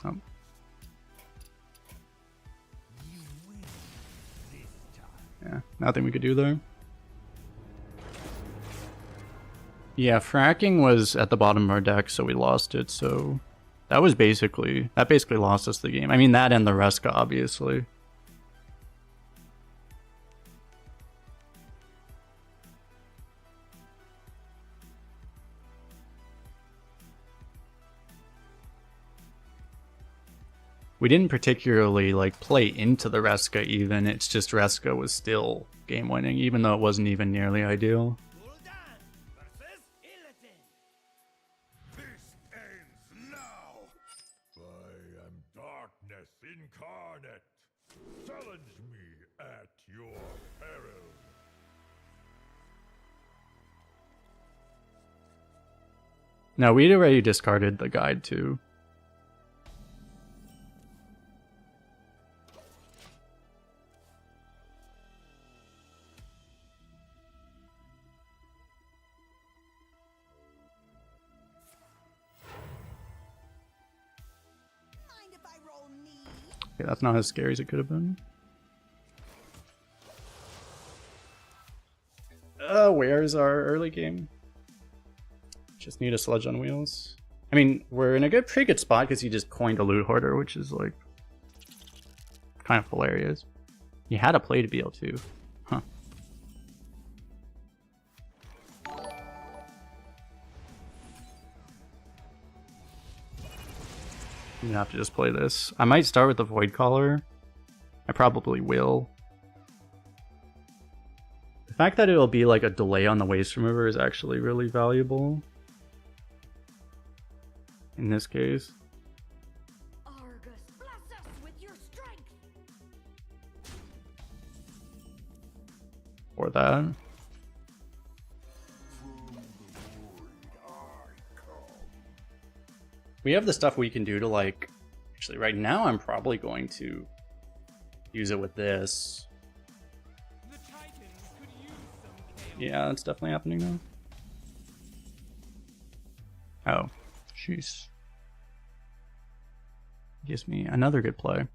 Oh. Yeah, nothing we could do there. Yeah, fracking was at the bottom of our deck, so we lost it, so that basically lost us the game. I mean, that and the Reska, obviously. We didn't particularly like play into the Reska even, it's just Reska was still game winning, even though it wasn't even nearly ideal. This ends now. I am darkness incarnate. Challenge me at your peril. Now, we'd already discarded the guide too. Mind if I roll knee? Okay, that's not as scary as it could have been. Where's our early game? Just need a sludge on wheels. I mean, we're in a pretty good spot because he just coined a loot hoarder, which is like kind of hilarious. He had a play to be able to. Huh. I'm gonna have to just play this. I might start with the Void Caller. I probably will. The fact that it'll be like a delay on the waste remover is actually really valuable. In this case. Argus, bless us with your strength. Or that. We have the stuff we can do to like... Actually, right now I'm probably going to use it with this. The Titans could use some chaos. Yeah, that's definitely happening now. Oh, jeez. Gives me another good play.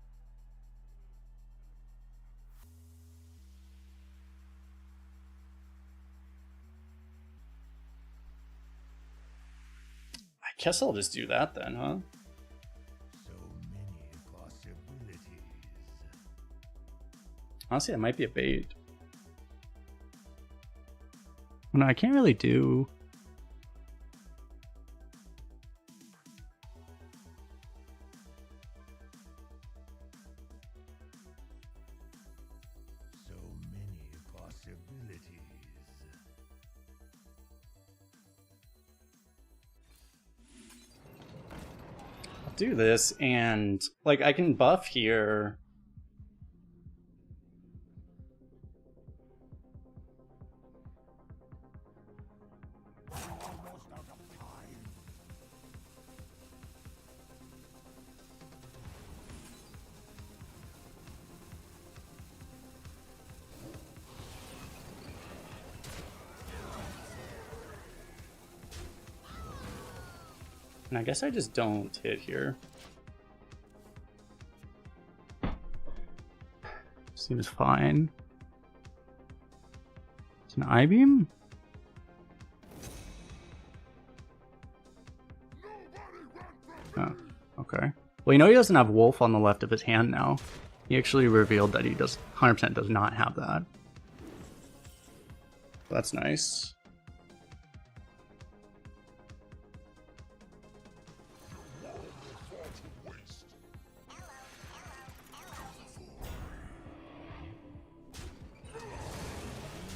I guess I'll just do that then, huh? So many possibilities. Honestly, that might be a bait. No, I can't really do... So many possibilities. do this, and like I can buff here. And I guess I just don't hit here. Seems fine. It's an I-beam? Oh, okay. Well, you know he doesn't have Wolf on the left of his hand now. He actually revealed that he does 100% does not have that. That's nice.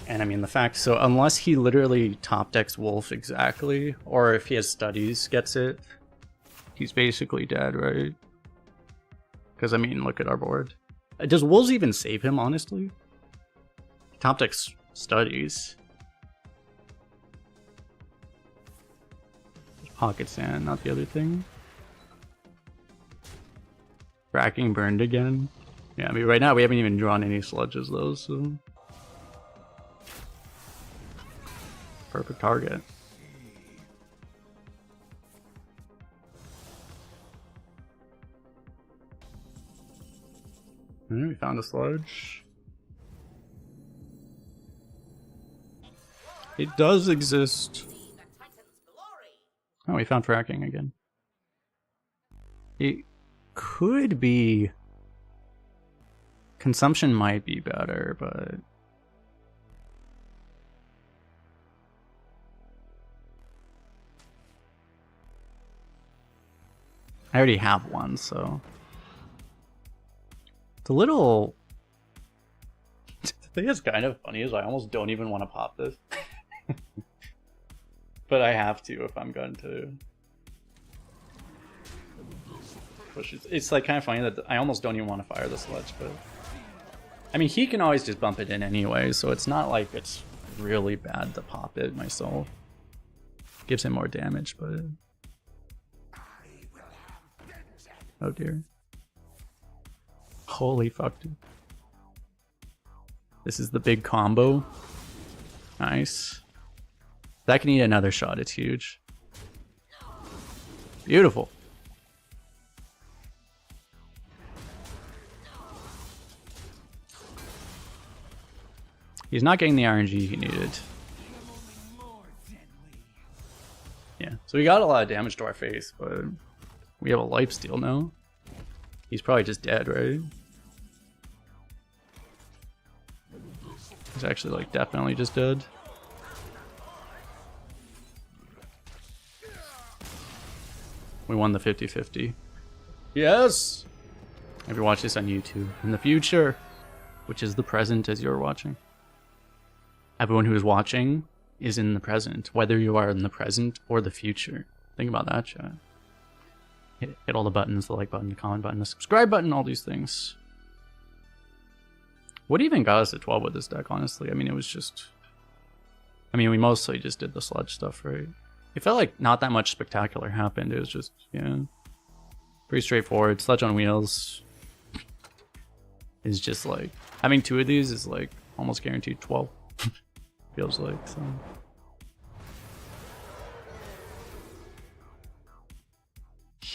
And I mean the fact, so unless he literally top decks Wolf exactly, or if he has studies, gets it, he's basically dead, right? Because I mean, look at our board. Does Wolves even save him, honestly? Top decks studies. Pocket sand, not the other thing. Cracking burned again. Yeah, I mean right now we haven't even drawn any sludges though, so. Perfect target. We found a sludge. It does exist. Oh, we found fracking again. It could be... Consumption might be better, but... I already have one, so... It's a little... The thing that's kind of funny is I almost don't even want to pop this. But I have to if I'm going to push it. It's like kind of funny that I almost don't even want to fire the sludge, but... I mean, he can always just bump it in anyway, so it's not like it's really bad to pop it myself. Gives him more damage, but... Oh dear. Holy fuck, dude. This is the big combo. Nice. That can eat another shot, it's huge. Beautiful. He's not getting the RNG he needed. Yeah, so we got a lot of damage to our face, but we have a lifesteal now. He's probably just dead, right? He's actually like definitely just dead. We won the 50-50. Yes! If you watch this on YouTube in the future, which is the present as you're watching. Everyone who is watching is in the present, whether you are in the present or the future. Think about that, chat. Hit all the buttons, the like button, the comment button, the subscribe button, all these things. What even got us to 12 with this deck, honestly? I mean, it was just... I mean, we mostly just did the sludge stuff, right? It felt like not that much spectacular happened. It was just, yeah, pretty straightforward. Sludge on wheels is just like... Having two of these is like almost guaranteed 12. Feels like, so...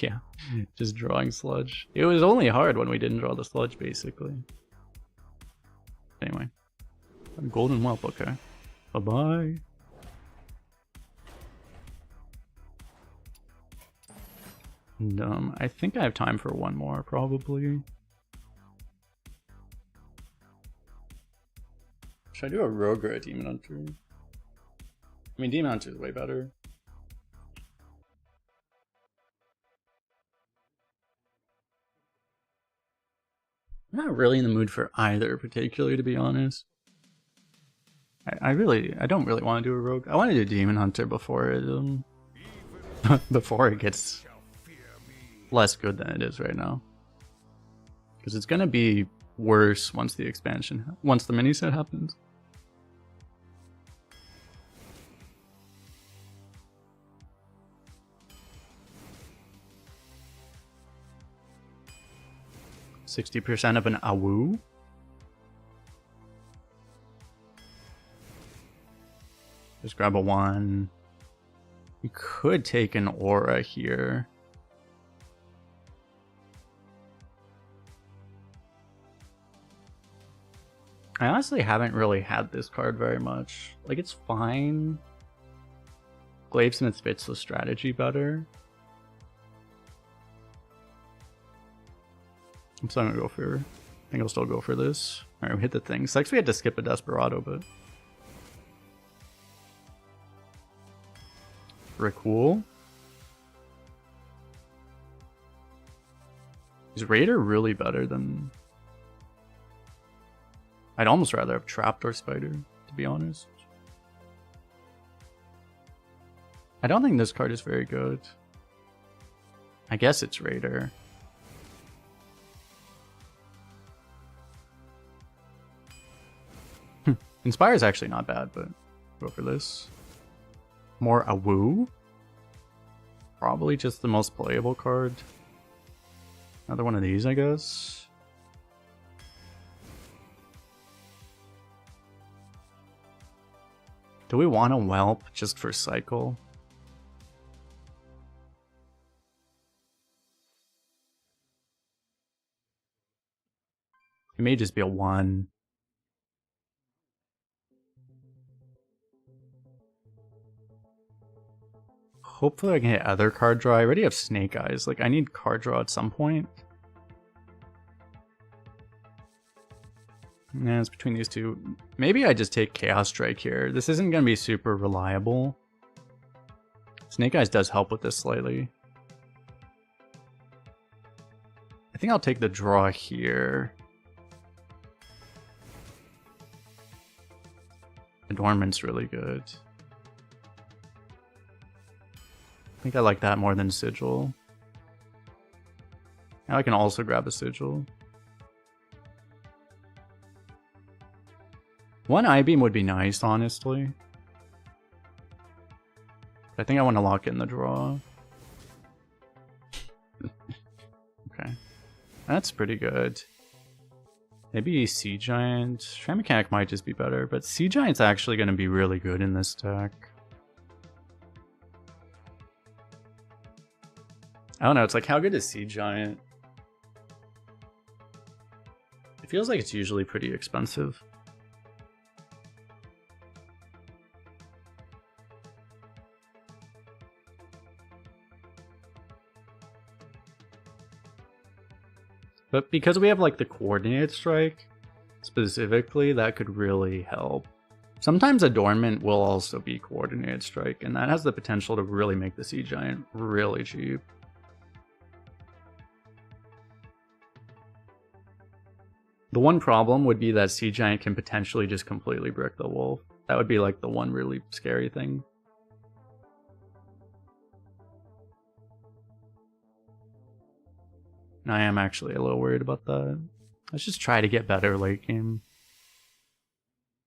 Yeah, just drawing sludge. It was only hard when we didn't draw the sludge, basically. Anyway. Golden whelp, okay. Bye-bye. And, I think I have time for one more, probably. Should I do a rogue or a demon hunter? I mean, demon hunter is way better. I'm not really in the mood for either, particularly, to be honest. I don't really want to do a rogue. I want to do a demon hunter before it before it gets less good than it is right now. Because it's gonna be worse once the expansion, once the mini set happens. %60 of an AWU. Just grab a 1. You could take an aura here. I honestly haven't really had this card very much. Like, it's fine. Glavesmith fits the strategy better. I'm still gonna go for... I think I'll still go for this. Alright, we hit the thing. Sucks we had to skip a Desperado, but... Pretty cool. Is Raider really better than... I'd almost rather have Trapdoor Spider, to be honest. I don't think this card is very good. I guess it's Raider. Inspire is actually not bad, but go for this. More AWU? Probably just the most playable card. Another one of these, I guess. Do we want a Whelp just for cycle? It may just be a 1. Hopefully I can hit other card draw. I already have Snake Eyes. Like, I need card draw at some point. Yeah, it's between these two. Maybe I just take Chaos Strike here. This isn't going to be super reliable. Snake Eyes does help with this slightly. I think I'll take the draw here. Adornment's really good. I think I like that more than Sigil. Now I can also grab a Sigil. One I-Beam would be nice, honestly. I think I want to lock in the draw. Okay. That's pretty good. Maybe Sea Giant. Shrine Mechanic might just be better, but Sea Giant's actually going to be really good in this deck. I don't know, it's like, how good is Sea Giant? It feels like it's usually pretty expensive. But because we have like the Coordinated Strike, specifically, that could really help. Sometimes Adornment will also be Coordinated Strike, and that has the potential to really make the Sea Giant really cheap. The one problem would be that Sea Giant can potentially just completely brick the wolf. That would be like the one really scary thing. And I am actually a little worried about that. Let's just try to get better late game.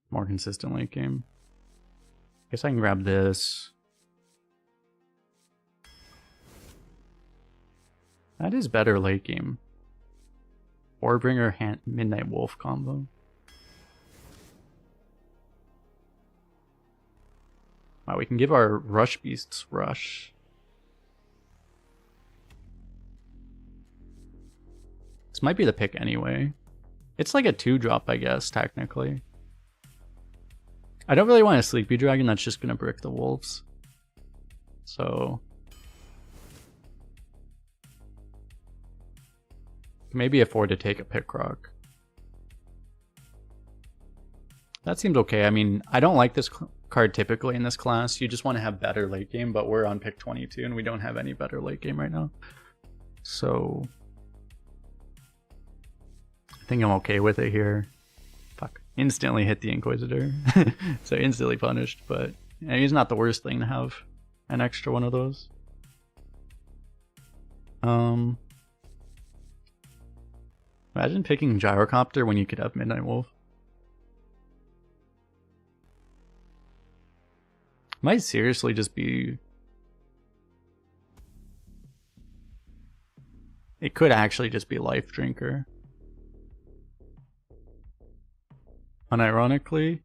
More consistent late game. Guess I can grab this. That is better late game. Warbringer Midnight Wolf combo. Wow, we can give our Rush Beasts Rush. This might be the pick anyway. It's like a 2-drop, I guess, technically. I don't really want a Sleepy Dragon that's just gonna brick the wolves. So... maybe afford to take a Pickrock. That seems okay. I mean, I don't like this card typically in this class. You just want to have better late game, but we're on pick 22 and we don't have any better late game right now. So... I think I'm okay with it here. Fuck. Instantly hit the Inquisitor. So instantly punished, but yeah, he's not the worst thing to have an extra one of those. Imagine picking Gyrocopter when you could have Midnight Wolf. Might seriously just be... It could actually just be Life Drinker. Unironically.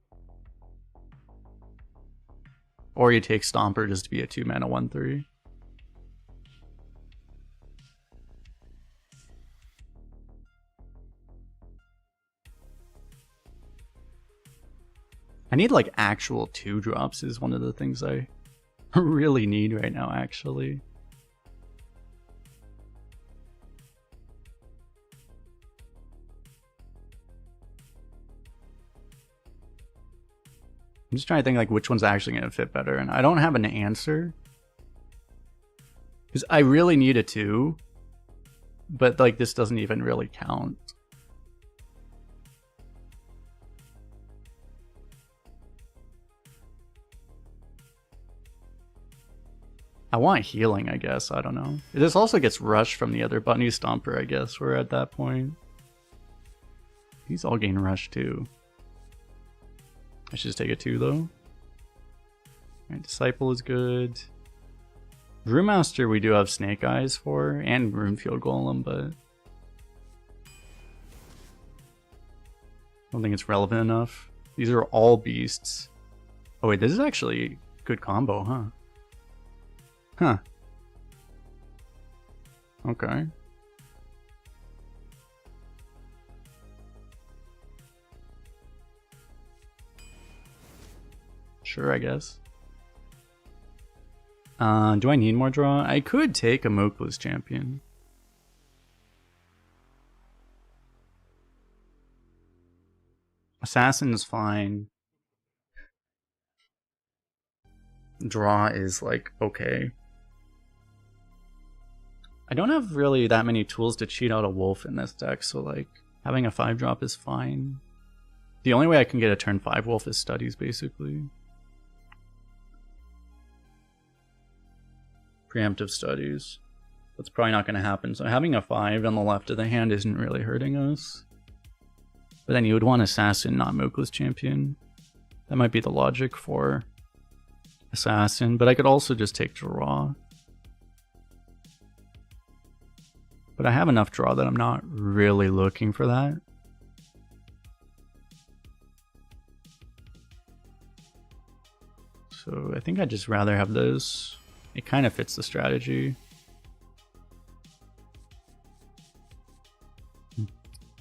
Or you take Stomper just to be a 2-mana 1/3. I need like actual 2-drops is one of the things I really need right now, actually. I'm just trying to think like which one's actually going to fit better, and I don't have an answer. Because I really need a 2, but like this doesn't even really count. I want healing, I guess. I don't know. This also gets rushed from the other Bunny Stomper, I guess. We're at that point. These all gain rush too. I should just take a 2 though. Alright, Disciple is good. Brewmaster we do have Snake Eyes for, and Runefield Golem, but I don't think it's relevant enough. These are all beasts. Oh wait, this is actually a good combo, huh? Huh. Okay. Sure, I guess. Do I need more draw? I could take a Mokless Champion. Assassin is fine. Draw is like okay. I don't have really that many tools to cheat out a wolf in this deck, so like having a 5-drop is fine. The only way I can get a turn 5 wolf is studies, basically. Preemptive studies. That's probably not going to happen, so having a 5 on the left of the hand isn't really hurting us. But then you would want Assassin, not Mokless Champion. That might be the logic for Assassin, but I could also just take draw. But I have enough draw that I'm not really looking for that. So I think I'd just rather have those. It kind of fits the strategy.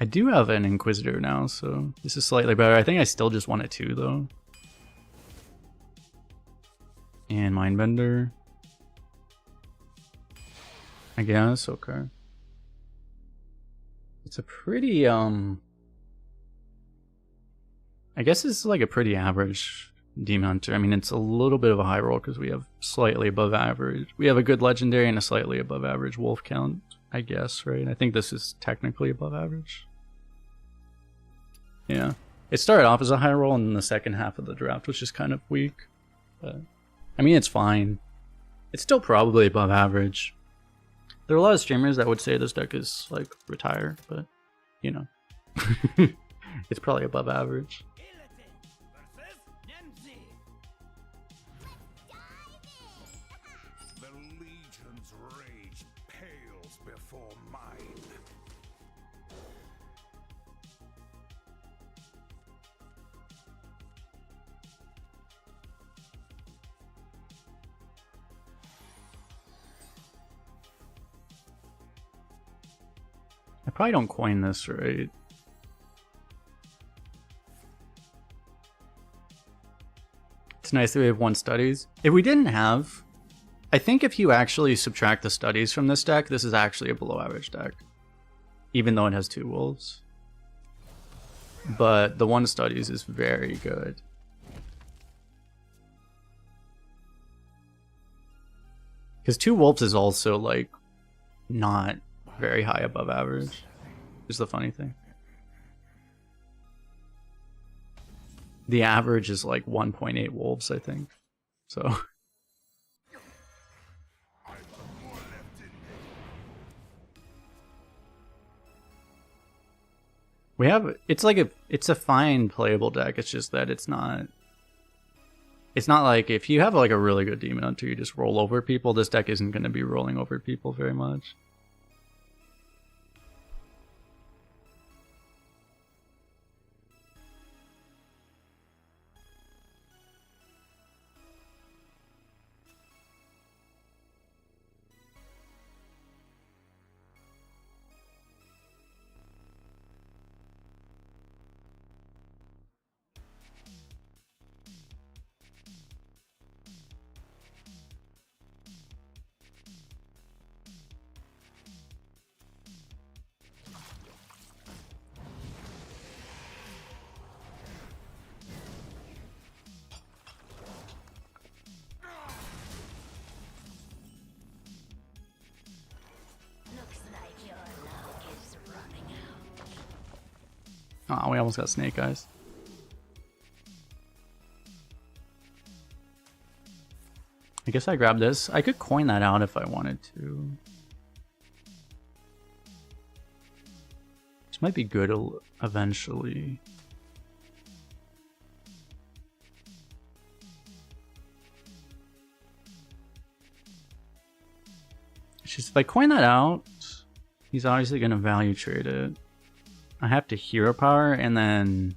I do have an Inquisitor now, so this is slightly better. I think I still just want a 2 though. And Mindbender. I guess, okay. It's a pretty, I guess it's like a pretty average Demon Hunter. I mean, it's a little bit of a high roll because we have slightly above average. We have a good legendary and a slightly above average wolf count, I guess, right? I think this is technically above average. Yeah. It started off as a high roll, and then the second half of the draft was just kind of weak. But, I mean, it's fine. It's still probably above average. There are a lot of streamers that would say this deck is, like, retire, but, you know. It's probably above average. The Legion's rage pales before mine. I probably don't coin this right. It's nice that we have 1 studies. If we didn't have... I think if you actually subtract the studies from this deck, this is actually a below average deck. Even though it has 2 wolves. But the 1 studies is very good. Because 2 wolves is also like not very high above average. Is the funny thing. The average is like 1.8 wolves, I think. So We have, it's like it's a fine playable deck. It's just that it's not like if you have like a really good Demon Hunter, you just roll over people. This deck isn't going to be rolling over people very much. Looks like your luck is running out. Oh, we almost got Snake Eyes. I guess I grabbed this. I could coin that out if I wanted to. This might be good eventually. It's just if I coin that out, he's obviously going to value trade it. I have to hero power, and then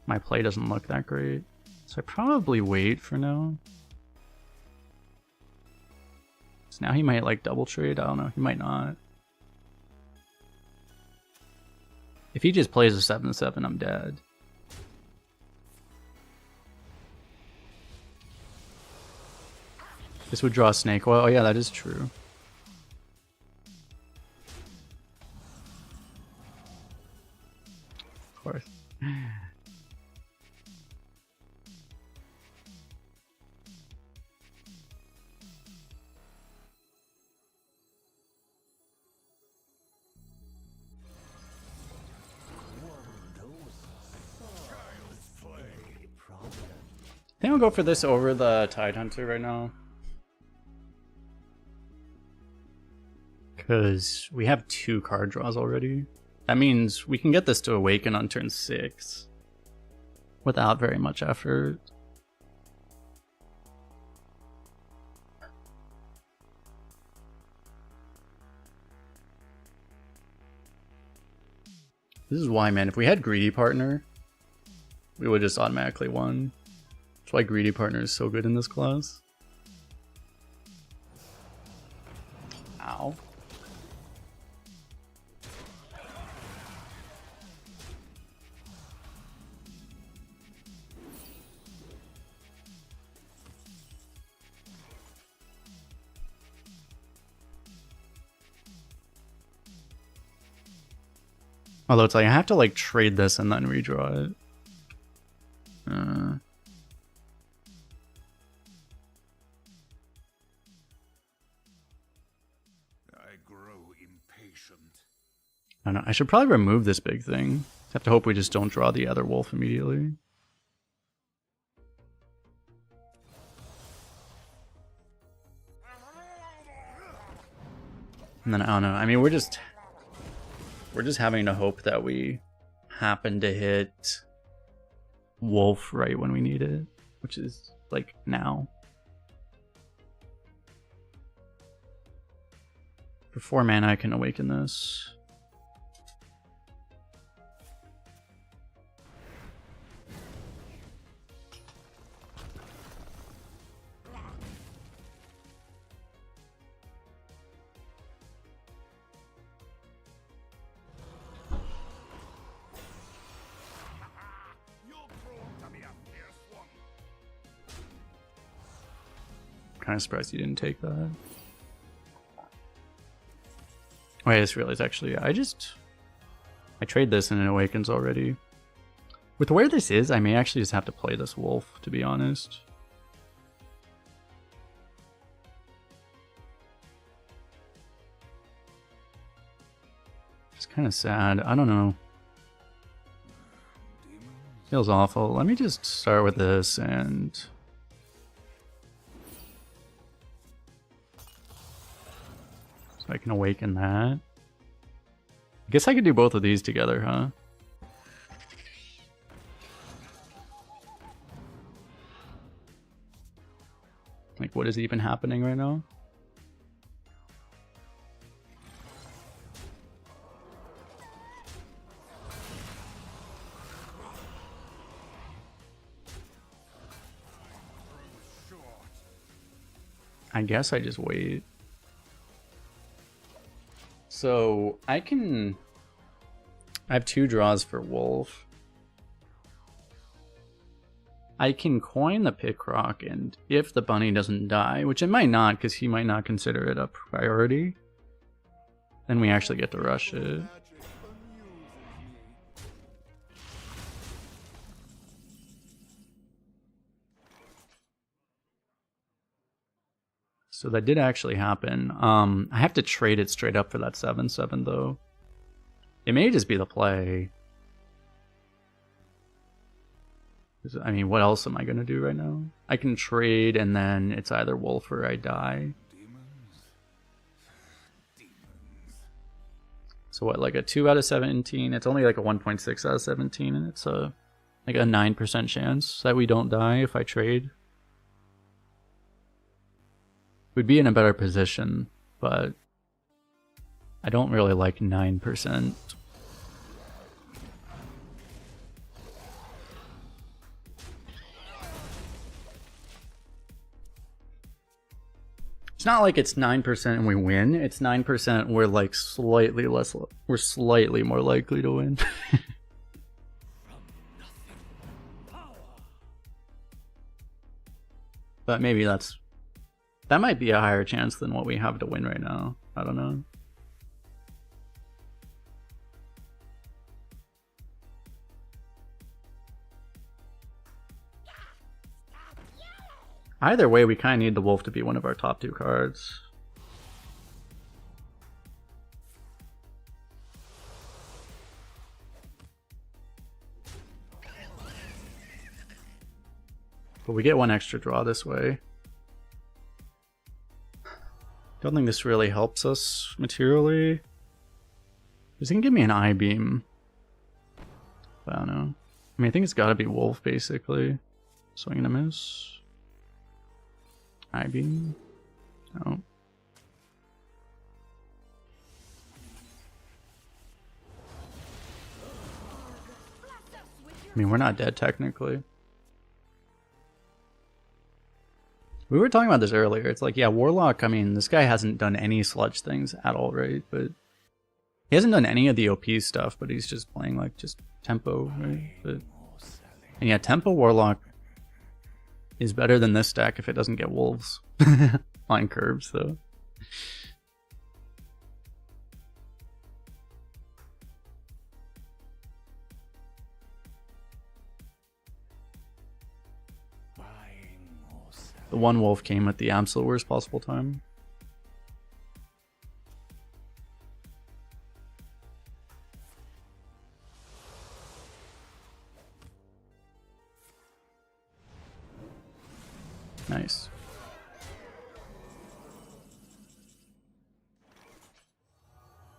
my play doesn't look that great. So I probably wait for now. So now he might like double trade. I don't know. He might not. If he just plays a 7/7, I'm dead. This would draw Snake Oil. Oh yeah, that is true. Of course. I think I'll go for this over the Tide Hunter right now. Because we have 2 card draws already. That means we can get this to Awaken on turn 6 without very much effort. This is why, man, if we had Greedy Partner, we would just automatically won. That's why Greedy Partner is so good in this class. Ow. Although it's like I have to like trade this and then redraw it. I grow impatient. I don't know. I should probably remove this big thing. Have to hope we just don't draw the other wolf immediately. And then I don't know. I mean, we're just having to hope that we happen to hit wolf right when we need it, which is like now. For 4 mana, I can awaken this. Kind of surprised you didn't take that. Wait, I just realized actually, I trade this and it awakens already. With where this is, I may actually just have to play this wolf, to be honest. It's kind of sad. I don't know. Feels awful. Let me just start with this and... I can awaken that. I guess I could do both of these together, huh? what is even happening right now. I guess I just wait. So I have 2 draws for Wolf. I can coin the Pickrock, and if the bunny doesn't die, which it might not because he might not consider it a priority, then we actually get to rush it. So that did actually happen. I have to trade it straight up for that 7/7 though. It may just be the play. I mean, what else am I gonna do right now? I can trade and then it's either Wolf or I die. So what, like a 2 out of 17? It's only like a 1.6 out of 17, and it's a like a 9% chance that we don't die if I trade. We'd be in a better position, but I don't really like 9%. It's not like it's 9% and we win. It's 9% we're like slightly less. We're slightly more likely to win. But maybe that might be a higher chance than what we have to win right now. I don't know. Either way, we kind of need the Wolf to be one of our top 2 cards. But we get 1 extra draw this way. Don't think this really helps us materially. This can give me an I-beam. I don't know. I mean, I think it's gotta be Wolf, basically. Swing and a miss. I-beam? No. I mean, we're not dead, technically. We were talking about this earlier. It's like, yeah, Warlock, I mean, this guy hasn't done any sludge things at all, right? But he hasn't done any of the OP stuff, but he's just playing, like, just tempo, right? But, and yeah, tempo Warlock is better than this deck if it doesn't get wolves on curbs, though. The 1 wolf came at the absolute worst possible time. Nice.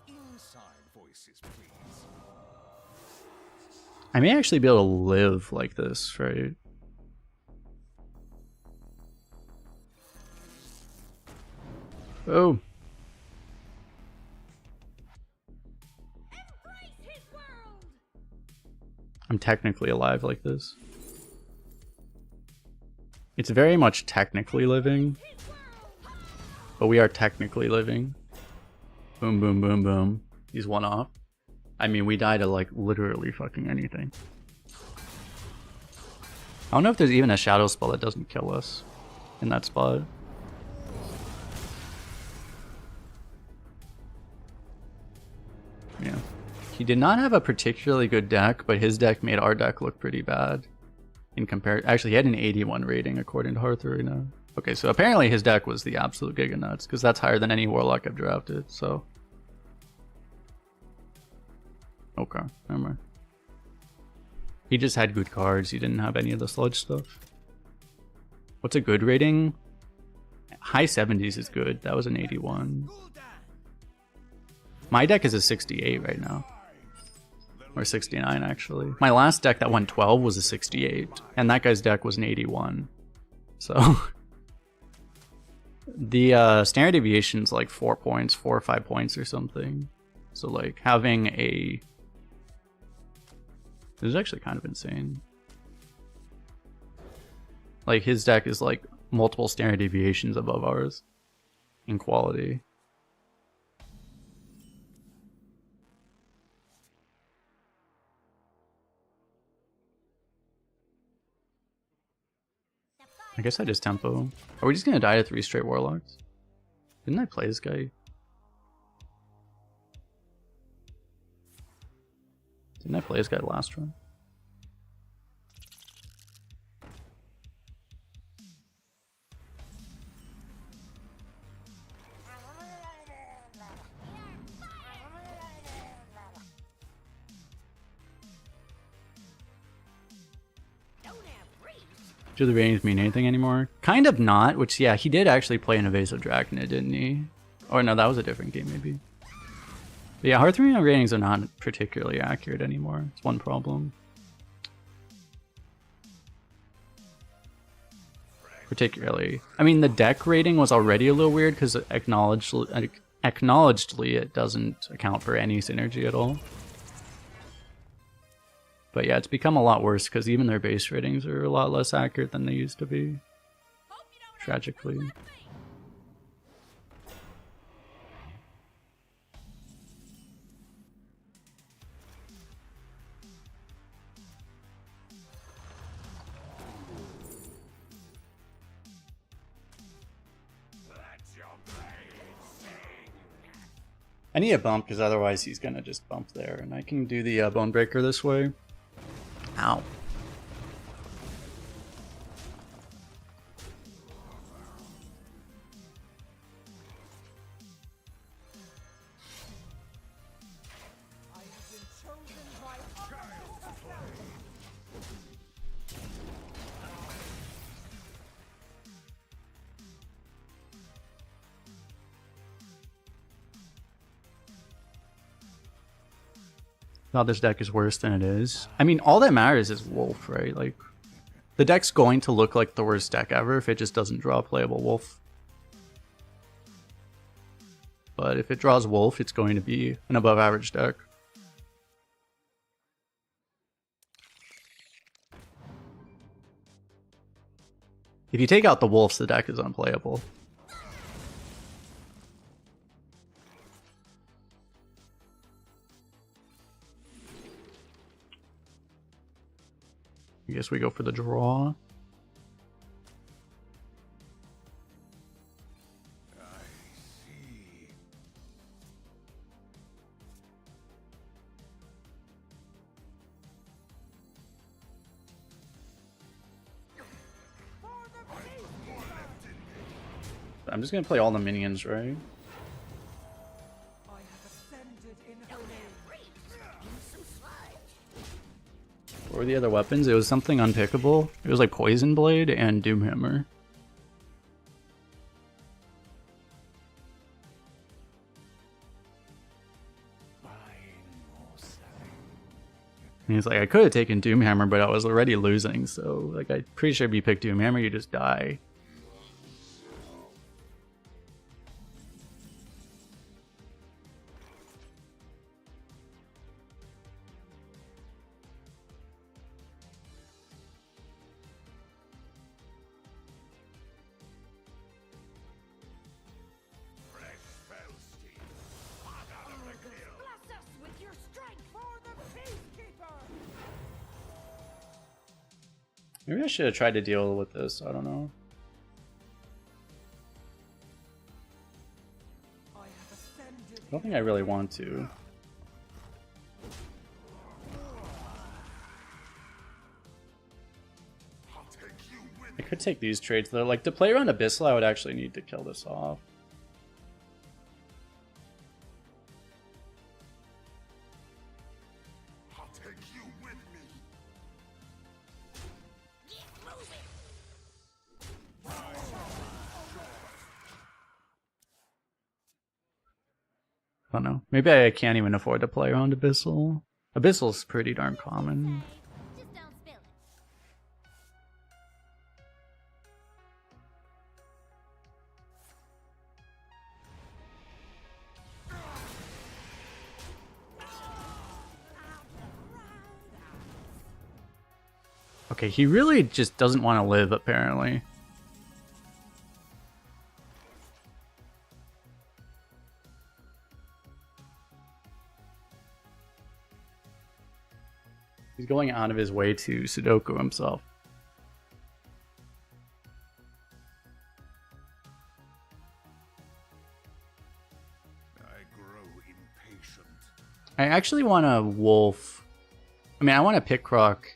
Inside voices, please. I may actually be able to live like this, right? Oh. I'm technically alive like this. It's very much technically living, but we are technically living. Boom, boom, boom, boom. He's 1 off. I mean, we die to like literally fucking anything. I don't know if there's even a shadow spell that doesn't kill us in that spot. Yeah. He did not have a particularly good deck, but his deck made our deck look pretty bad. In compare, actually, he had an 81 rating according to Hearth Arena. Okay, so apparently his deck was the absolute giga nuts, because that's higher than any Warlock I've drafted, so. Okay, never mind. He just had good cards, he didn't have any of the sludge stuff. What's a good rating? High 70s is good, that was an 81. My deck is a 68 right now. Or 69, actually. My last deck that went 12 was a 68, and that guy's deck was an 81. So, The standard deviation's like 4 points, 4 or 5 points or something. So like having a... This is actually kind of insane. Like his deck is like multiple standard deviations above ours in quality. I guess I just tempo. Are we just gonna die to 3 straight Warlocks? Didn't I play this guy? Didn't I play this guy last run? Do the ratings mean anything anymore? Kind of not, which, yeah, he did actually play an Evasive Draconid, didn't he? Or no, that was a different game, maybe. But yeah, Hearthstone ratings are not particularly accurate anymore. It's one problem. Particularly. I mean, the deck rating was already a little weird because acknowledgedly it doesn't account for any synergy at all. But yeah, it's become a lot worse because even their base ratings are a lot less accurate than they used to be. Tragically. I need a bump because otherwise he's gonna just bump there, and I can do the Bone Breaker this way. Ow. Now this deck is worse than it is. I mean, all that matters is Wolf, right? Like, the deck's going to look like the worst deck ever if it just doesn't draw a playable Wolf. But if it draws Wolf, it's going to be an above average deck. If you take out the Wolves, the deck is unplayable. I guess we go for the draw. I'm just gonna play all the minions, right? What were the other weapons? It was something unpickable. It was like Poison Blade and Doomhammer. And he's like, I could have taken Doomhammer, but I was already losing, so like I'm pretty sure if you pick Doomhammer, you just die. Maybe I should have tried to deal with this, I don't know. I don't think I really want to. I could take these trades though. Like, to play around Abyssal, I would actually need to kill this off. I don't know. Maybe I can't even afford to play around Abyssal. Abyssal's pretty darn common. Just don't spill it. Okay, he really just doesn't want to live, apparently. He's going out of his way to Sudoku himself. I grow impatient. I actually want a wolf. I mean, I want to pick Croc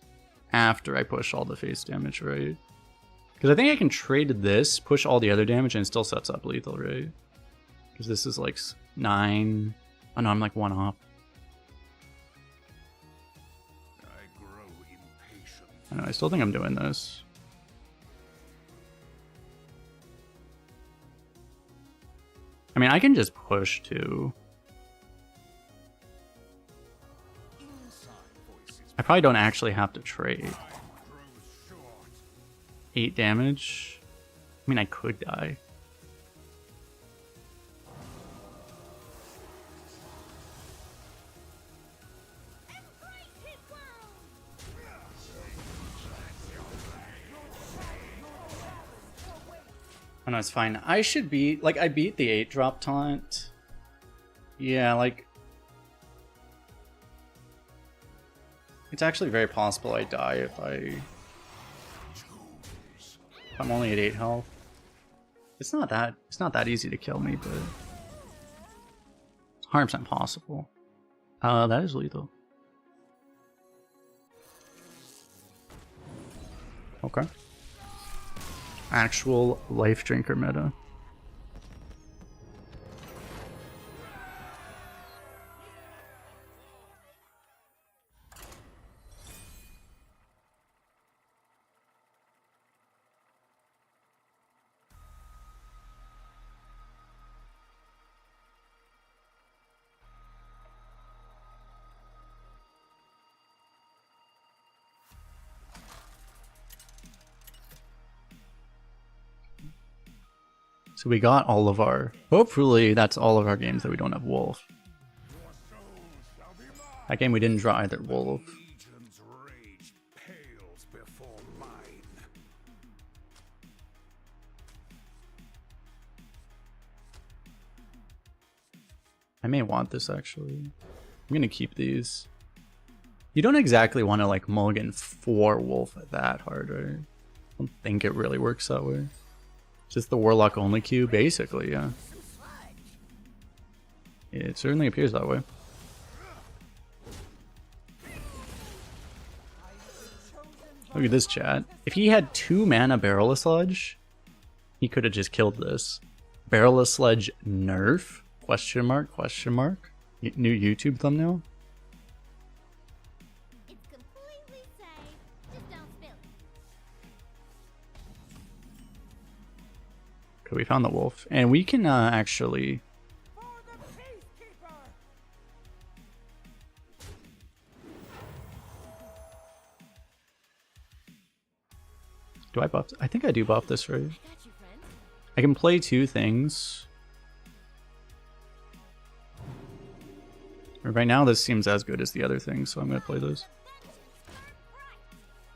after I push all the face damage, right? Because I think I can trade this, push all the other damage, and it still sets up lethal, right? Because this is like 9. Oh no, I'm like 1 off. I grow impatient. I know, I still think I'm doing this. I mean, I can just push too. I probably don't actually have to trade. 8 damage. I mean, I could die. Oh no, it's fine. I should be like, I beat the 8-drop taunt. Yeah, like, it's actually very possible I die if I'm only at 8 health. It's not that easy to kill me, but 100% possible. That is lethal. Okay. Actual life drinker meta. So we got all of our... Hopefully that's all of our games that we don't have Wolf. That game we didn't draw either Wolf. Legion's rage pales before mine. I may want this actually. I'm gonna keep these. You don't exactly want to like mulligan 4 Wolf that hard, right? I don't think it really works that way. Just the Warlock only queue, basically, yeah. It certainly appears that way. Look at this chat. If he had 2 mana Barrel Sludge, he could have just killed this. Barrel Sludge nerf? Question mark, question mark? New YouTube thumbnail? It's completely safe. Just don't spill it. Okay, we found the wolf. And we can actually... Do I buff? I think I do buff this, right? Got you, friend. I can play 2 things. Right now this seems as good as the other thing, so I'm going to play those.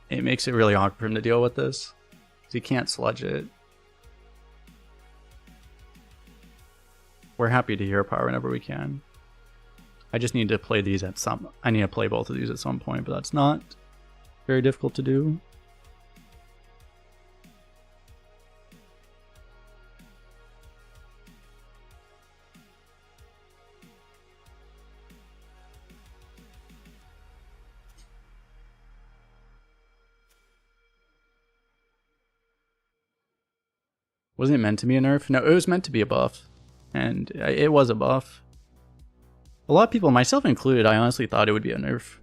It makes it really awkward for him to deal with this, because he can't sludge it. We're happy to hero power whenever we can. I just need to play these at some... I need to play both of these at some point, but that's not very difficult to do. Wasn't it meant to be a nerf? No, it was meant to be a buff. And it was a buff. A lot of people, myself included, I honestly thought it would be a nerf.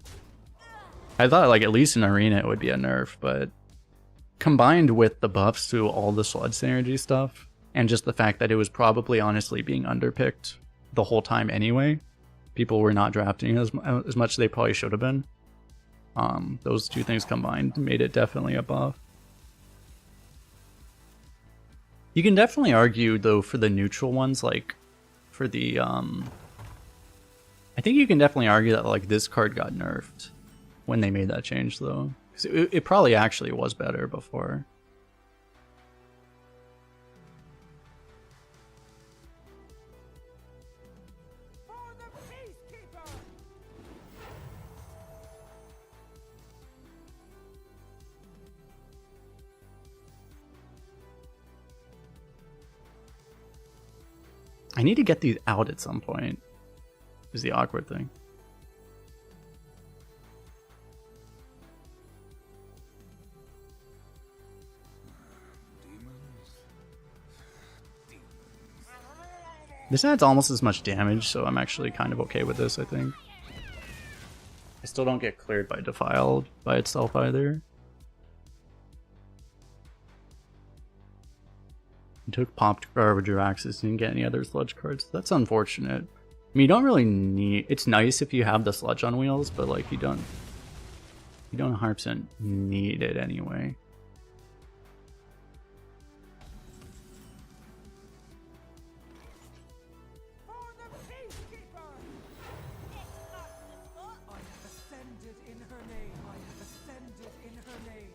I thought, like, at least in Arena it would be a nerf, but combined with the buffs to all the sludge synergy stuff, and just the fact that it was probably honestly being underpicked the whole time anyway, people were not drafting as much as they probably should have been. Those 2 things combined made it definitely a buff. You can definitely argue, though, for the neutral ones, like, for the, I think you can definitely argue that, like, this card got nerfed when they made that change, though. 'Cause it probably actually was better before. For the peacekeeper! I need to get these out at some point. Is the awkward thing. This adds almost as much damage, so I'm actually kind of okay with this, I think. I still don't get cleared by Defiled by itself either. You took Popped Garbage or Axis, didn't get any other sludge cards. That's unfortunate. I mean, you don't really need... It's nice if you have the sludge on wheels, but like you don't 100% need it anyway. For the peacekeeper! I have ascended in her name. I have ascended in her name.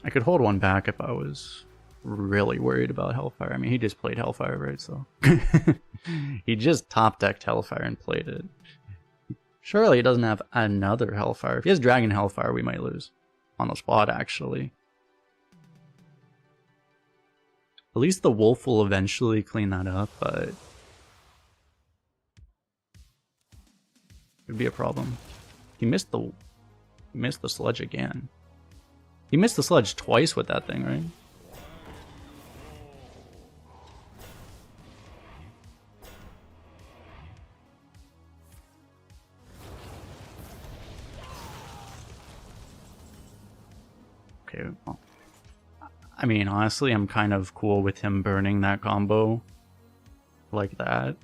I could hold one back if I was really worried about Hellfire. I mean, he just played Hellfire, right? So he just top decked Hellfire and played it. Surely he doesn't have another Hellfire. If he has Dragon Hellfire, we might lose on the spot, actually. At least the Wolf will eventually clean that up, but it would be a problem. He missed the sludge again. He missed the sludge twice with that thing, right? Okay, well, I mean, honestly, I'm kind of cool with him burning that combo like that.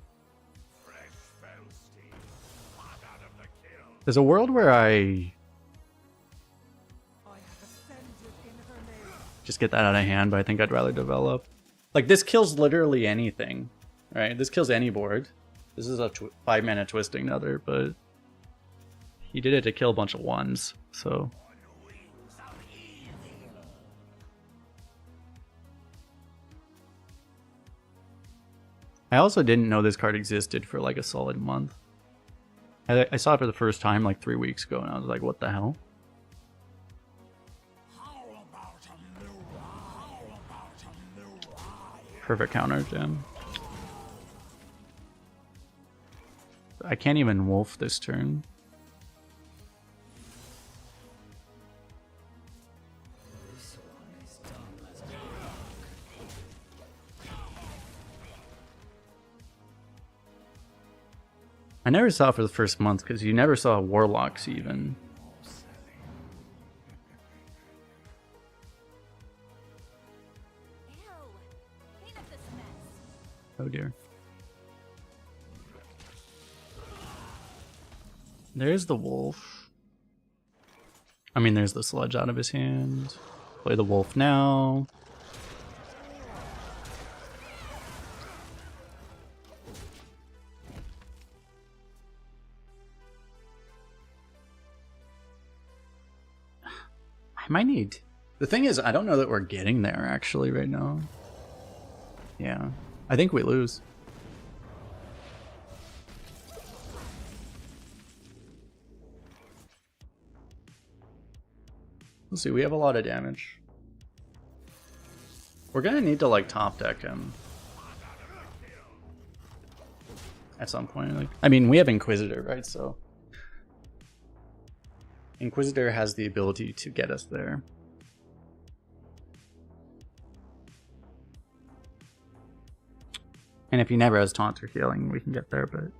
There's a world where I just get that out of hand, but I think I'd rather develop. Like, this kills literally anything, right? This kills any board. This is a 5-mana twisting nether, but he did it to kill a bunch of ones, so... I also didn't know this card existed for like a solid month. I saw it for the first time like 3 weeks ago, and I was like, what the hell? Perfect counter, Gem. I can't even wolf this turn. I never saw it for the first month because you never saw Warlocks even. Ew. Clean up this mess. Oh dear. There's the wolf. I mean, there's the sludge out of his hand. Play the wolf now. I might need... The thing is, I don't know that we're getting there actually right now. Yeah. I think we lose. Let's see, we have a lot of damage. We're gonna need to like top deck him at some point. Like, I mean, we have Inquisitor, right? So Inquisitor has the ability to get us there. And if he never has taunt or healing, we can get there, but...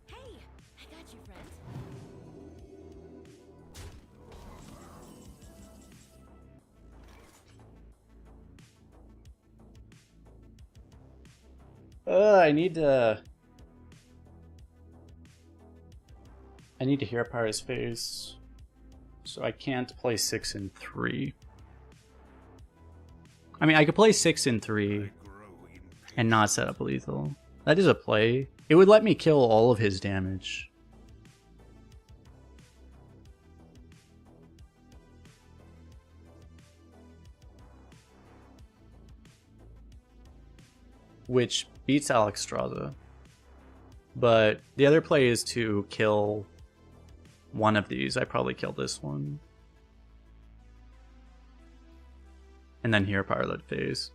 Hey, I got you, friend. I need to hear Pyro's face, so I can't play 6 and 3. I mean, I could play 6 and 3 and not set up lethal. That is a play. It would let me kill all of his damage. Which beats Alex Strada. But the other play is to kill one of these. I probably kill this one. And then here Pilot phase.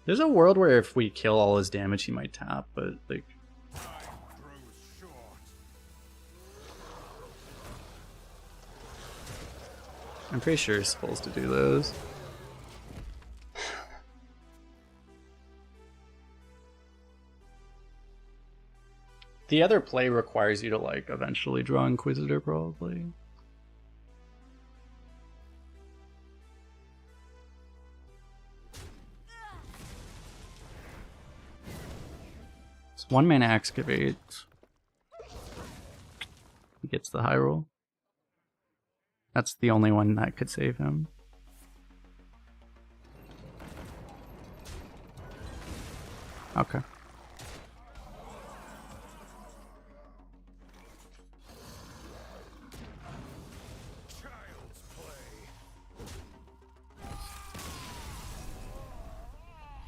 There's a world where if we kill all his damage he might tap, but like I'm pretty sure he's supposed to do those. The other play requires you to like eventually draw Inquisitor probably. It's 1-mana Excavate. He gets the high roll. That's the only one that could save him. Okay.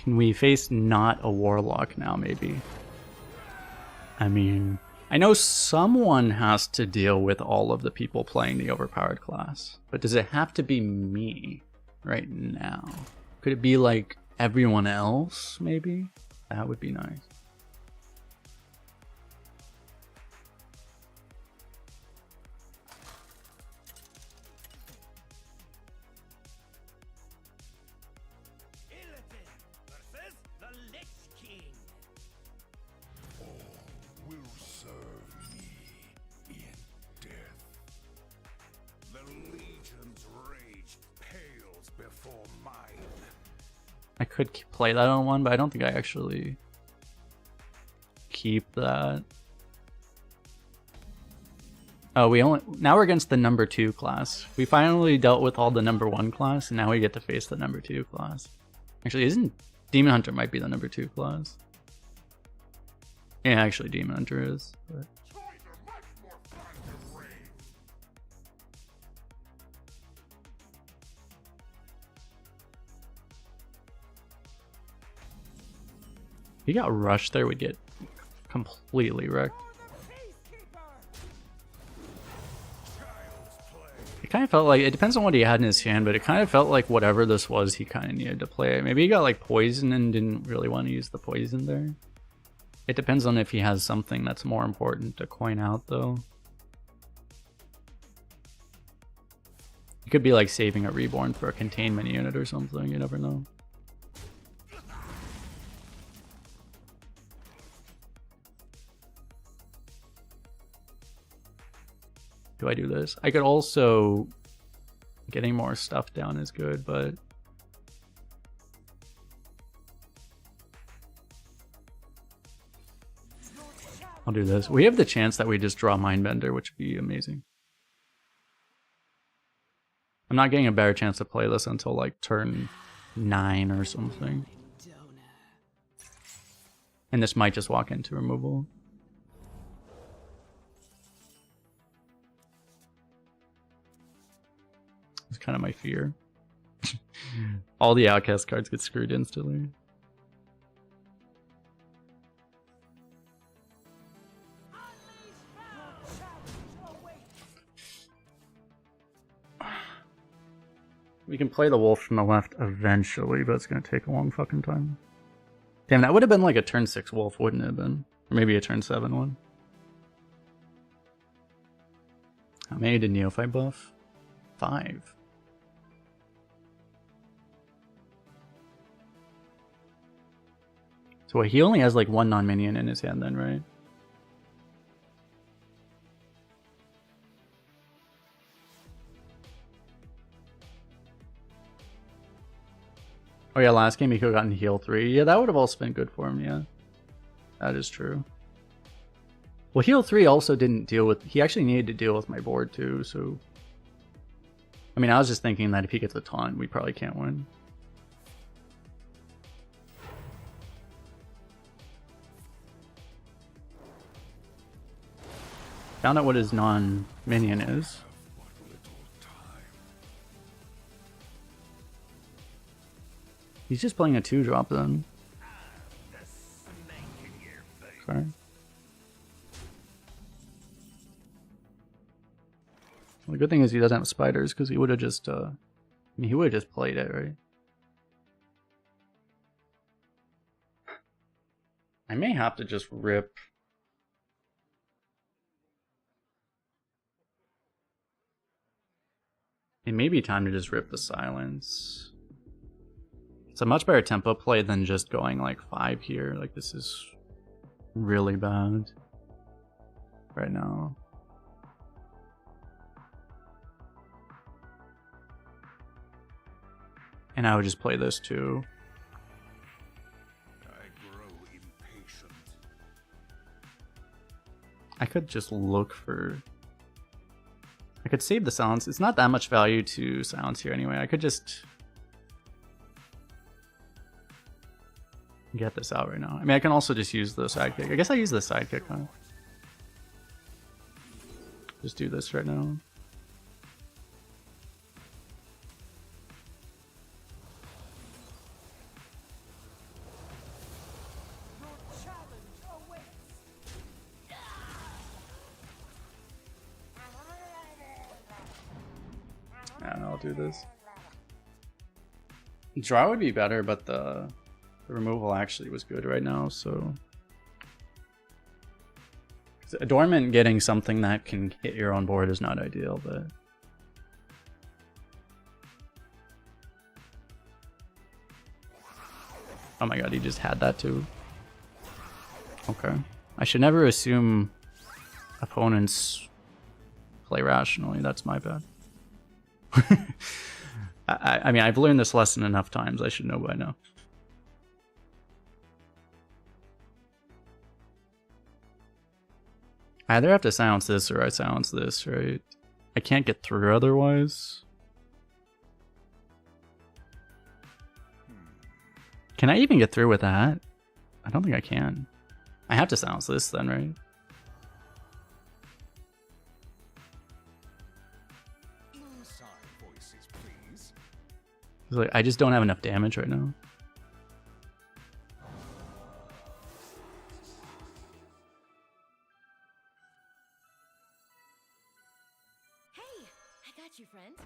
Can we face not a Warlock now, maybe? I mean, I know someone has to deal with all of the people playing the overpowered class, but does it have to be me right now? Could it be like everyone else, maybe? That would be nice. I could play that on one, but I don't think I actually keep that. Oh, now we're against the number 2 class. We finally dealt with all the number 1 class, and now we get to face the number 2 class. Actually, isn't Demon Hunter might be the number 2 class? Yeah, actually Demon Hunter is. But... If he got rushed there, we'd get completely wrecked. It kind of felt like, it depends on what he had in his hand, but it kind of felt like whatever this was, he kind of needed to play. Maybe he got like poison and didn't really want to use the poison there. It depends on if he has something that's more important to coin out though. It could be like saving a reborn for a containment unit or something, you never know. Do I do this? I could also... Getting more stuff down is good, but... I'll do this. We have the chance that we just draw Mindbender, which would be amazing. I'm not getting a better chance to play this until like turn 9 or something. And this might just walk into removal. It's kind of my fear. All the outcast cards get screwed instantly. We can play the wolf from the left eventually, but it's going to take a long fucking time. Damn, that would have been like a turn 6 wolf, wouldn't it have been? Or maybe a turn 7 one. How many did Neophyte buff? 5. So he only has like 1 non-minion in his hand then, right? Oh yeah, last game he could have gotten heal 3. Yeah, that would have also been good for him, yeah. That is true. Well, heal 3 also didn't deal with... He actually needed to deal with my board too, so... I mean, I was just thinking that if he gets a taunt, we probably can't win. Found out what his non-minion is. He's just playing a 2-drop then. Sorry. Well, the good thing is he doesn't have spiders, because he would have just, I mean, he would have just played it, right? I may have to just rip. It may be time to just rip the silence. It's a much better tempo play than just going like 5 here. Like, this is really bad right now. And I would just play this too. I grow impatient. I could just look for... I could save the silence. It's not that much value to silence here anyway. I could just get this out right now. I mean, I can also just use the sidekick. I guess I use the sidekick, huh? Just do this right now. And I'll do this. Draw would be better, but the removal actually was good right now, so... Adornment getting something that can hit your own board is not ideal, but... Oh my god, he just had that too. Okay. I should never assume opponents play rationally, that's my bad. I mean, I've learned this lesson enough times, I should know by now. I either have to silence this or I silence this, right? I can't get through otherwise. Can I even get through with that? I don't think I can. I have to silence this then, right? It's like, I just don't have enough damage right now. Hey, I got you, friend.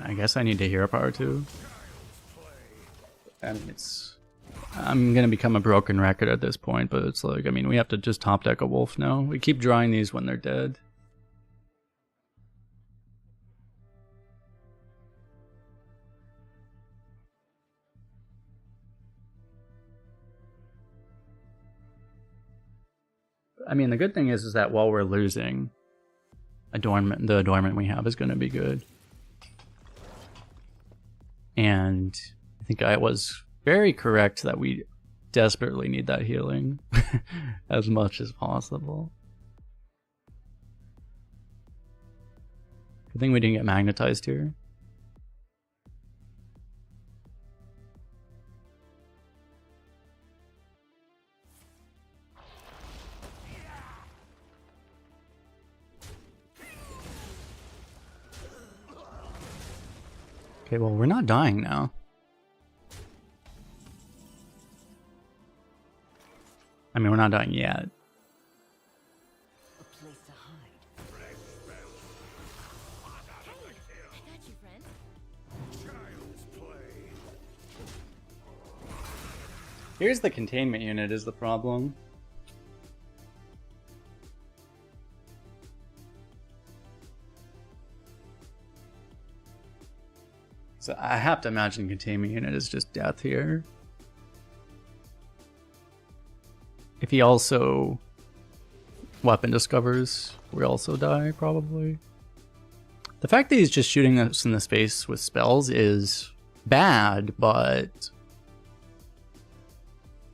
I guess I need to hero power too. I mean, I'm gonna become a broken record at this point, but it's like, I mean, we have to just top deck a wolf now. We keep drawing these when they're dead. I mean, the good thing is that while we're losing, the adornment we have is gonna be good. And I think I was very correct that we desperately need that healing as much as possible. Good thing we didn't get magnetized here. Okay, well, we're not dying now. I mean, we're not dying yet. A place to hide. Hey, I got you, friend. Child's play. Here's the containment unit is the problem. So I have to imagine containment unit is just death here. If he also weapon discovers, we also die probably. The fact that he's just shooting us in the space with spells is bad, but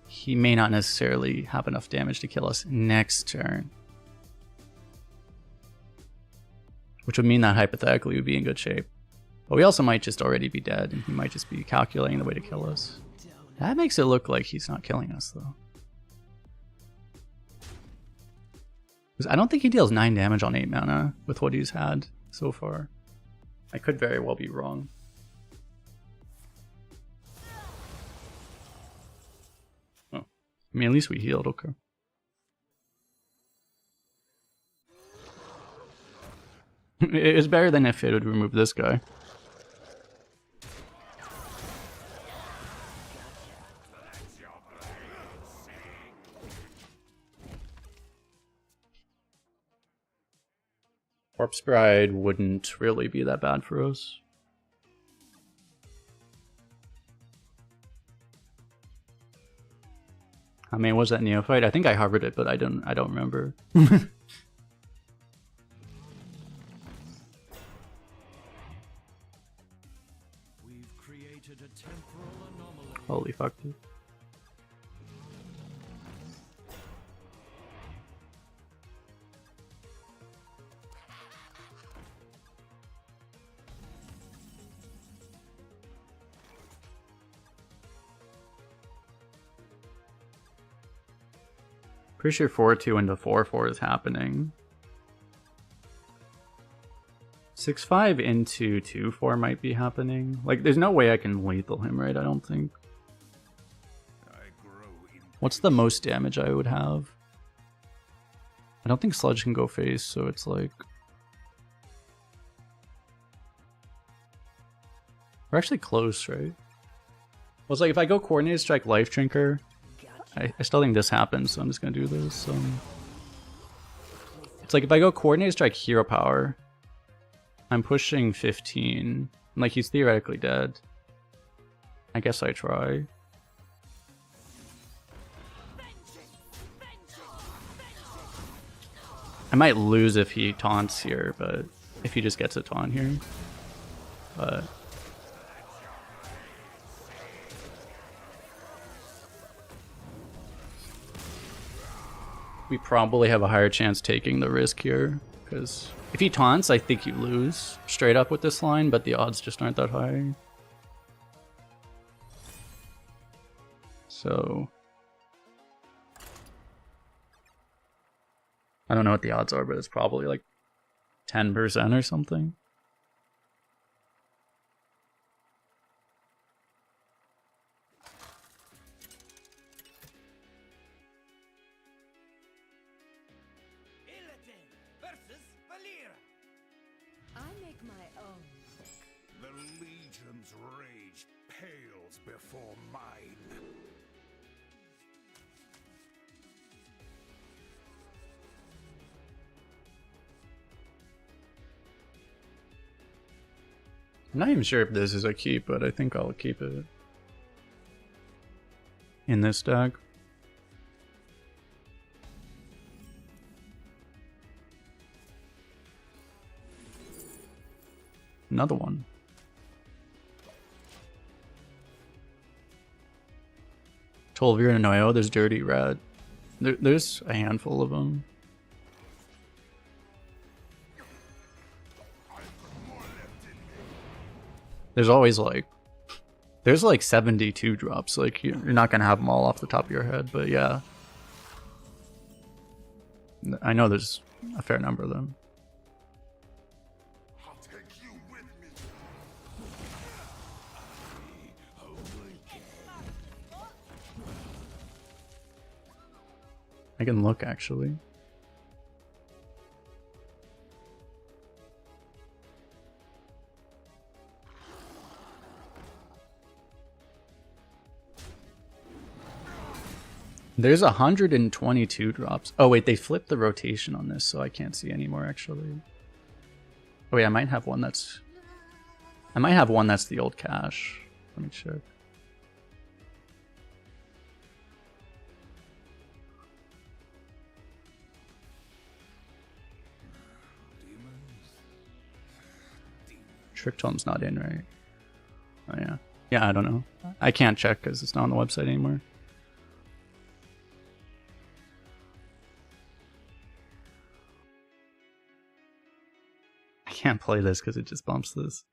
he may not necessarily have enough damage to kill us next turn. Which would mean that hypothetically we'd be in good shape. But we also might just already be dead, and he might just be calculating the way to kill us. That makes it look like he's not killing us, though. Because I don't think he deals 9 damage on 8 mana with what he's had so far. I could very well be wrong. Oh. I mean, at least we healed, okay. It's better than if it would remove this guy. Corpse Bride wouldn't really be that bad for us. I mean, was that Neophyte? I think I hovered it, but I don't remember. We've created a temporal anomaly. Holy fuck, dude. Pretty sure 4-2 into 4-4 is happening. 6-5 into 2-4 might be happening. Like, there's no way I can lethal him, right? I don't think. What's the most damage I would have? I don't think Sludge can go face, so it's like... We're actually close, right? Well, it's like if I go Coordinated Strike Life Drinker, I still think this happens, so I'm just gonna do this. It's like if I go Coordinated Strike Hero Power, I'm pushing 15. Like, he's theoretically dead. I guess I try. I might lose if he taunts here, but if he just gets a taunt here. But we probably have a higher chance taking the risk here, because if he taunts, I think you lose straight up with this line, but the odds just aren't that high. So I don't know what the odds are, but it's probably like 10% or something. I make my own. The Legion's rage pales before mine. I'm not even sure if this is a keep, but I think I'll keep it in this deck. Another one. Tolvir and Noyo, there's Dirty Rat. There's a handful of them. There's always like, there's like 72 drops. Like, you're not gonna have them all off the top of your head, but yeah. I know there's a fair number of them. I'll take you with me. I can look, actually. There's 122 drops. Oh wait, they flipped the rotation on this, so I can't see anymore actually. Oh wait, I might have one that's the old cache. Let me check. Trick Tome's not in, right? Oh yeah. Yeah, I don't know. I can't check because it's not on the website anymore. I can't play this because it just bumps this.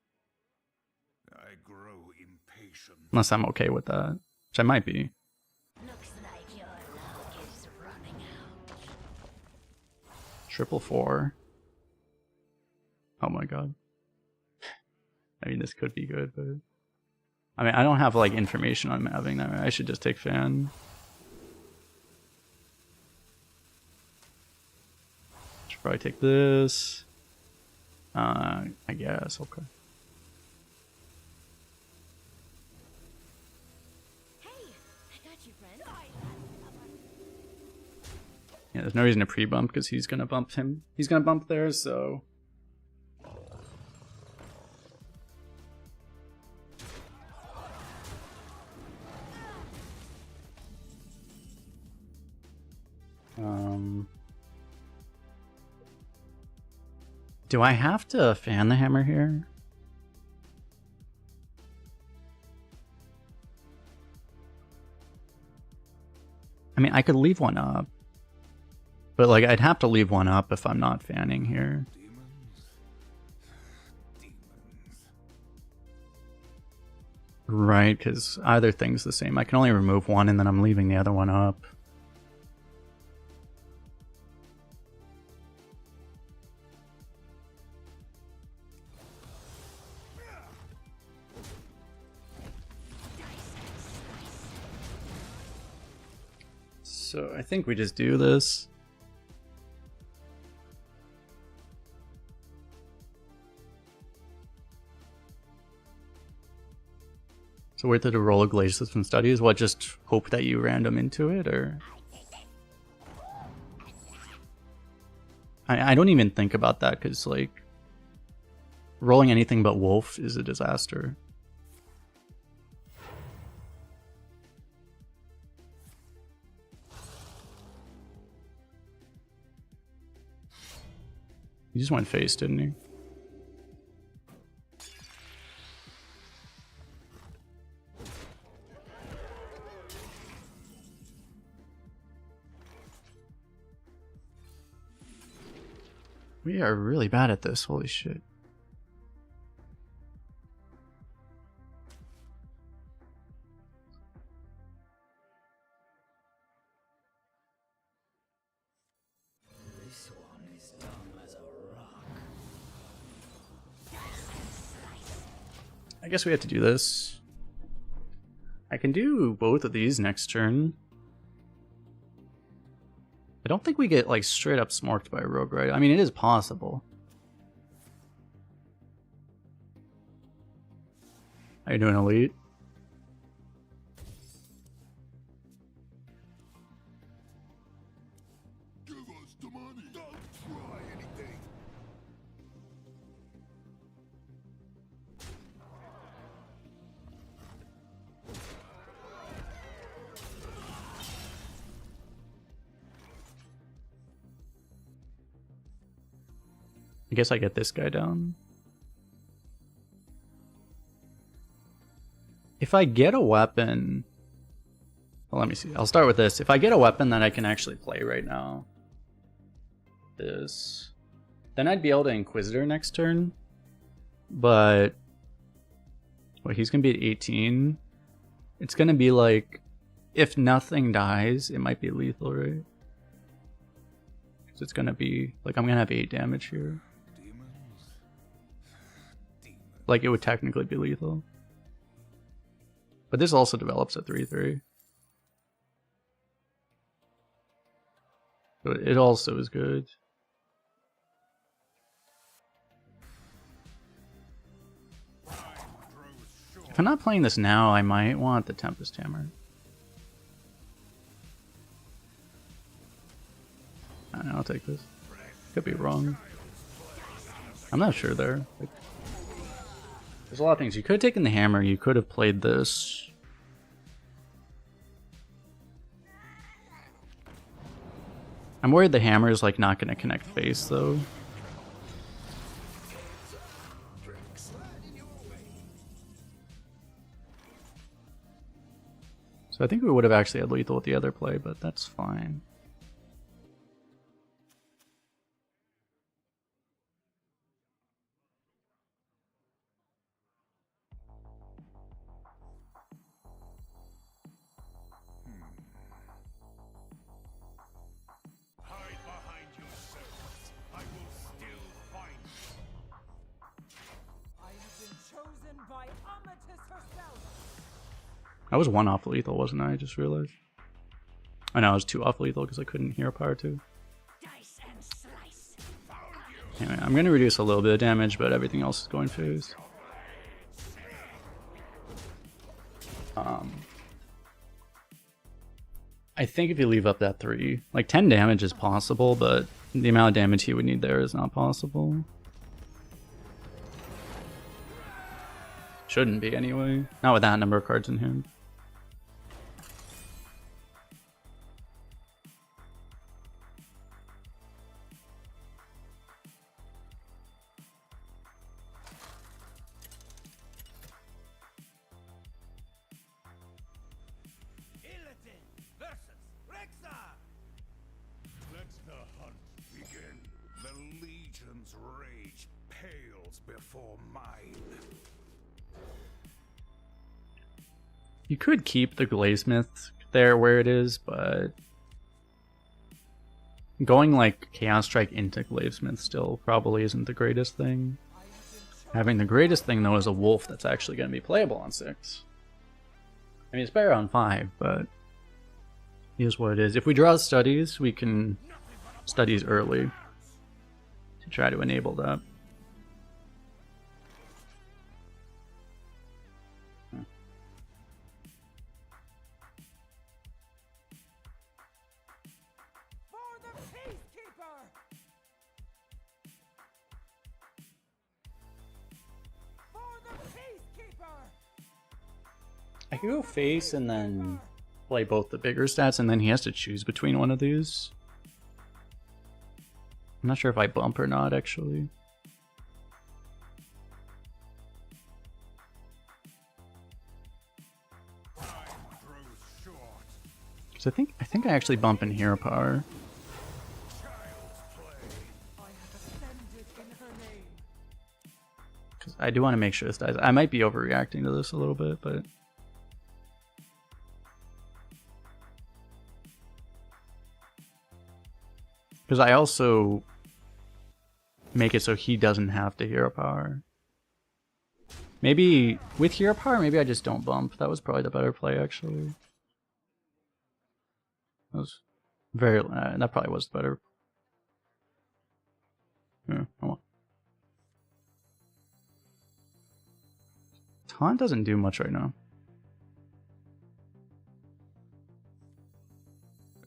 I grow impatient. Unless I'm okay with that, which I might be. Looks like your luck is running out. 444. Oh my god. I mean, this could be good, but I mean, I don't have like information on having that. Right? I should just take fan. Should probably take this. I guess. Okay. Hey, I got you, friend. Yeah, there's no reason to pre-bump because he's gonna bump him. He's gonna bump there, so. Do I have to fan the hammer here? I mean, I could leave one up. But like, I'd have to leave one up if I'm not fanning here. Right, because either thing's the same. I can only remove one and then I'm leaving the other one up. So I think we just do this. So where did a roll of glaze system studies? What, just hope that you random into it, or? I don't even think about that, because like rolling anything but wolf is a disaster. He just went face, didn't he? We are really bad at this, holy shit. This one is dumb as a rock. I guess we have to do this. I can do both of these next turn. I don't think we get like straight up smorked by a rogue, right? I mean, it is possible. How you doing, Elite? Give us the money. Don't try anything. I guess I get this guy down. If I get a weapon... Well, let me see. I'll start with this. If I get a weapon that I can actually play right now... This... Then I'd be able to Inquisitor next turn. But... Well, he's going to be at 18. It's going to be like... If nothing dies, it might be lethal, right? Because it's going to be... Like, I'm going to have 8 damage here. Like, it would technically be lethal. But this also develops at 3/3. So it also is good. If I'm not playing this now, I might want the Tempest Hammer. I don't know, I'll take this. Could be wrong. I'm not sure there. Like, there's a lot of things. You could have taken the hammer, you could have played this. I'm worried the hammer is like not going to connect face though. So I think we would have actually had lethal with the other play, but that's fine. Hide behind yourself. I will still find you. I have been chosen by Amatis herself. I was 1 off lethal, wasn't I? I just realized. I know I was 2 off lethal because I couldn't hero power 2. Dice and slice. Anyway, I'm going to reduce a little bit of damage, but everything else is going phase. I think if you leave up that 3, like 10 damage is possible, but the amount of damage he would need there is not possible. Shouldn't be anyway. Not with that number of cards in hand. Illidan versus Rexar. Let the hunt begin. The Legion's rage pales before mine. You could keep the Glazesmith there where it is, but going like Chaos Strike into Glazesmith still probably isn't the greatest thing. Having the greatest thing though is a wolf that's actually going to be playable on 6. I mean, it's better on 5, but here's what it is. If we draw studies, we can studies early to try to enable that. For the Peacekeeper. For the Peacekeeper. I could go face and then play both the bigger stats, and then he has to choose between one of these. I'm not sure if I bump or not, actually. Time grows short. Because I think I actually bump in hero power. Child's play. I have ascended in her name. Because I do want to make sure this dies. I might be overreacting to this a little bit, but... Because I also make it so he doesn't have to hero power. Maybe with hero power, maybe I just don't bump. That was probably the better play, actually. That was very... that probably was the better. Yeah, come on. Taunt doesn't do much right now.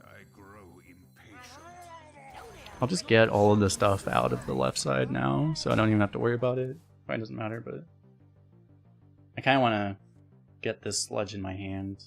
I grow impatient. I'll just get all of the stuff out of the left side now, so I don't even have to worry about it. Probably doesn't matter, but I kind of want to get this sludge in my hand.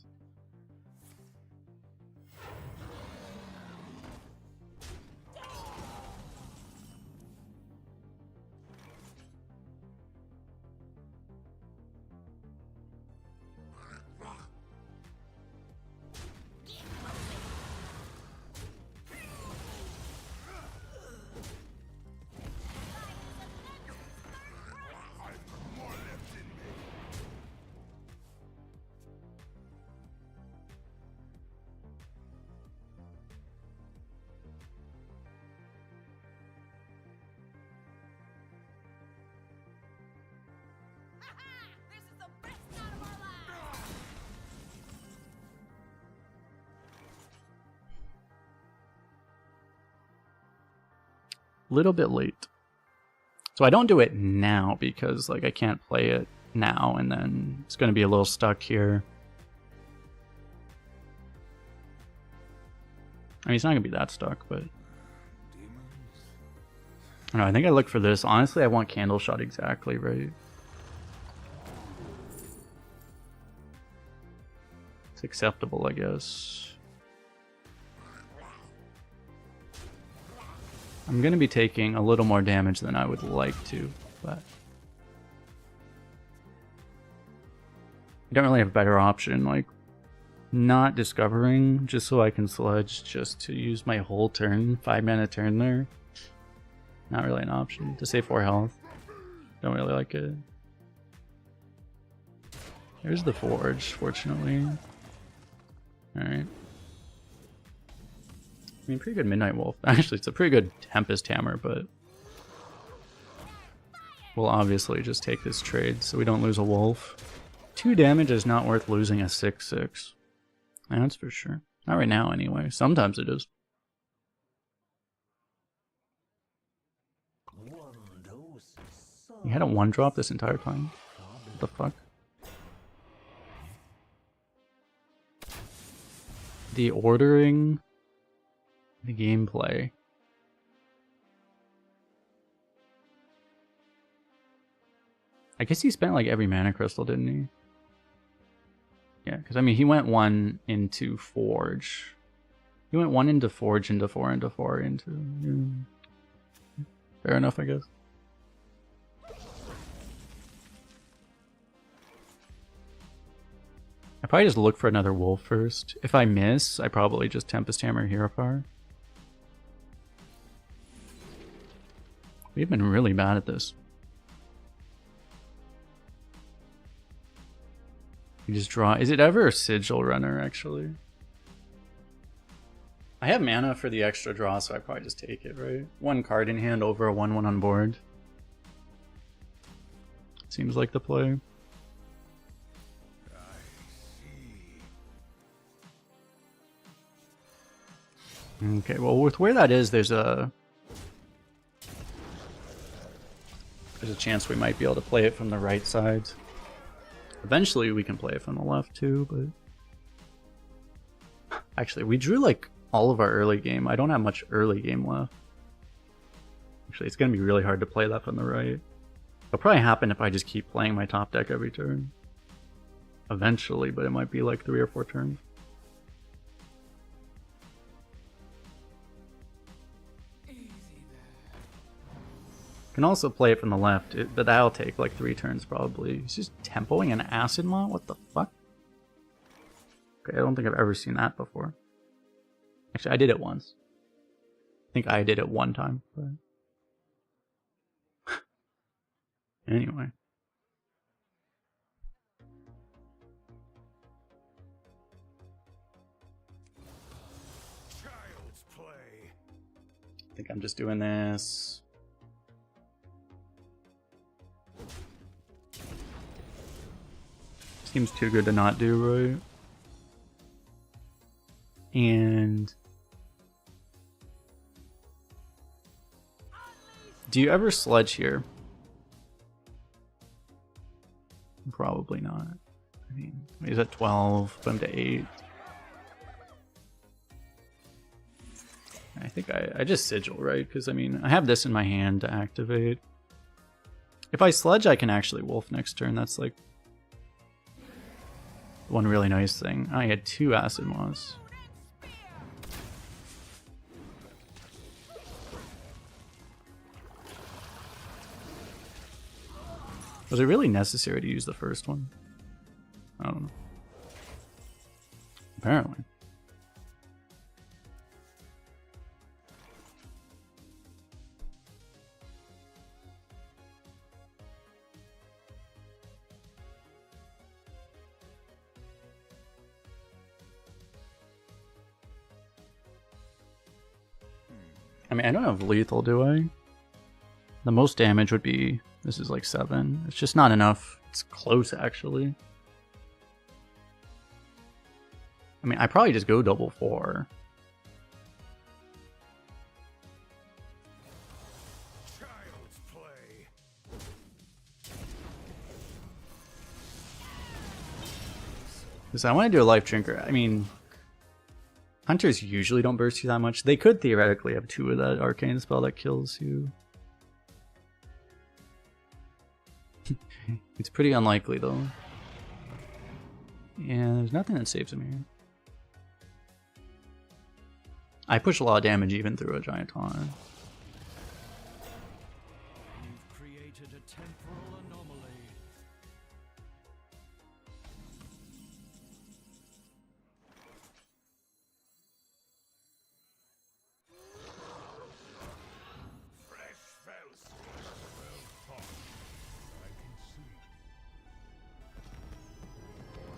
This is the best night of our lives! Little bit late. So I don't do it now because like I can't play it now, and then it's going to be a little stuck here. I mean, it's not going to be that stuck, but... I don't know, I think I look for this. Honestly, I want Candle Shot exactly, right? It's acceptable, I guess. I'm going to be taking a little more damage than I would like to, but... I don't really have a better option, like... not discovering just so I can sludge just to use my whole turn, 5-mana turn there. Not really an option. To save 4 health. Don't really like it. Here's the forge, fortunately. Alright. I mean, pretty good Midnight Wolf. Actually, it's a pretty good Tempest Hammer, but we'll obviously just take this trade so we don't lose a wolf. 2 damage is not worth losing a 6/6. That's for sure. Not right now, anyway. Sometimes it is. You had a 1-drop this entire time? What the fuck? The ordering, the gameplay. I guess he spent like every mana crystal, didn't he? Yeah, because I mean he went 1 into Forge. He went 1 into Forge, into 4, into 4, into... Yeah. Fair enough, I guess. I probably just look for another wolf first. If I miss, I probably just Tempest Hammer Hero Power. We've been really bad at this. You just draw. Is it ever a Sigil Runner, actually? I have mana for the extra draw, so I probably just take it, right? 1 card in hand over a 1/1 on board. Seems like the play. Okay, well with where that is, there's a chance we might be able to play it from the right side. Eventually we can play it from the left too, but actually we drew like all of our early game. I don't have much early game left. Actually, it's gonna be really hard to play that from the right. It'll probably happen if I just keep playing my top deck every turn. Eventually, but it might be like 3 or 4 turns. Can also play it from the left, but that'll take like 3 turns probably. He's just tempoing an Acid Maw? What the fuck? Okay, I don't think I've ever seen that before. Actually, I did it once. I think I did it 1 time. But... anyway. Child's play. I think I'm just doing this. Seems too good to not do, right? And do you ever sludge here? Probably not. I mean, he's at 12, put him to 8. I think I just sigil, right? Because I mean, I have this in my hand to activate. If I sludge, I can actually wolf next turn. That's like one really nice thing. I had 2 Acid Maws. Was it really necessary to use the first one? I don't know. Apparently. I mean, I don't have lethal, do I? The most damage would be... this is like 7. It's just not enough. It's close, actually. I mean, I probably just go double 4. Child's play. Because I want to do a life drinker. I mean... hunters usually don't burst you that much. They could theoretically have 2 of that arcane spell that kills you. It's pretty unlikely though. Yeah, there's nothing that saves him here. I push a lot of damage even through a giant taunt. You've created a temporal anomaly.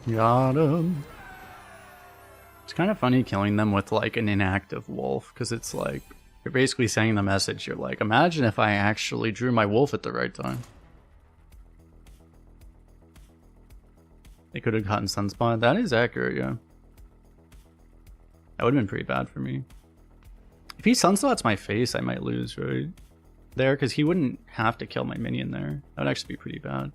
Got him. It's kind of funny killing them with like an inactive wolf, because it's like you're basically sending the message. You're like, imagine if I actually drew my wolf at the right time. They could have gotten Sunspot. That is accurate, yeah. That would have been pretty bad for me. If he Sunspots my face, I might lose, right? There, because he wouldn't have to kill my minion there. That would actually be pretty bad.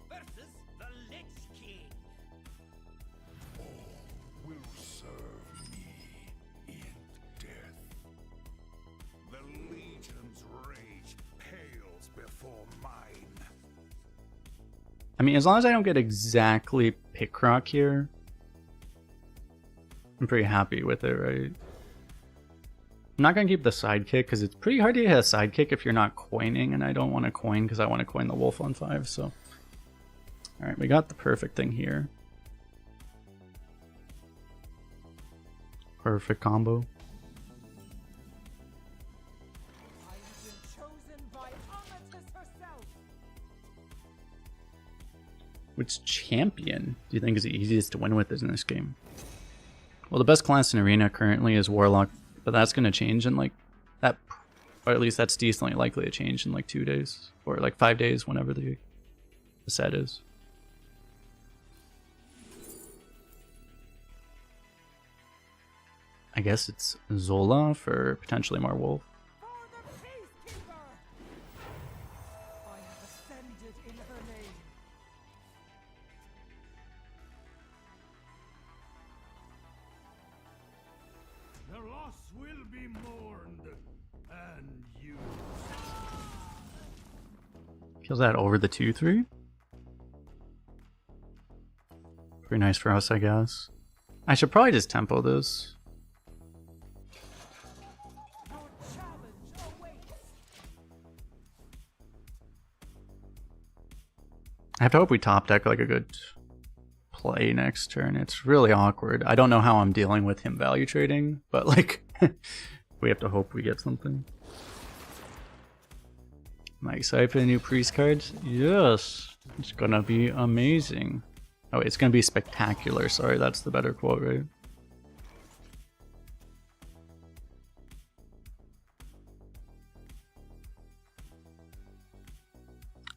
Versus the Lich King. Will serve me in death. The Legion's rage pales before mine. I mean, as long as I don't get exactly Pickrock here, I'm pretty happy with it, right? I'm not going to keep the sidekick because it's pretty hard to get a sidekick if you're not coining, and I don't want to coin because I want to coin the wolf on 5, so... Alright, we got the perfect thing here. Perfect combo. I have been chosen by Amatis herself. Which champion do you think is the easiest to win with in this game? Well, the best class in Arena currently is Warlock, but that's going to change in like that, or at least that's decently likely to change in like 2 days, or like 5 days, whenever the set is. I guess it's Zola for potentially more wolf. For the Peacekeeper. I have ascended in her name. The loss will be mourned and used. Kills that over the 2/3. Pretty nice for us, I guess. I should probably just tempo this. Your challenge awaits. I have to hope we top deck like a good play next turn. It's really awkward. I don't know how I'm dealing with him value trading, but like we have to hope we get something. Am I excited for the new priest cards? Yes, it's gonna be amazing. Oh, it's gonna be spectacular. Sorry, that's the better quote, right?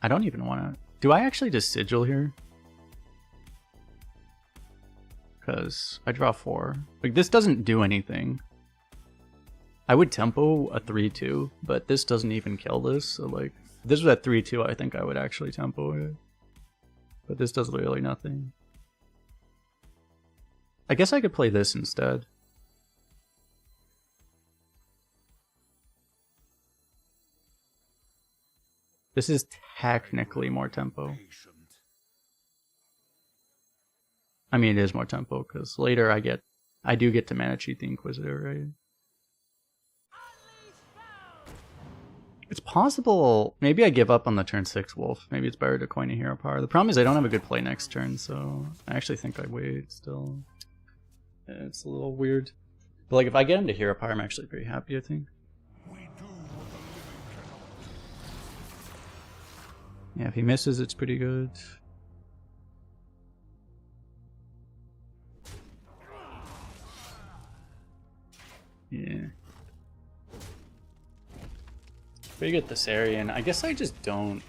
I don't even want to. Do I actually just sigil here? Because I draw 4. Like, this doesn't do anything. I would tempo a 3-2, but this doesn't even kill this. So, like, if this was at 3-2, I think I would actually tempo it. But this does literally nothing. I guess I could play this instead. This is technically more tempo. Patient. I mean, it is more tempo, because later I do get to mana cheat the Inquisitor, right? It's possible, maybe I give up on the turn 6 wolf. Maybe it's better to coin a hero power. The problem is I don't have a good play next turn, so I actually think I wait still. Yeah, it's a little weird. But like, if I get him to hero power, I'm actually pretty happy, I think. We do what the living cannot. Yeah, if he misses, it's pretty good. Yeah. Pretty good Thessarian. I guess I just don't.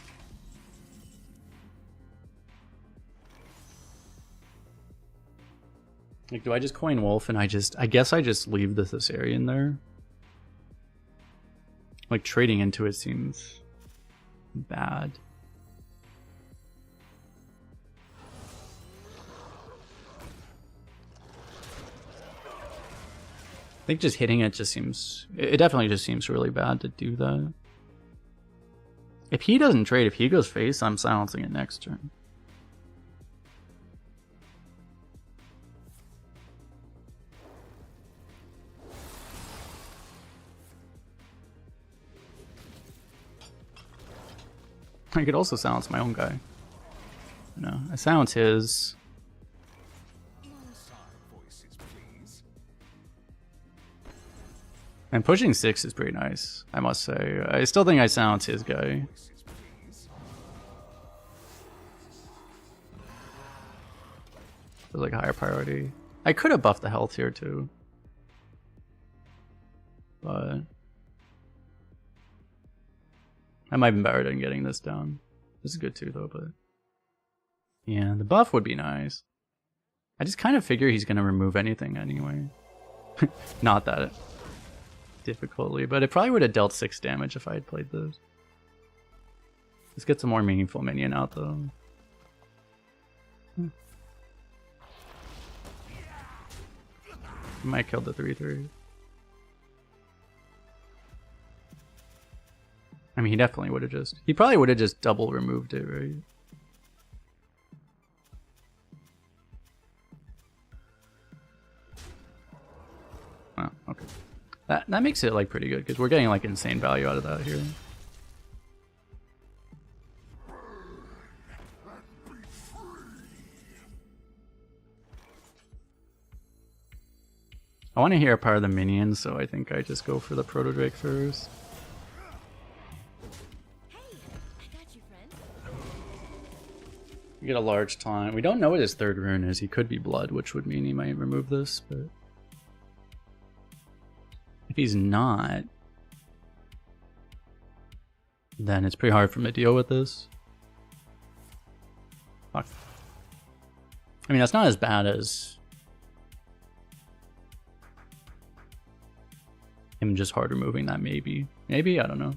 Like, do I just coin Wolf and I guess I just leave the Thessarian there? Like, trading into it seems bad. I think just hitting it just seems... It definitely just seems really bad to do that. If he doesn't trade, if he goes face, I'm silencing it next turn. I could also silence my own guy. No, I silence his. Inside voices, please. And pushing 6 is pretty nice, I must say. I still think I silence his guy. Feels like a higher priority. I could have buffed the health here too. But I might have been better than getting this down. This is good too though, but yeah, the buff would be nice. I just kind of figure he's gonna remove anything anyway. Not that difficultly, but it probably would have dealt 6 damage if I had played this. Let's get some more meaningful minion out though. Might kill the 3/3. I mean, he definitely would have just... He probably would have just double removed it, right? Oh, okay. That makes it like pretty good because we're getting like insane value out of that here. I want to hear a part of the minions, so I think I just go for the Proto Drake first. Hey, I got you, friend. We get a large taunt. We don't know what his 3rd rune is. He could be blood, which would mean he might remove this, but if he's not, then it's pretty hard for him to deal with this. Fuck. I mean, that's not as bad as him just hard removing that, maybe. Maybe, I don't know.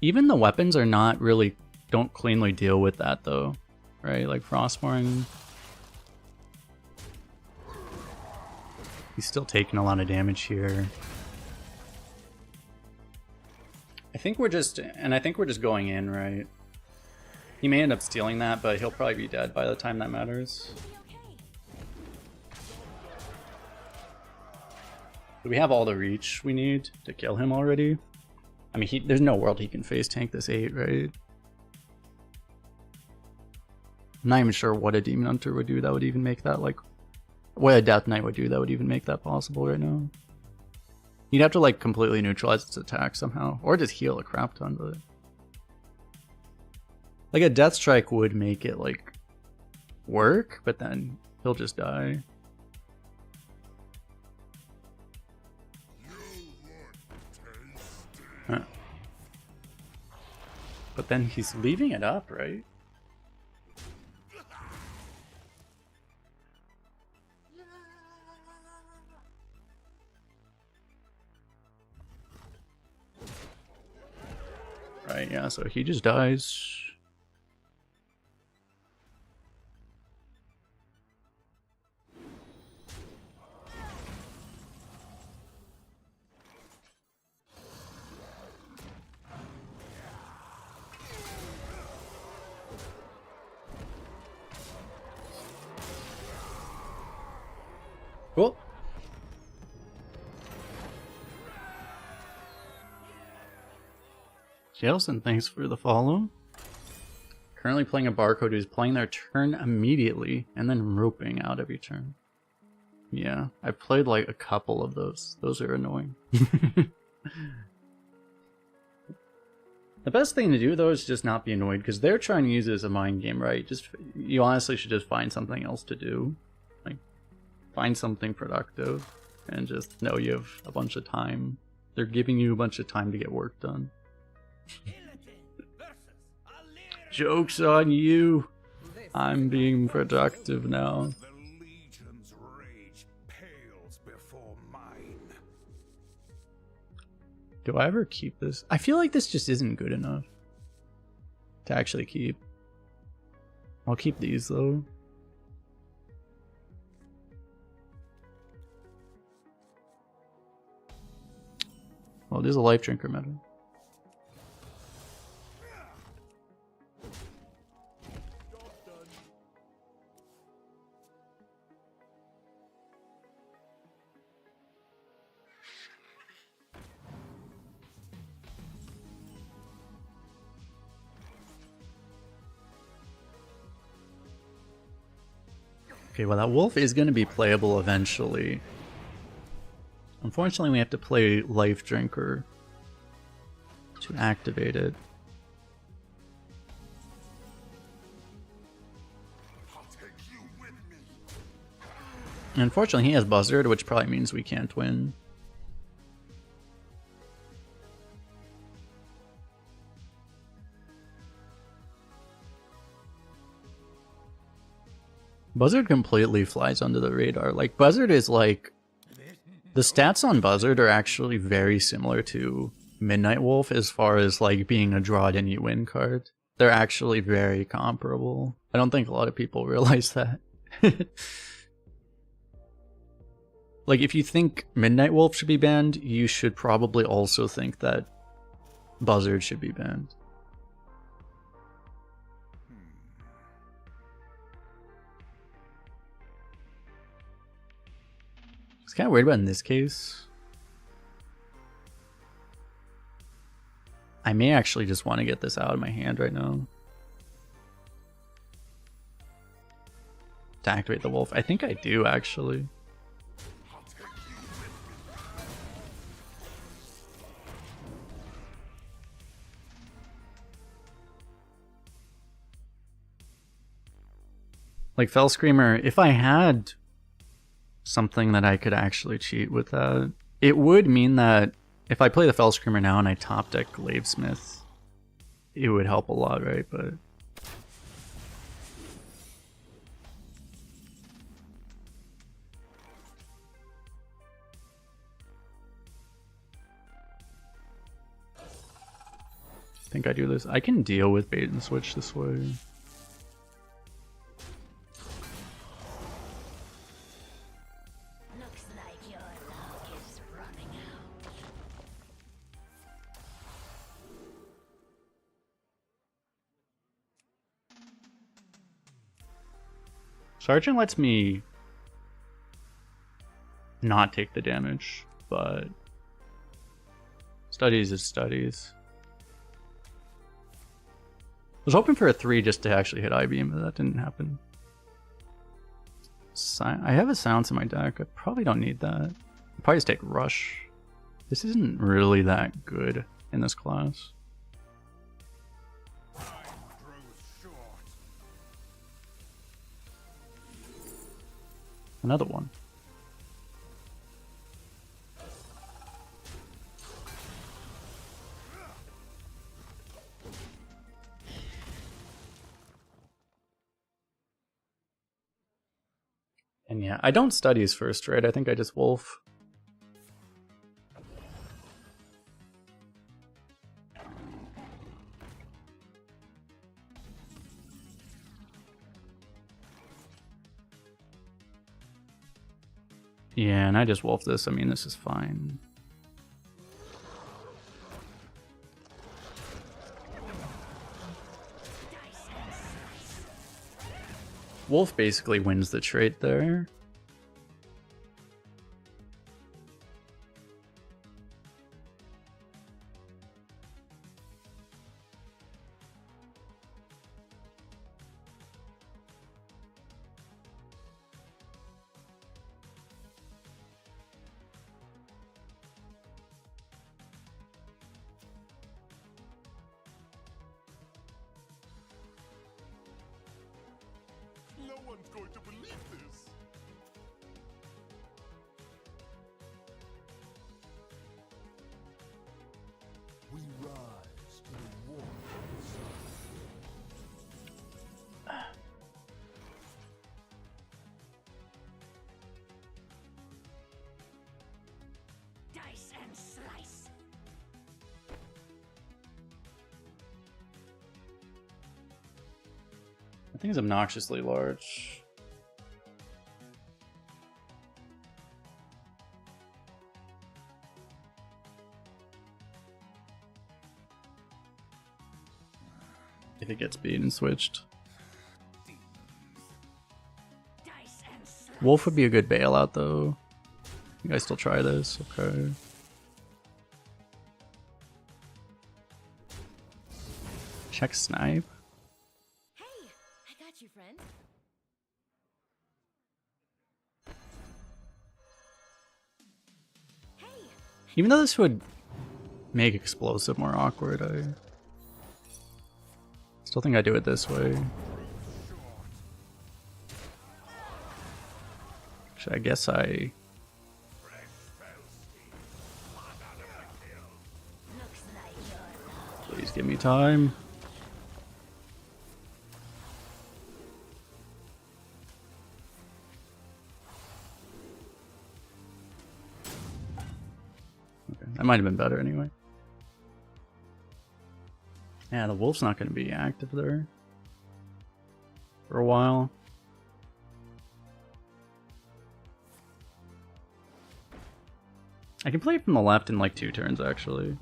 Even the weapons are not really, don't cleanly deal with that though, right? Like Frostborn, he's still taking a lot of damage here. I think we're just going in, right? He may end up stealing that, but he'll probably be dead by the time that matters. Do we have all the reach we need to kill him already? I mean, there's no world he can face tank this 8, right? I'm not even sure what a Demon Hunter would do that would even make that, like, what a Death Knight would do that would even make that possible right now. You'd have to, like, completely neutralize its attack somehow, or just heal a crap ton, but... Like, a Death Strike would make it, like, work, but then he'll just die. Huh. But then he's leaving it up, right? Right, yeah, so he just dies. Cool. Jelson, thanks for the follow. Currently playing a barcode who's playing their turn immediately and then roping out every turn. Yeah, I've played like a couple of those. Those are annoying. The best thing to do though is just not be annoyed because they're trying to use it as a mind game, right? You honestly should just find something else to do. Like, find something productive and just know you have a bunch of time. They're giving you a bunch of time to get work done. Joke's on you. I'm being productive now. The Legion's rage pales before mine. Do I ever keep this? I feel like this just isn't good enough to actually keep. I'll keep these though. Well, it is a life drinker meta. Okay, well that wolf is going to be playable eventually. Unfortunately, we have to play Life Drinker to activate it. I'll take you with me. Unfortunately, he has Buzzard, which probably means we can't win. Buzzard completely flies under the radar. Like, Buzzard is like... The stats on Buzzard are actually very similar to Midnight Wolf as far as like being a draw it and you win card. They're actually very comparable. I don't think a lot of people realize that. Like, if you think Midnight Wolf should be banned, you should probably also think that Buzzard should be banned. It's kind of weird about in this case. I may actually just want to get this out of my hand right now. To activate the wolf. I think I do, actually. Like, Fell Screamer, if I had something that I could actually cheat with that, it would mean that if I play the Fell Screamer now and I top deck Glavesmith, it would help a lot, right? But I think I do this. I can deal with bait and switch this way. Looks like your luck is running out. Sergeant lets me not take the damage, but studies is studies. I was hoping for a 3 just to actually hit I-beam, but that didn't happen. I have a silence in my deck. I probably don't need that. I'll probably just take Rush. This isn't really that good in this class. Time grows short. Another one. And yeah, I don't studies first, right? I think I just wolf. Yeah, and I just wolf this. I mean, this is fine. Wolf basically wins the trait there. No one's going to believe this. We rise to the warmth of the sun. Dice and slice. I think it's obnoxiously large. If it gets beat and switched. Dice and slice. Wolf would be a good bailout though. You guys still try this? Okay. Check snipe. Hey, I got you, friend. Even though this would make explosive more awkward, I still think I do it this way. Actually, I guess I... Please give me time. Okay, that might have been better anyway. Yeah, the wolf's not going to be active there for a while. I can play it from the left in like 2 turns actually.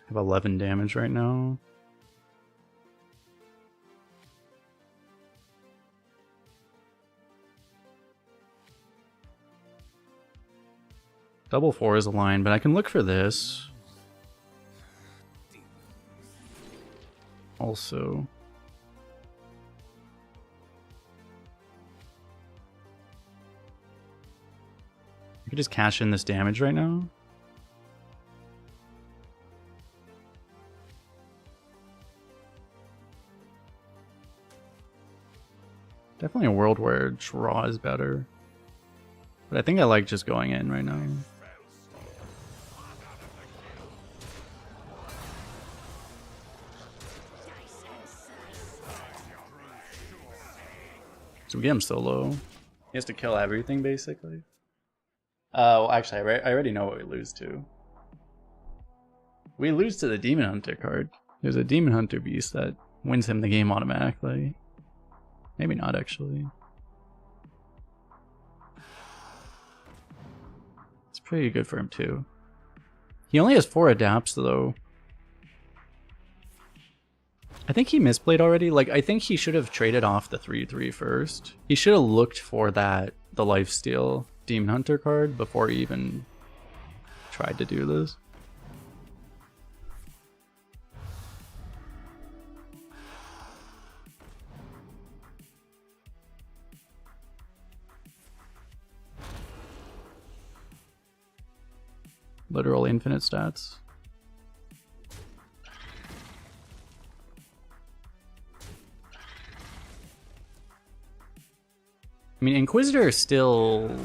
I have 11 damage right now. Double 4 is a line, but I can look for this. Also, I could just cash in this damage right now. Definitely a world where draw is better. But I think I like just going in right now. So we get him so low. He has to kill everything, basically. Well, actually, I already know what we lose to. We lose to the Demon Hunter card. There's a Demon Hunter beast that wins him the game automatically. Maybe not, actually. It's pretty good for him, too. He only has 4 adapts, though. I think he misplayed already. Like, I think he should have traded off the 3/3 first. He should have looked for the lifesteal Demon Hunter card before he even tried to do this. Literal infinite stats. I mean, Inquisitor is still...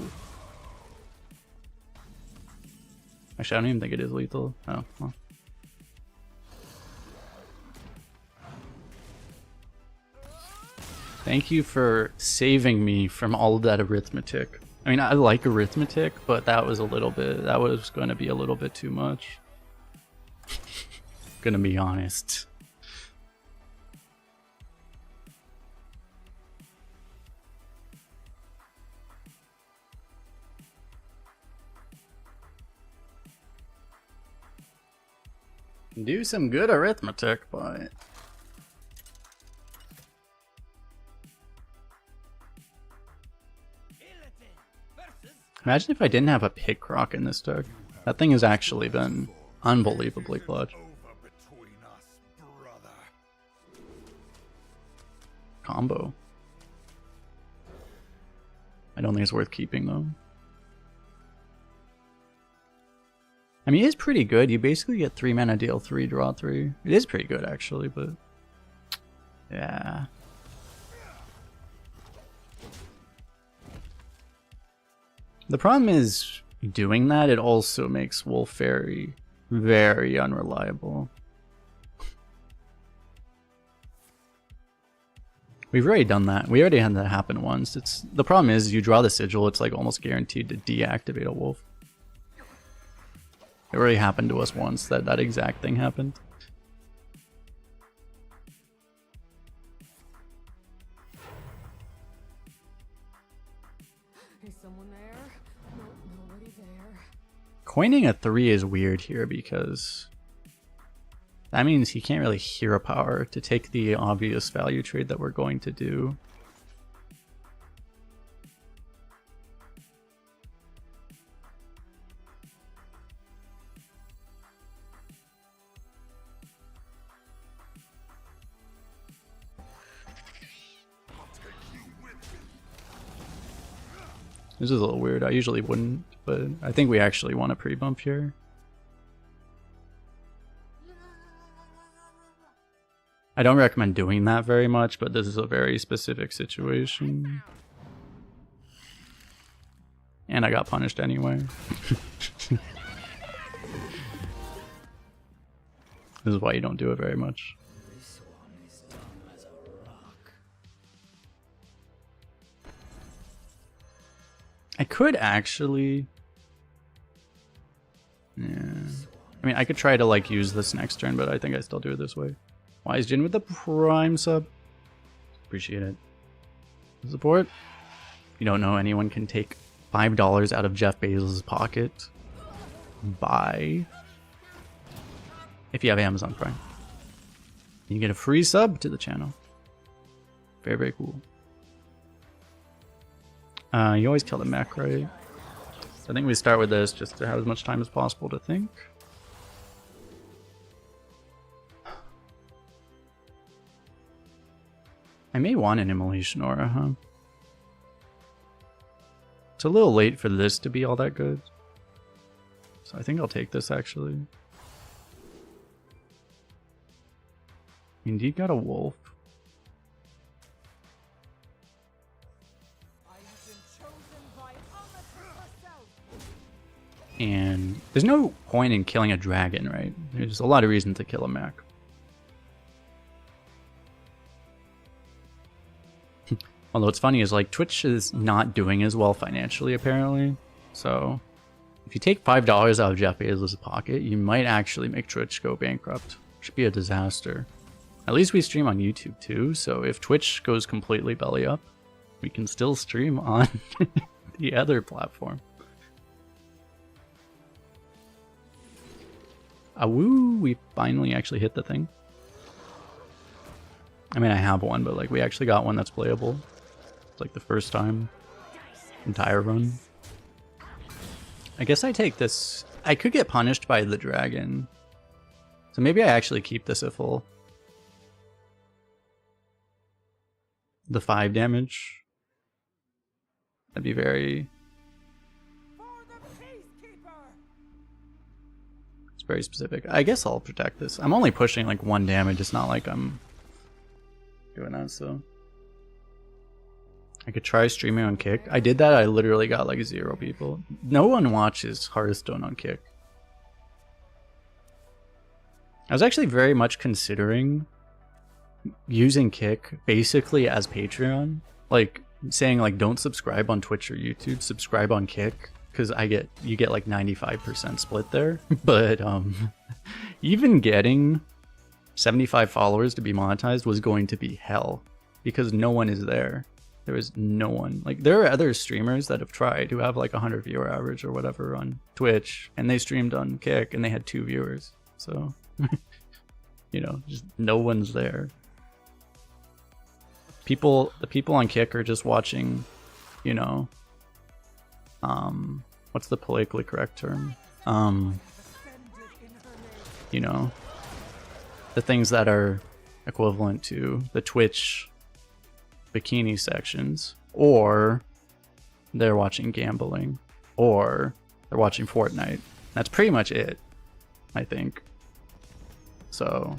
Actually, I don't even think it is lethal. Oh, well. Thank you for saving me from all of that arithmetic. I mean, I like arithmetic, but that was going to be a little bit too much. Gonna be honest. Do some good arithmetic, but... Imagine if I didn't have a Pit Croc in this deck. That thing has actually been unbelievably clutch. Combo. I don't think it's worth keeping though. I mean, it is pretty good. You basically get 3 mana, deal 3, draw 3. It is pretty good actually, but... Yeah. The problem is, doing that, it also makes Wolf very, very unreliable. We've already done that. We already had that happen once. The problem is, you draw the Sigil, it's like almost guaranteed to deactivate a Wolf. It already happened to us once, that exact thing happened. Is someone there? Nope, nobody there. Coining a 3 is weird here because that means he can't really hero power to take the obvious value trade that we're going to do. This is a little weird. I usually wouldn't, but I think we actually want a pre-bump here. I don't recommend doing that very much, but this is a very specific situation. And I got punished anyway. This is why you don't do it very much. I could actually... Yeah. I mean, I could try to like use this next turn, but I think I still do it this way. Wise Jin with the Prime sub. Appreciate it. Support. You don't know anyone can take $5 out of Jeff Bezos' pocket. Buy. If you have Amazon Prime. You get a free sub to the channel. Very, very cool. You always kill the mech, right? So I think we start with this just to have as much time as possible to think. I may want an Immolation Aura, huh? It's a little late for this to be all that good. So I think I'll take this, actually. Indeed got a wolf. And there's no point in killing a dragon, right? There's a lot of reason to kill a mech. Although what's funny is like Twitch is not doing as well financially apparently. So if you take $5 out of Jeff Bezos' pocket, you might actually make Twitch go bankrupt. Should be a disaster. At least we stream on YouTube too, so if Twitch goes completely belly up, we can still stream on the other platform. Woo, we finally actually hit the thing. I mean, I have one, but like we actually got one that's playable. It's like the first time entire run. I guess I take this. I could get punished by the dragon. So maybe I actually keep this at full. The 5 damage. That'd be very... It's very specific. I guess I'll protect this. I'm only pushing like 1 damage. It's not like I'm doing that, so... I could try streaming on Kick. I did that, I literally got like 0 people. No one watches Hearthstone on Kick. I was actually very much considering using Kick basically as Patreon. Like saying like don't subscribe on Twitch or YouTube, subscribe on Kick. Because you get like 95% split there. But even getting 75 followers to be monetized was going to be hell. Because no one is there. There was no one. Like, there are other streamers that have tried who have like 100 viewer average or whatever on Twitch, and they streamed on Kick and they had 2 viewers. So, you know, just no one's there. The people on Kick are just watching, you know, what's the politically correct term? You know, the things that are equivalent to the Twitch bikini sections, or they're watching gambling, or they're watching Fortnite. That's pretty much it, I think. So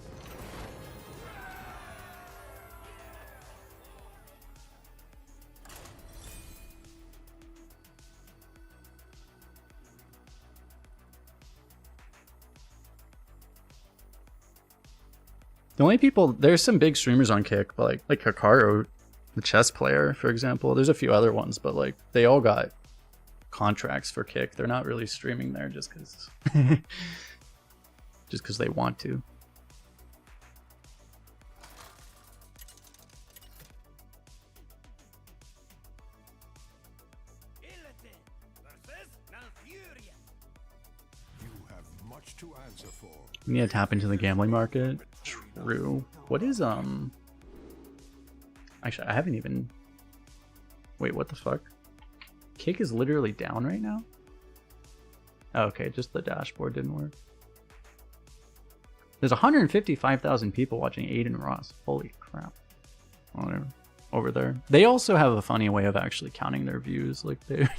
the only people, there's some big streamers on Kick, but like Hikaru, the chess player, for example. There's a few other ones, but like they all got contracts for Kick. They're not really streaming there just because they want to. You have much to answer for. We need to tap into the gambling market. True. What is Actually, I haven't even... Wait, what the fuck? Kick is literally down right now? Oh, okay, just the dashboard didn't work. There's 155,000 people watching Aiden Ross. Holy crap. Whatever. over there. They also have a funny way of actually counting their views. Like they're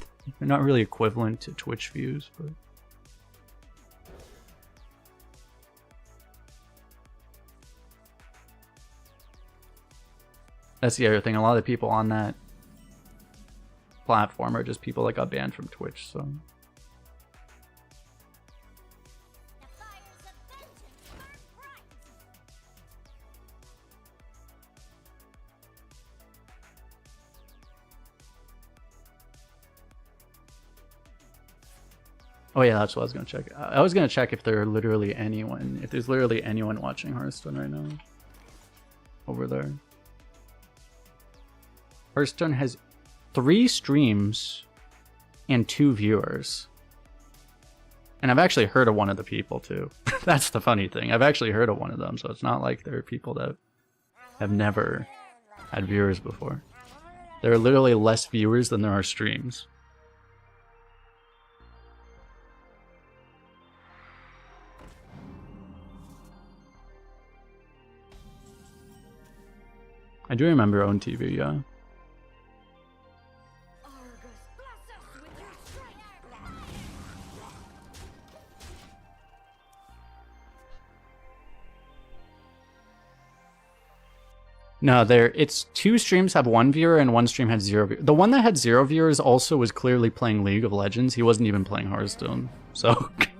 not really equivalent to Twitch views, but that's the other thing. A lot of the people on that platform are just people that got banned from Twitch, so The fires of vengeance burn bright. oh yeah, that's what I was gonna check. I was gonna check if there's literally anyone watching Hearthstone right now over there. Hearthstone has 3 streams and 2 viewers. And I've actually heard of one of the people too. That's the funny thing. I've actually heard of one of them, so it's not like there are people that have never had viewers before. There are literally less viewers than there are streams. I do remember OWN TV, yeah. Argus, bless us with your strength. No, it's 2 streams have 1 viewer and 1 stream had 0 viewers. The one that had 0 viewers also was clearly playing League of Legends. He wasn't even playing Hearthstone. So Nobody there.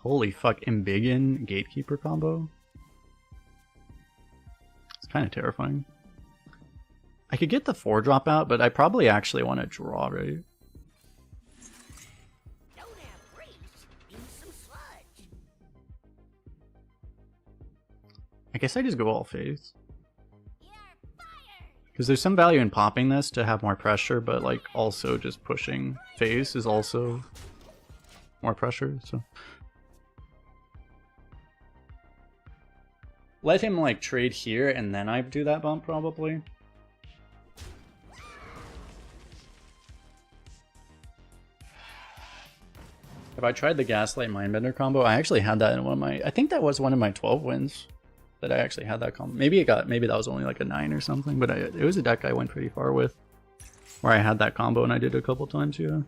holy fuck, Embiggen Gatekeeper combo. It's kind of terrifying. I could get the 4-drop out, but I probably actually want to draw, right? Don't have reach. Use some sludge. I guess I just go all phase. You're fired. Because there's some value in popping this to have more pressure, but like also just pushing phase is also more pressure, so. Let him like trade here and then I do that bump probably. If I tried the Gaslight Mindbender combo, I actually had that in one of my, I think that was one of my 12 wins that I actually had that combo. Maybe that was only like a 9 or something, but it was a deck I went pretty far with where I had that combo and I did it a couple times, yeah.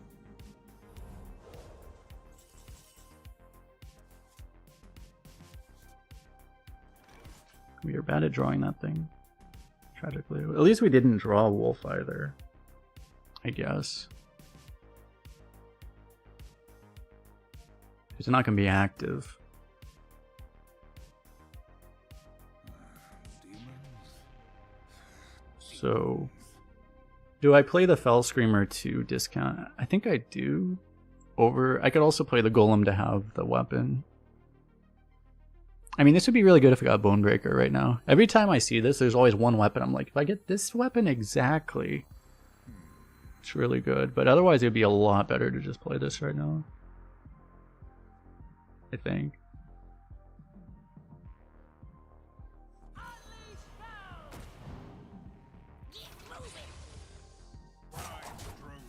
We are bad at drawing that thing, tragically. At least we didn't draw a wolf either, I guess. It's not going to be active. So, do I play the Fell Screamer to discount? I think I do. I could also play the Golem to have the weapon. I mean, this would be really good if I got Bonebreaker right now. Every time I see this, there's always one weapon. I'm like, if I get this weapon exactly, it's really good. But otherwise, it would be a lot better to just play this right now, I think.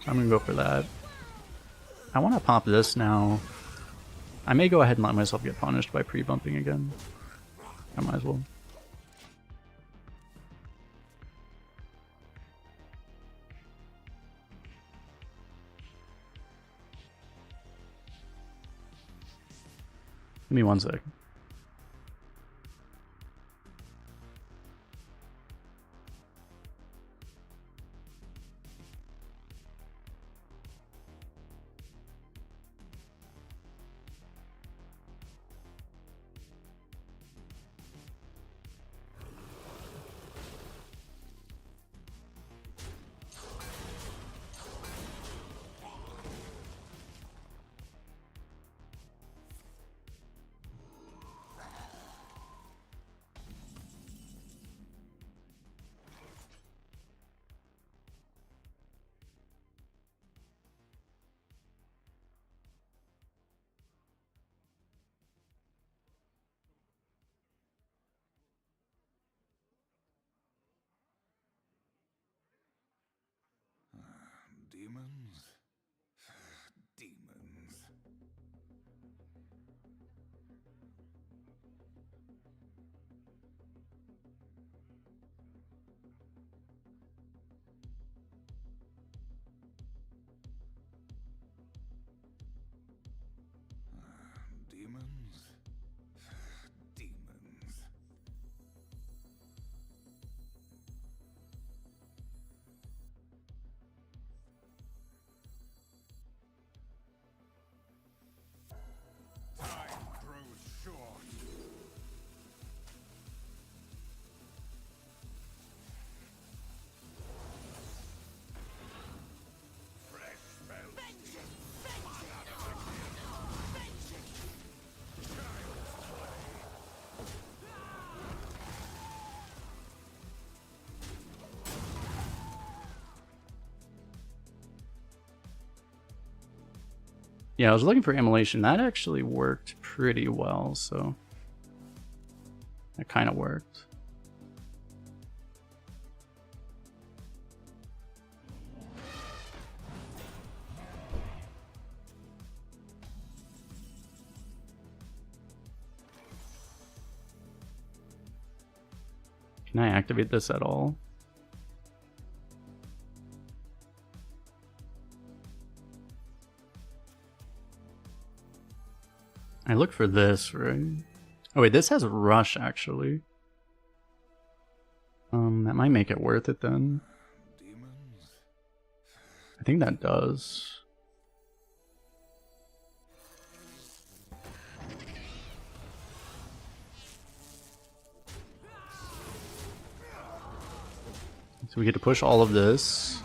I'm gonna go for that. I want to pop this now. I may go ahead and let myself get punished by pre-bumping again. I might as well. Give me 1 sec. Demons? Demons? Demons. Time grows short. Fresh spells. Yeah, I was looking for immolation. That actually worked pretty well, so that kind of worked. Can I activate this at all? I look for this, right? Oh wait, this has rush actually. That might make it worth it then. Demons? I think that does. So we get to push all of this.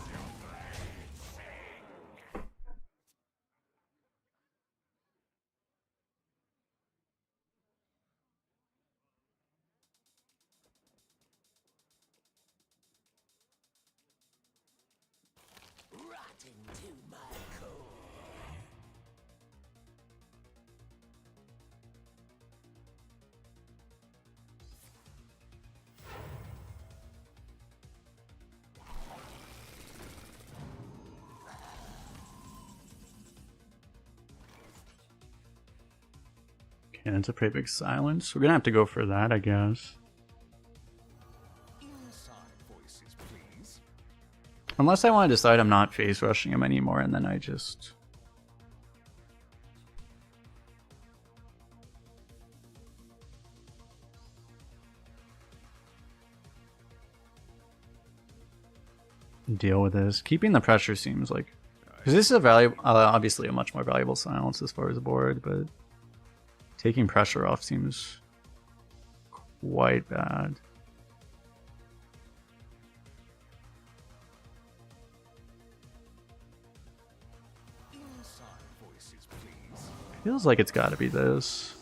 Okay, that's a pretty big silence. We're gonna have to go for that, I guess. Inside voices, please. Unless I want to decide I'm not phase rushing him anymore, and then I just... deal with this. Keeping the pressure seems like... because this is a valuable, obviously a much more valuable silence as far as the board, but taking pressure off seems quite bad. Inside voices, please. Feels like it's got to be this.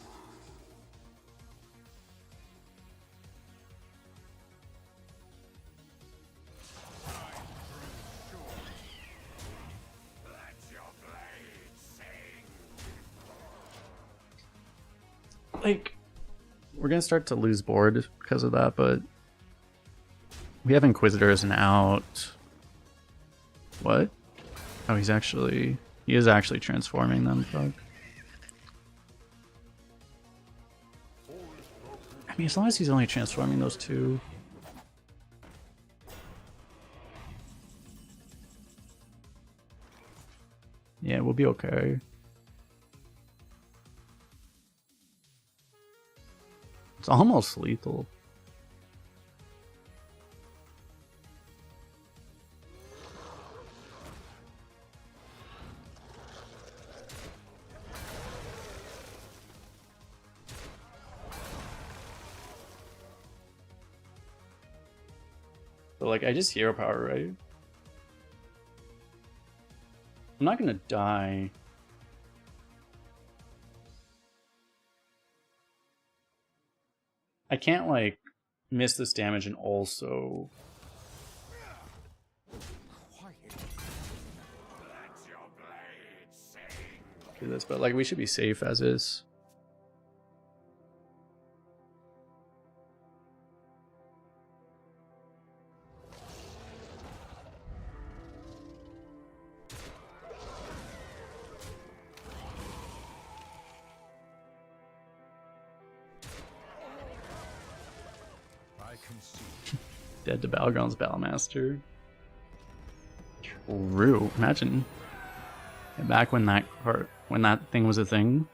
Like, we're gonna start to lose board because of that, but we have Inquisitors and out. What? Oh, he is actually transforming them. Fuck. I mean, as long as he's only transforming those two. Yeah, we'll be okay. It's almost lethal. But like, I just hero power, right? I'm not gonna die. I can't like miss this damage and also do this, but like we should be safe as is. I Dead to Battlegrounds Battlemaster. True. Imagine back when that thing was a thing.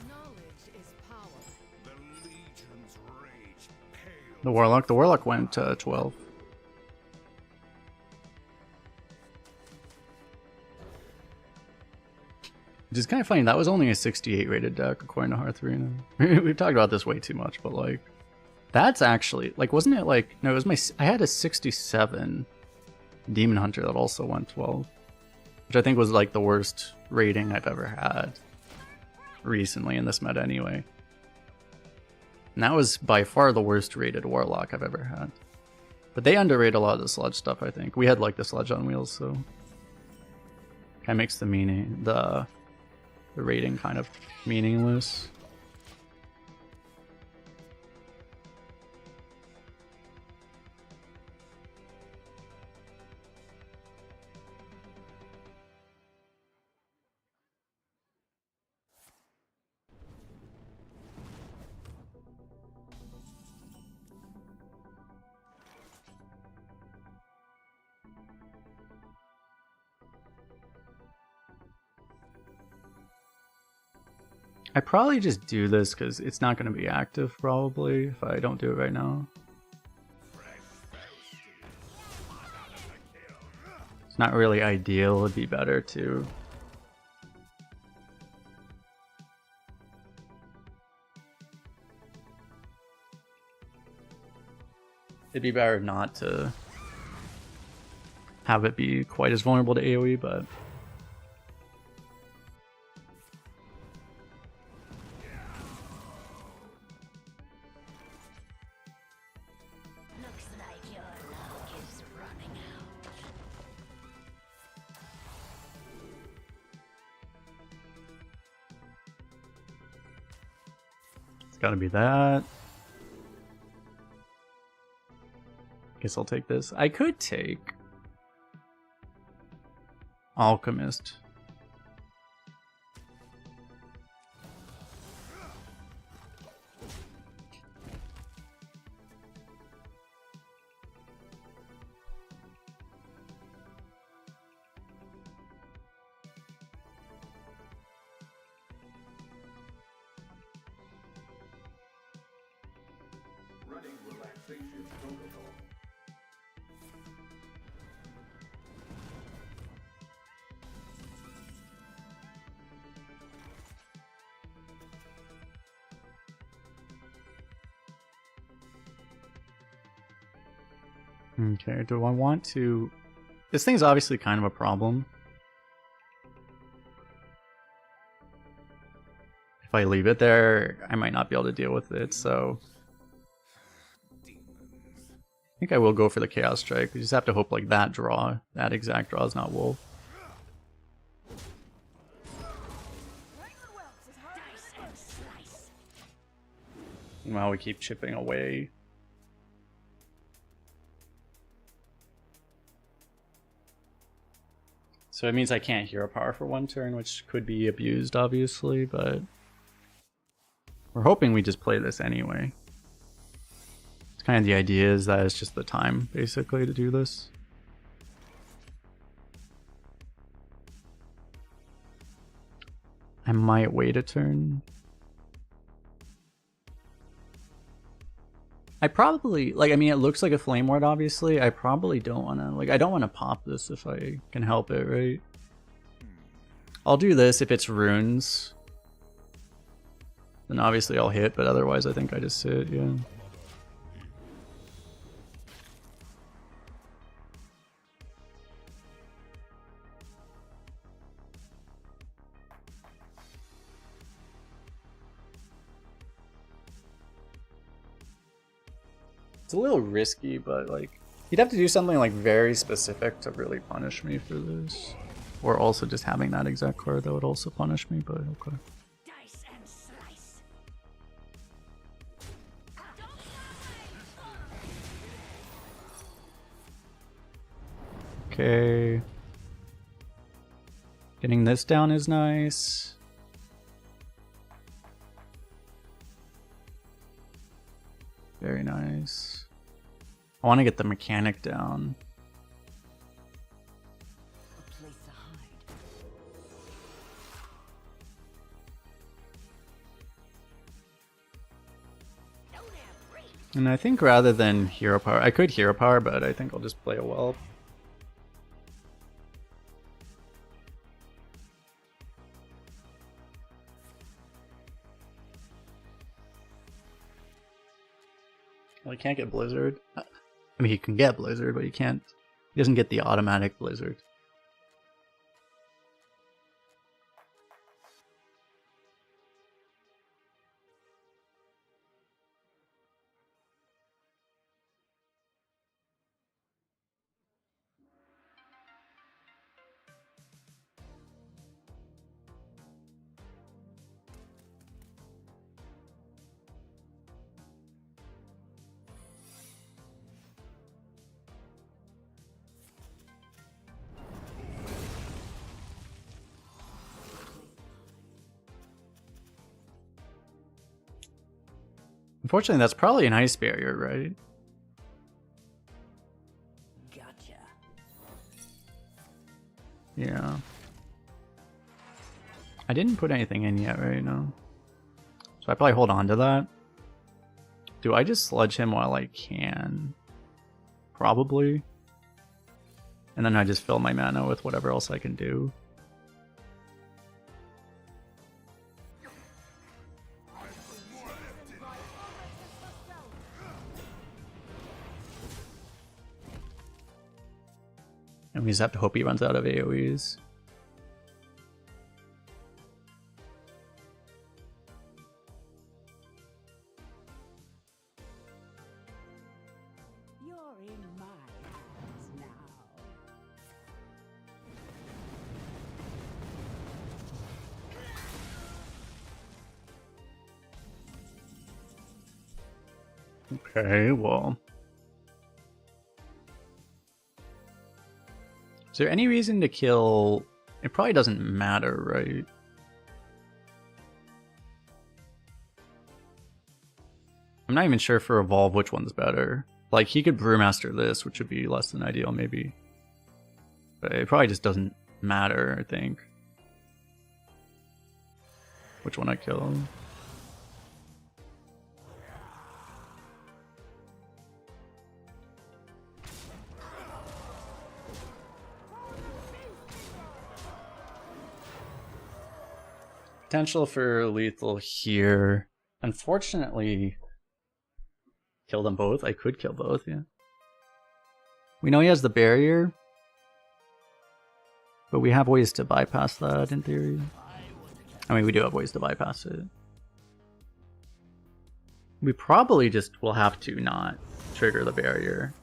Knowledge is power. The legion's rage pale. The Warlock went 12. Which is kind of funny, that was only a 68 rated deck according to Hearth Arena. We've talked about this way too much, but like, that's actually, like, wasn't it like, no, it was I had a 67 Demon Hunter that also went 12. Which I think was like the worst rating I've ever had recently in this meta anyway. And that was by far the worst rated Warlock I've ever had. But they underrate a lot of the sludge stuff, I think. We had like the sludge on wheels, so kind of makes the rating kind of meaningless. I probably just do this because it's not going to be active probably if I don't do it right now. It's not really ideal, it'd be better to not to have it be quite as vulnerable to AoE, but Looks like your luck is running out. it's gotta be that. Guess I'll take this. I could take Alchemist. Running relaxation protocol. Okay, do I want to... This thing's obviously kind of a problem. If I leave it there, I might not be able to deal with it, so... I think I will go for the Chaos Strike. We just have to hope like that exact draw is not Wolf. While we keep chipping away. So it means I can't hero power for one turn, which could be abused, obviously, but we're hoping we just play this anyway. It's kind of the idea is that it's just the time, basically, to do this. I might wait a turn. I probably, like, I mean, it looks like a Flame Ward, obviously. I probably don't want to, like, I don't want to pop this if I can help it, right? I'll do this if it's runes. Then obviously I'll hit, but otherwise I think I just sit, yeah. It's a little risky, but like he'd have to do something like very specific to really punish me for this. Or also just having that exact card that would also punish me, but okay. Dice and slice. Okay. Getting this down is nice. Very nice. I want to get the mechanic down. A place to hide. Don't have range. And I think rather than hero power, I could hero power, but I think I'll just play a whelp. Well, he can't get Blizzard. I mean, he can get Blizzard, but he can't. He doesn't get the automatic Blizzard. Unfortunately, that's probably an ice barrier, right? Gotcha. Yeah. I didn't put anything in yet, right? No. So I probably hold on to that. Do I just sludge him while I can? Probably. And then I just fill my mana with whatever else I can do. And we just have to hope he runs out of AoEs. You're in my hands now. Okay, well. Is there any reason to kill? It probably doesn't matter, right? I'm not even sure for Evolve which one's better. Like, he could Brewmaster this, which would be less than ideal, maybe. But it probably just doesn't matter, I think. Which one I kill. Potential for lethal here. Unfortunately, kill them both. I could kill both, yeah. We know he has the barrier, but we have ways to bypass that in theory. I mean, we do have ways to bypass it. We probably just will have to not trigger the barrier.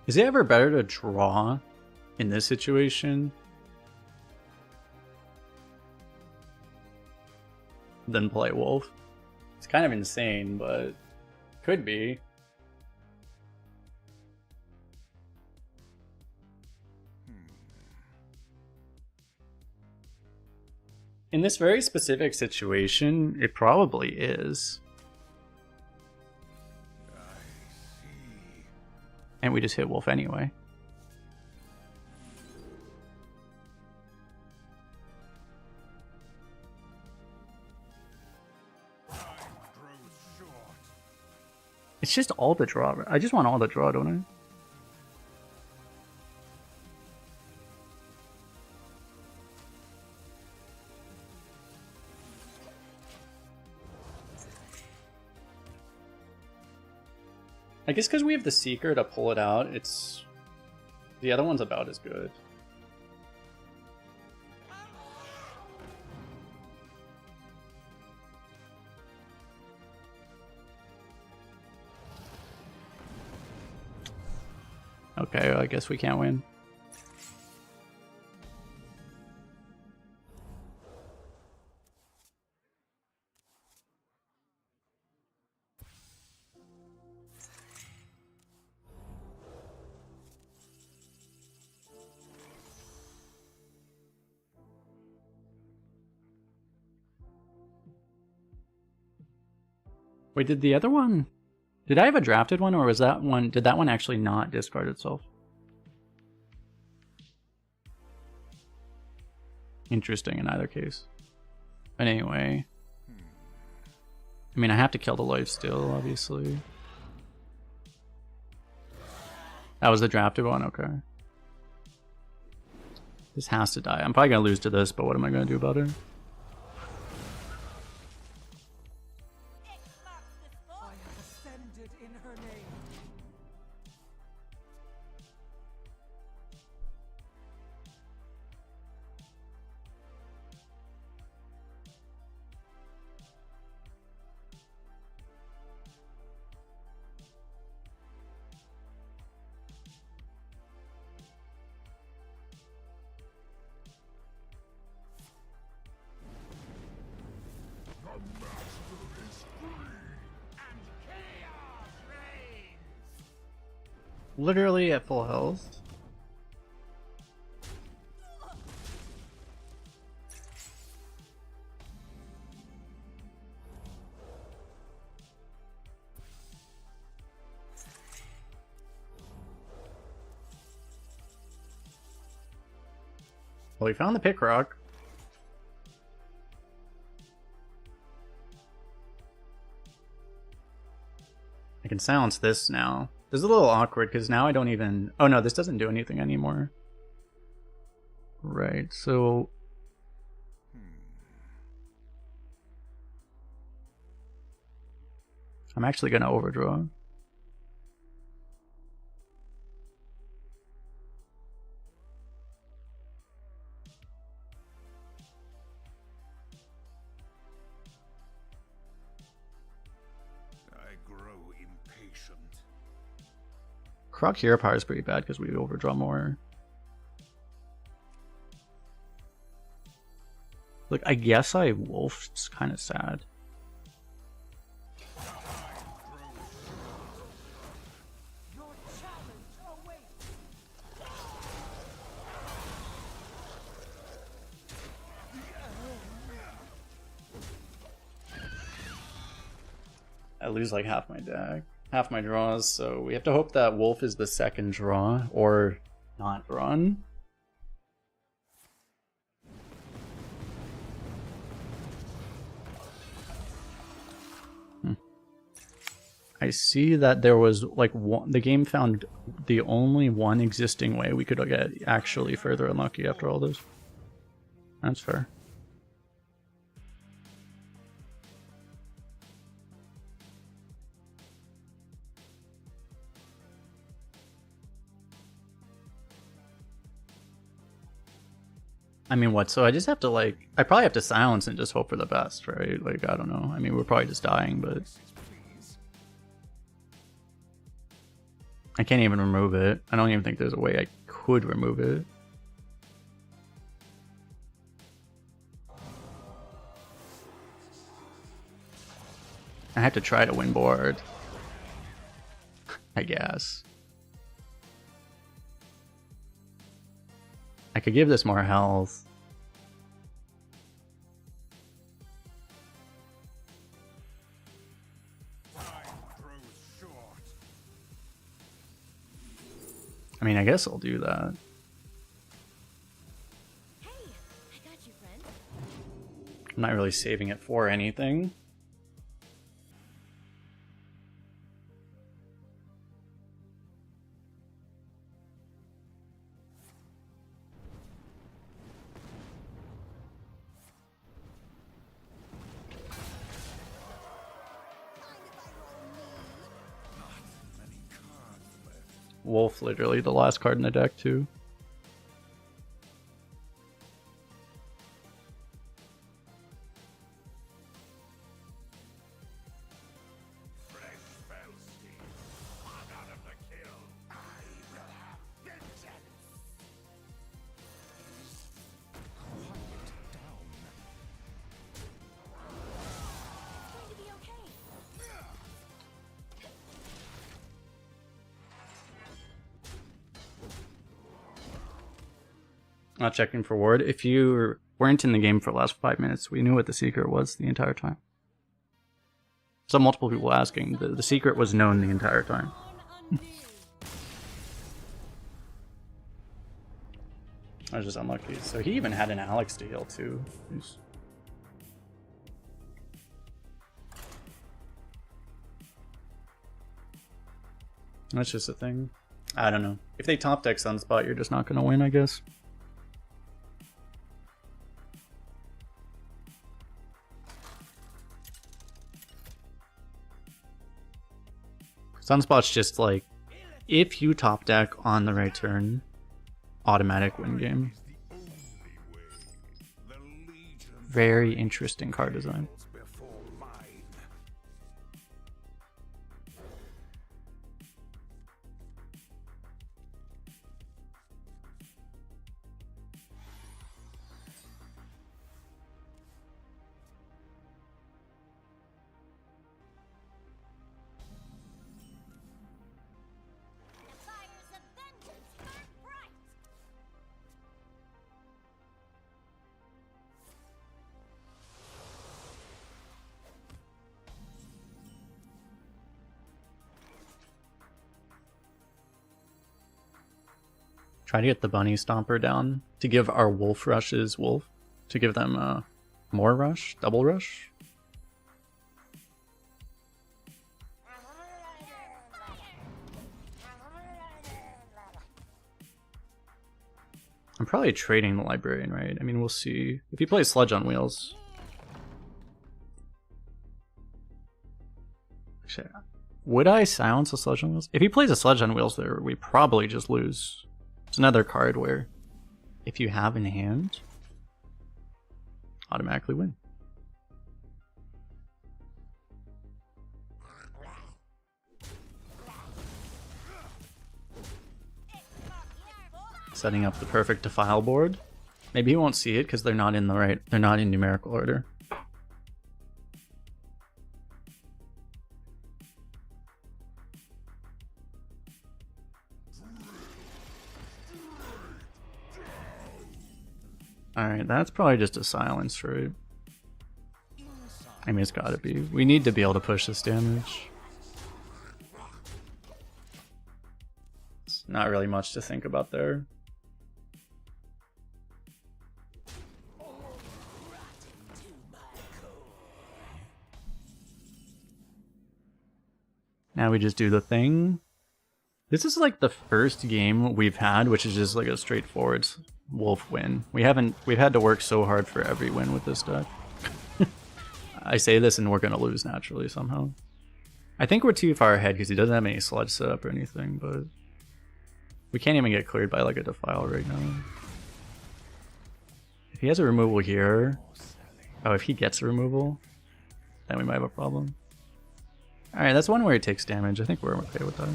Is it ever better to draw in this situation than play Wolf? It's kind of insane, but could be. In this very specific situation, it probably is. And we just hit Wolf anyway. It's just all the draw. I just want all the draw, don't I? I guess because we have the Seeker to pull it out, it's... The other one's about as good. Okay, I guess we can't win. Wait, did the other one... Did I have a drafted one, or was that one... Did that one actually not discard itself? Interesting in either case. But anyway... I mean, I have to kill the life still, obviously. That was the drafted one? Okay. This has to die. I'm probably gonna lose to this, but what am I gonna do about it? I have ascended in her name. Literally at full health. Well, we found the pick rock. I can silence this now. This is a little awkward because now I don't even... Oh no, this doesn't do anything anymore. Right, so... I'm actually going to overdraw. I grow impatient. Croc Hero Power is pretty bad because we overdraw more. Look, I guess I wolfed. It's kind of sad. Your challenge awaits. I lose like half my deck, half my draws, so we have to hope that wolf is the second draw or not run. I see that there was like one, the game found the only one existing way we could get actually further unlucky after all this. That's fair. I mean, what? So I just have to like, I probably have to silence and just hope for the best, right? Like, I don't know. I mean, we're probably just dying, but I can't even remove it. I don't even think there's a way I could remove it. I have to try to win board, I guess. I could give this more health. Time grows short. I mean, I guess I'll do that. Hey, I got you, friend. I'm not really saving it for anything. Wolf literally the last card in the deck too. Going to be okay. Not checking for ward. If you weren't in the game for the last 5 minutes, we knew what the secret was the entire time. So multiple people asking. The secret was known the entire time. I was just unlucky. So he even had an Alex to heal too. That's just a thing. I don't know. If they top deck Sunspot, you're just not going to win, I guess. Sunspot's just like, if you top deck on the right turn, automatic win game. Very interesting card design. The fires of vengeance burn bright. Try to get the bunny stomper down to give our wolf rushes wolf. To give them more rush, double rush. I'm probably trading the librarian, right? I mean, we'll see. If he plays sludge on wheels. Actually, would I silence a sludge on wheels? If he plays a sludge on wheels there, we probably just lose. It's another card where if you have in hand, automatically win. Setting up the perfect defile board. Maybe he won't see it because they're not in numerical order. Alright, that's probably just a silence, right? I mean, it's gotta be. We need to be able to push this damage. It's not really much to think about there. Now we just do the thing. This is like the first game we've had, which is just like a straightforward wolf win. We've had to work so hard for every win with this deck. I say this and we're gonna lose naturally somehow. I think we're too far ahead because he doesn't have any sludge set up or anything, but we can't even get cleared by like a defile right now. If he has a removal here, oh, if he gets a removal, then we might have a problem. Alright, that's one where he takes damage. I think we're okay with that.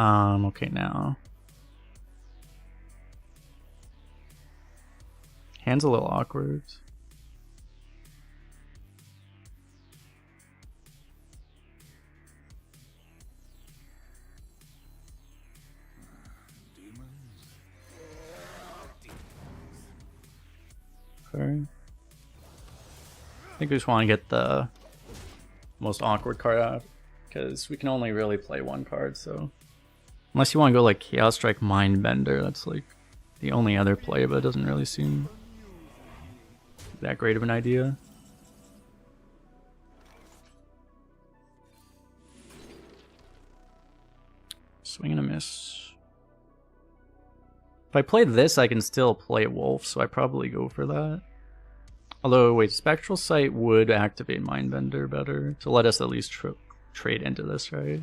Okay now. Hand's a little awkward. Okay. I think we just want to get the most awkward card out because we can only really play one card, so unless you want to go like Chaos Strike Mindbender, that's like the only other play, but it doesn't really seem that great of an idea. Swing and a miss. If I play this, I can still play Wolf, so I probably go for that. Although, wait, Spectral Sight would activate Mindbender better to let us at least trade into this, right?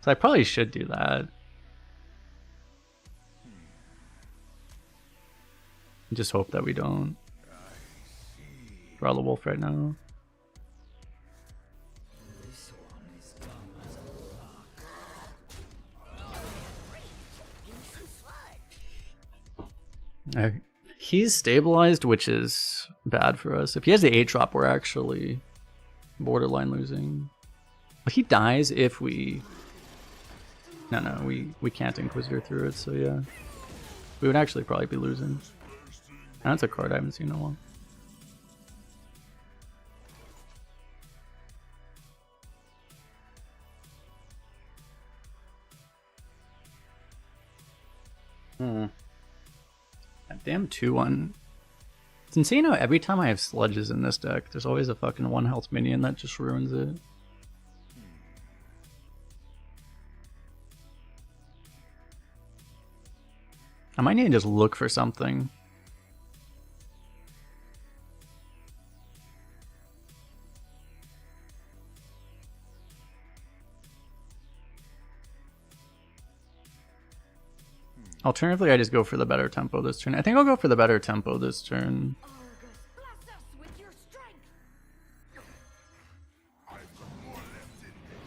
So I probably should do that. Just hope that we don't draw the wolf right now. He's stabilized, which is bad for us. If he has the 8-drop, we're actually borderline losing. But he dies if we... No, we can't Inquisitor through it, so yeah. We would actually probably be losing. And that's a card I haven't seen in a while. That damn 2-1. It's insane how every time I have sludges in this deck, there's always a fucking 1 health minion that just ruins it. I might need to just look for something. Alternatively, I just go for the better tempo this turn. I think I'll go for the better tempo this turn. Argus, bless us with your strength. I've got more left in me.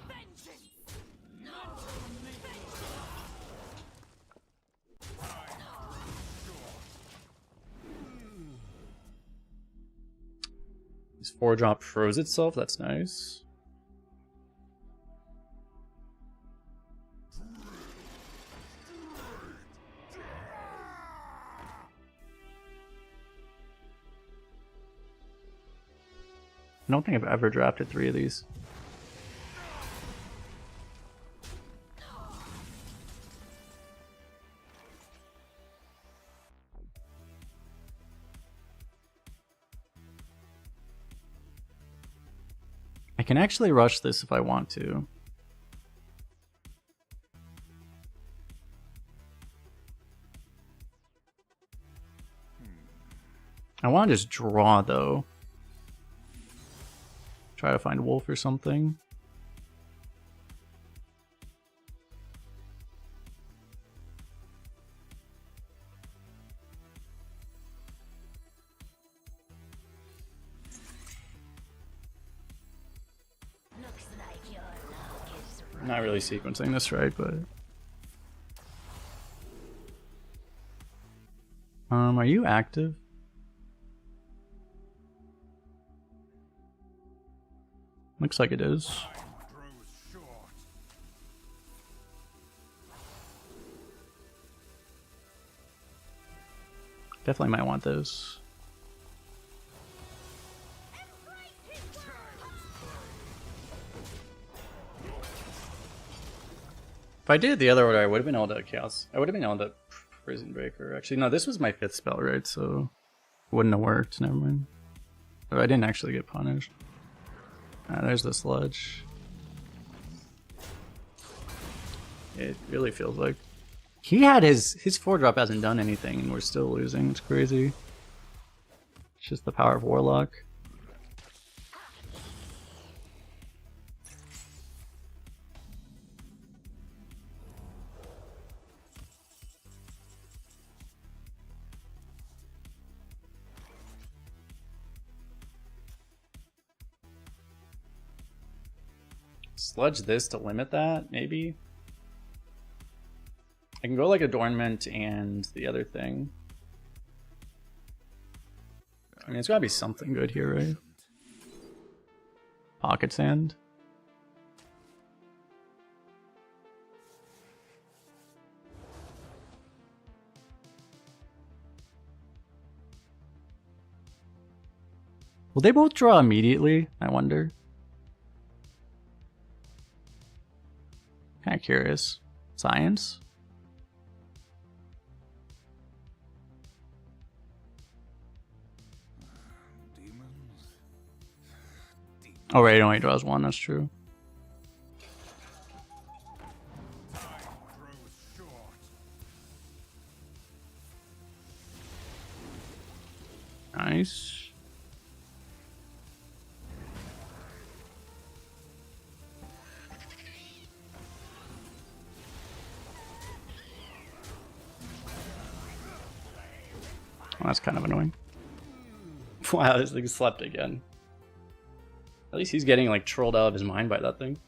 Vengeance. No. This 4-drop froze itself, that's nice. I don't think I've ever drafted 3 of these. I can actually rush this if I want to. I want to just draw though. Try to find wolf or something. Looks like your luck is I'm not really sequencing this right, but... are you active? Looks like it is. Grows short. Definitely might want this. If I did the other order, I would have been able to chaos. I would have been able to prison breaker. Actually, no, this was my 5th spell, right? So it wouldn't have worked. Never mind. Or I didn't actually get punished. There's the sludge. It really feels like he had his 4-drop hasn't done anything, and we're still losing. It's crazy. It's just the power of Warlock. Sludge this to limit that, maybe? I can go like Adornment and the other thing. I mean, it's gotta be something good here, right? Pocket Sand. Will they both draw immediately? I wonder. Kind of curious. Science? Demons. Oh, right, it only draws 1, that's true. Time grows short. Nice. Well, that's kind of annoying. Wow, this thing slept again. At least he's getting like trolled out of his mind by that thing.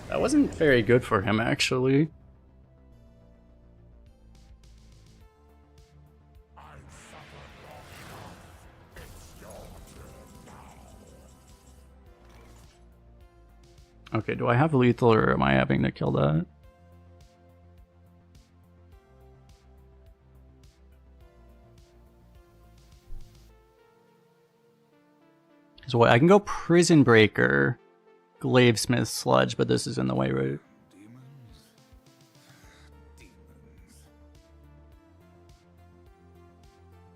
That wasn't very good for him, actually. Okay, do I have lethal or am I having to kill that? So what, I can go Prison Breaker, Glavesmith, Sludge, but this is in the way, right?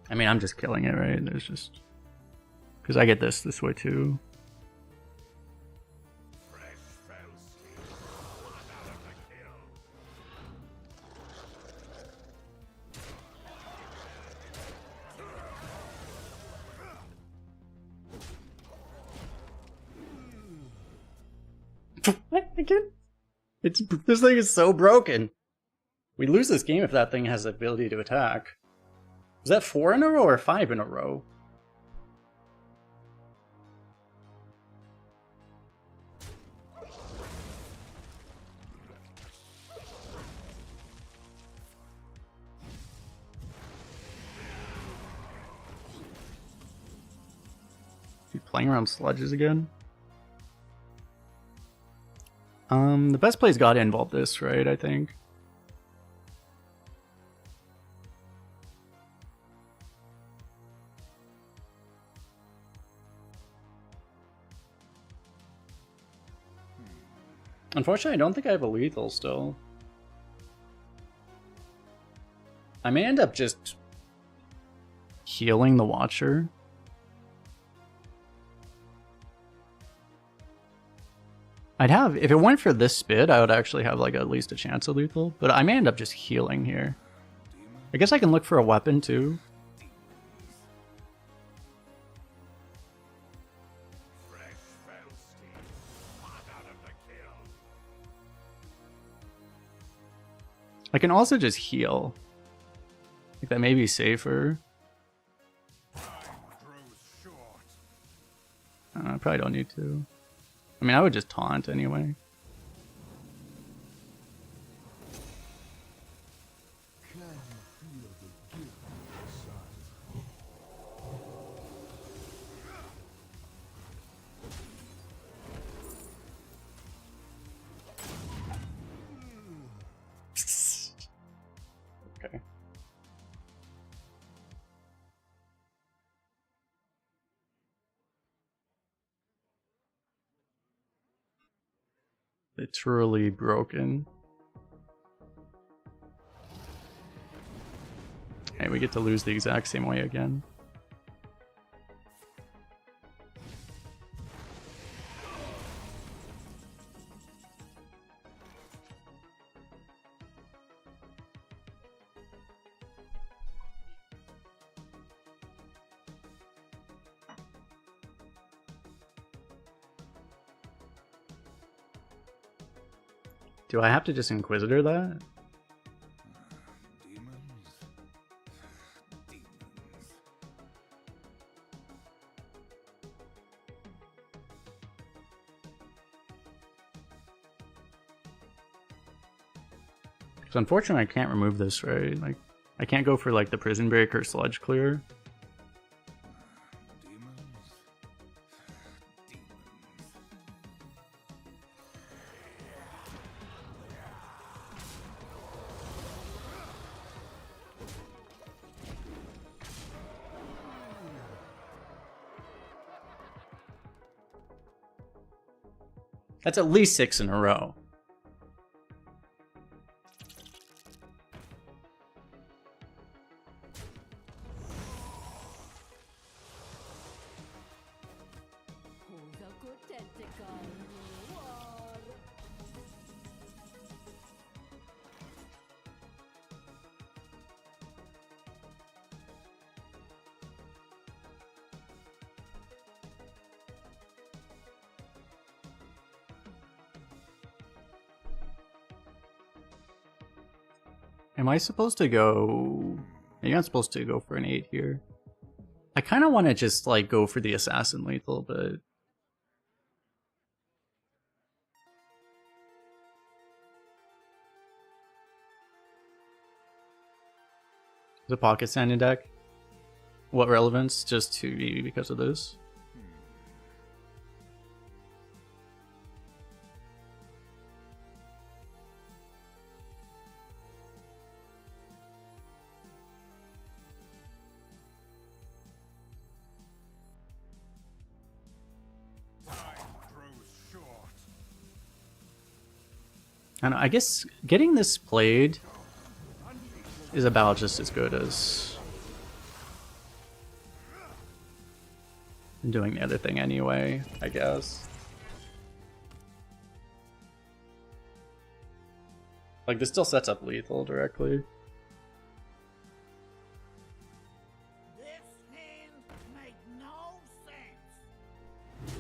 I mean, I'm just killing it, right? There's just... Because I get this way too. Again? This thing is so broken. We lose this game if that thing has the ability to attack. Is that 4 in a row or 5 in a row? Is he playing around sludges again? The best play's gotta involve this, right, I think. Unfortunately, I don't think I have a lethal still. I may end up just healing the Watcher. I'd have, if it went for this spit, I would actually have like at least a chance of lethal, but I may end up just healing here. I guess I can look for a weapon too. I can also just heal. Like that may be safer. I probably don't need to. I mean, I would just taunt anyway. Okay. Literally broken. Okay, we get to lose the exact same way again. Do I have to just Inquisitor that? Because unfortunately I can't remove this, right? Like, I can't go for like the Prison Breaker Sludge Clear. That's at least 6 in a row. Who's a good tentacle? War. Am I supposed to go... Maybe I'm supposed to go for an 8 here. I kind of want to just like go for the assassin lethal, but... The pocket sanding deck? What relevance? Just to EV because of this? And I guess getting this played is about just as good as doing the other thing anyway, I guess. Like, this still sets up lethal directly. This hand made no sense.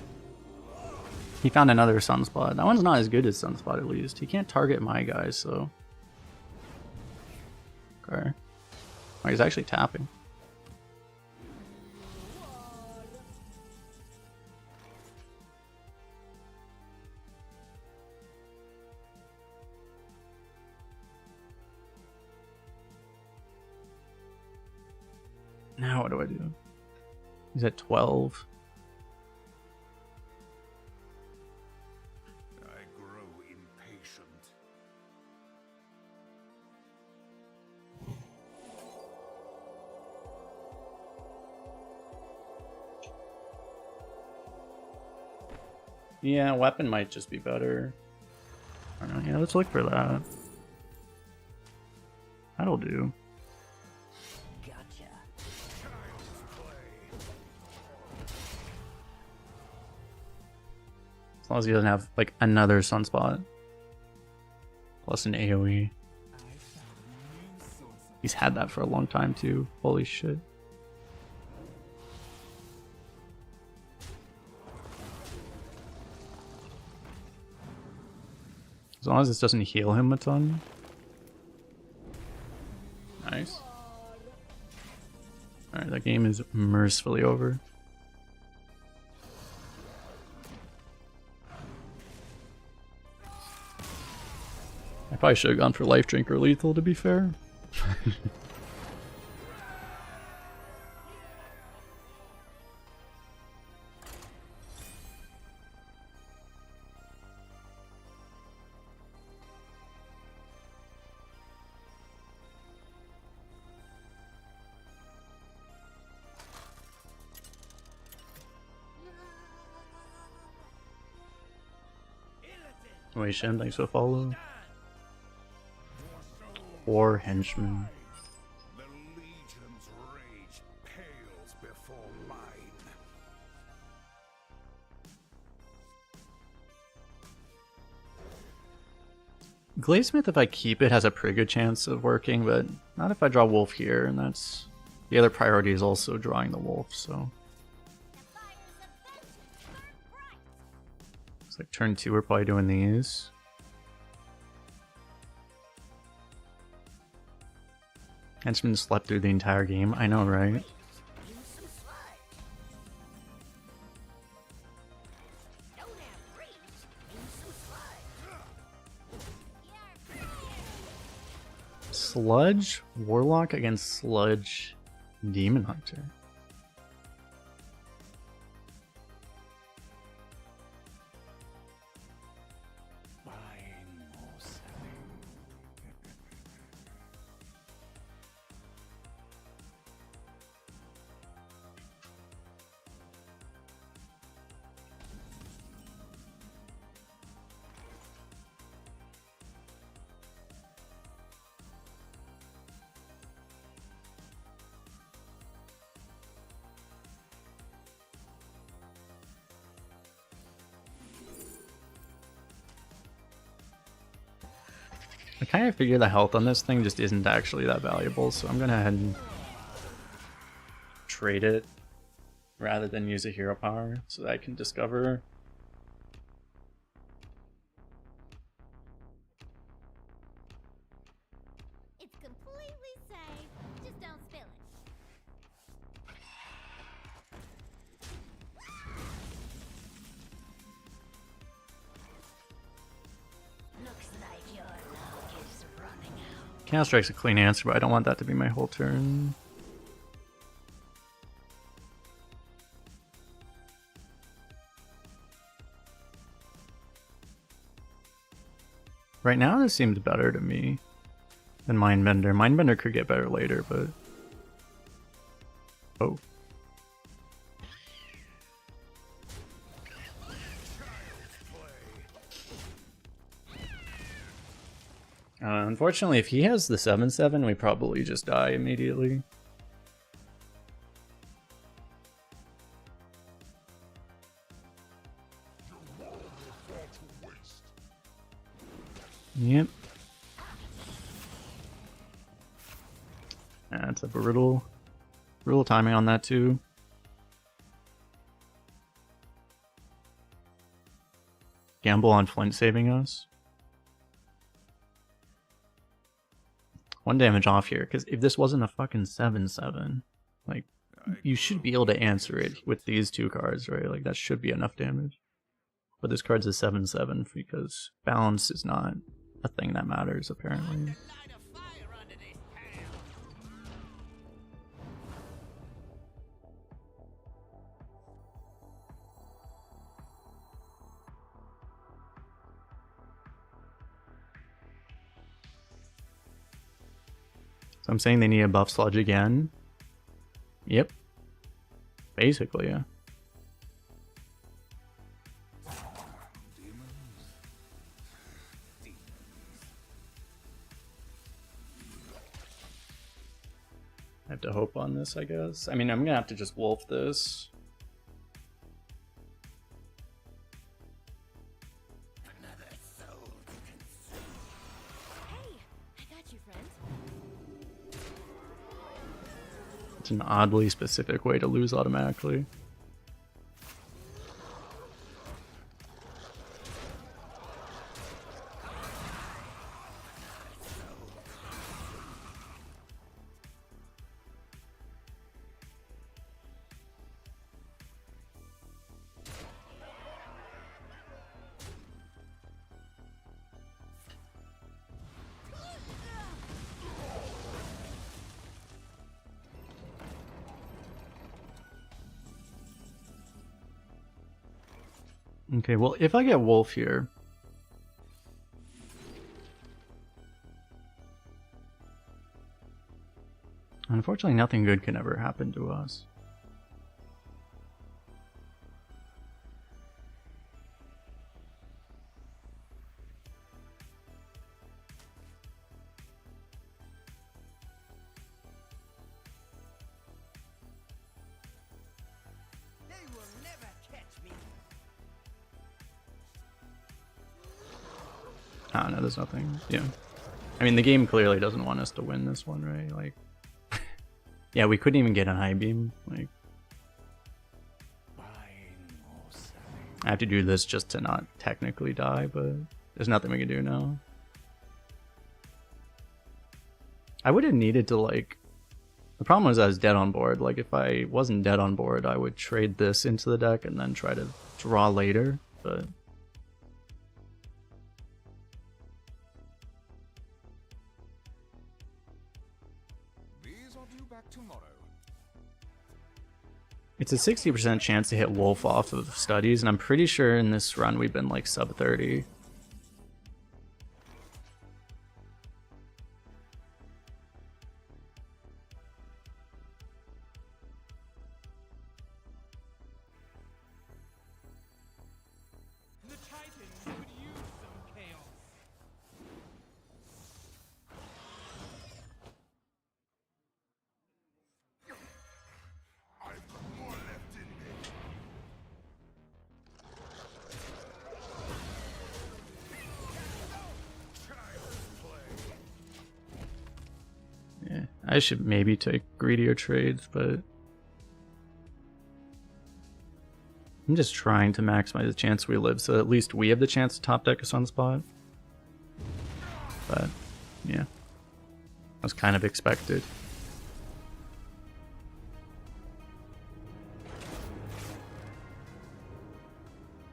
He found another sunspot. That one's not as good as sunspot, at least. He can't target my guys, so... Okay. Oh, he's actually tapping. Now what do I do? He's at 12. I grow impatient. Yeah, weapon might just be better. I don't know. Yeah, let's look for that. That'll do. Gotcha. As long as he doesn't have, like, another sunspot. Plus an AoE. He's had that for a long time, too. Holy shit. As long as this doesn't heal him a ton. Nice. Alright, that game is mercifully over. I probably should have gone for life drink or lethal, to be fair. Wait, Shem, thanks for the follow. Or henchman. The Legion's rage pales before mine. Gladesmith, if I keep it, has a pretty good chance of working, but not if I draw Wolf here, and that's... The other priority is also drawing the Wolf, so... Looks like turn 2 we're probably doing these. Henchman slept through the entire game, I know, right? Sludge? Warlock against Sludge Demon Hunter. I kind of figure the health on this thing just isn't actually that valuable, so I'm gonna head and trade it rather than use a hero power so that I can discover. It's complete. Chaos Strike's a clean answer, but I don't want that to be my whole turn. Right now, this seems better to me than Mindbender. Mindbender could get better later, but... Oh. Unfortunately, if he has the 7/7, we probably just die immediately. Yep. That's a brutal timing on that too. Gamble on Flint saving us. 1 damage off here, because if this wasn't a fucking 7/7, like, you should be able to answer it with these 2 cards, right? Like, that should be enough damage. But this card's a 7/7 because balance is not a thing that matters, apparently. So I'm saying they need a buff sludge again. Yep. Basically, yeah. I have to hope on this, I guess. I mean, I'm gonna have to just wolf this. It's an oddly specific way to lose automatically. Okay, well, if I get wolf here... Unfortunately, nothing good can ever happen to us. Ah, no, there's nothing. Yeah. I mean, the game clearly doesn't want us to win this one, right? Like, yeah, we couldn't even get a high beam. Like, I have to do this just to not technically die, but there's nothing we can do now. I would have needed to, like, the problem was I was dead on board. Like, if I wasn't dead on board, I would trade this into the deck and then try to draw later, but... It's a 60% chance to hit wolf off of studies, and I'm pretty sure in this run we've been like sub 30. The Titans could use some chaos. I've got more left in me. Yeah, I should maybe take greedier trades, but I'm just trying to maximize the chance we live, so at least we have the chance to top deck us on the spot. But yeah, that was kind of expected.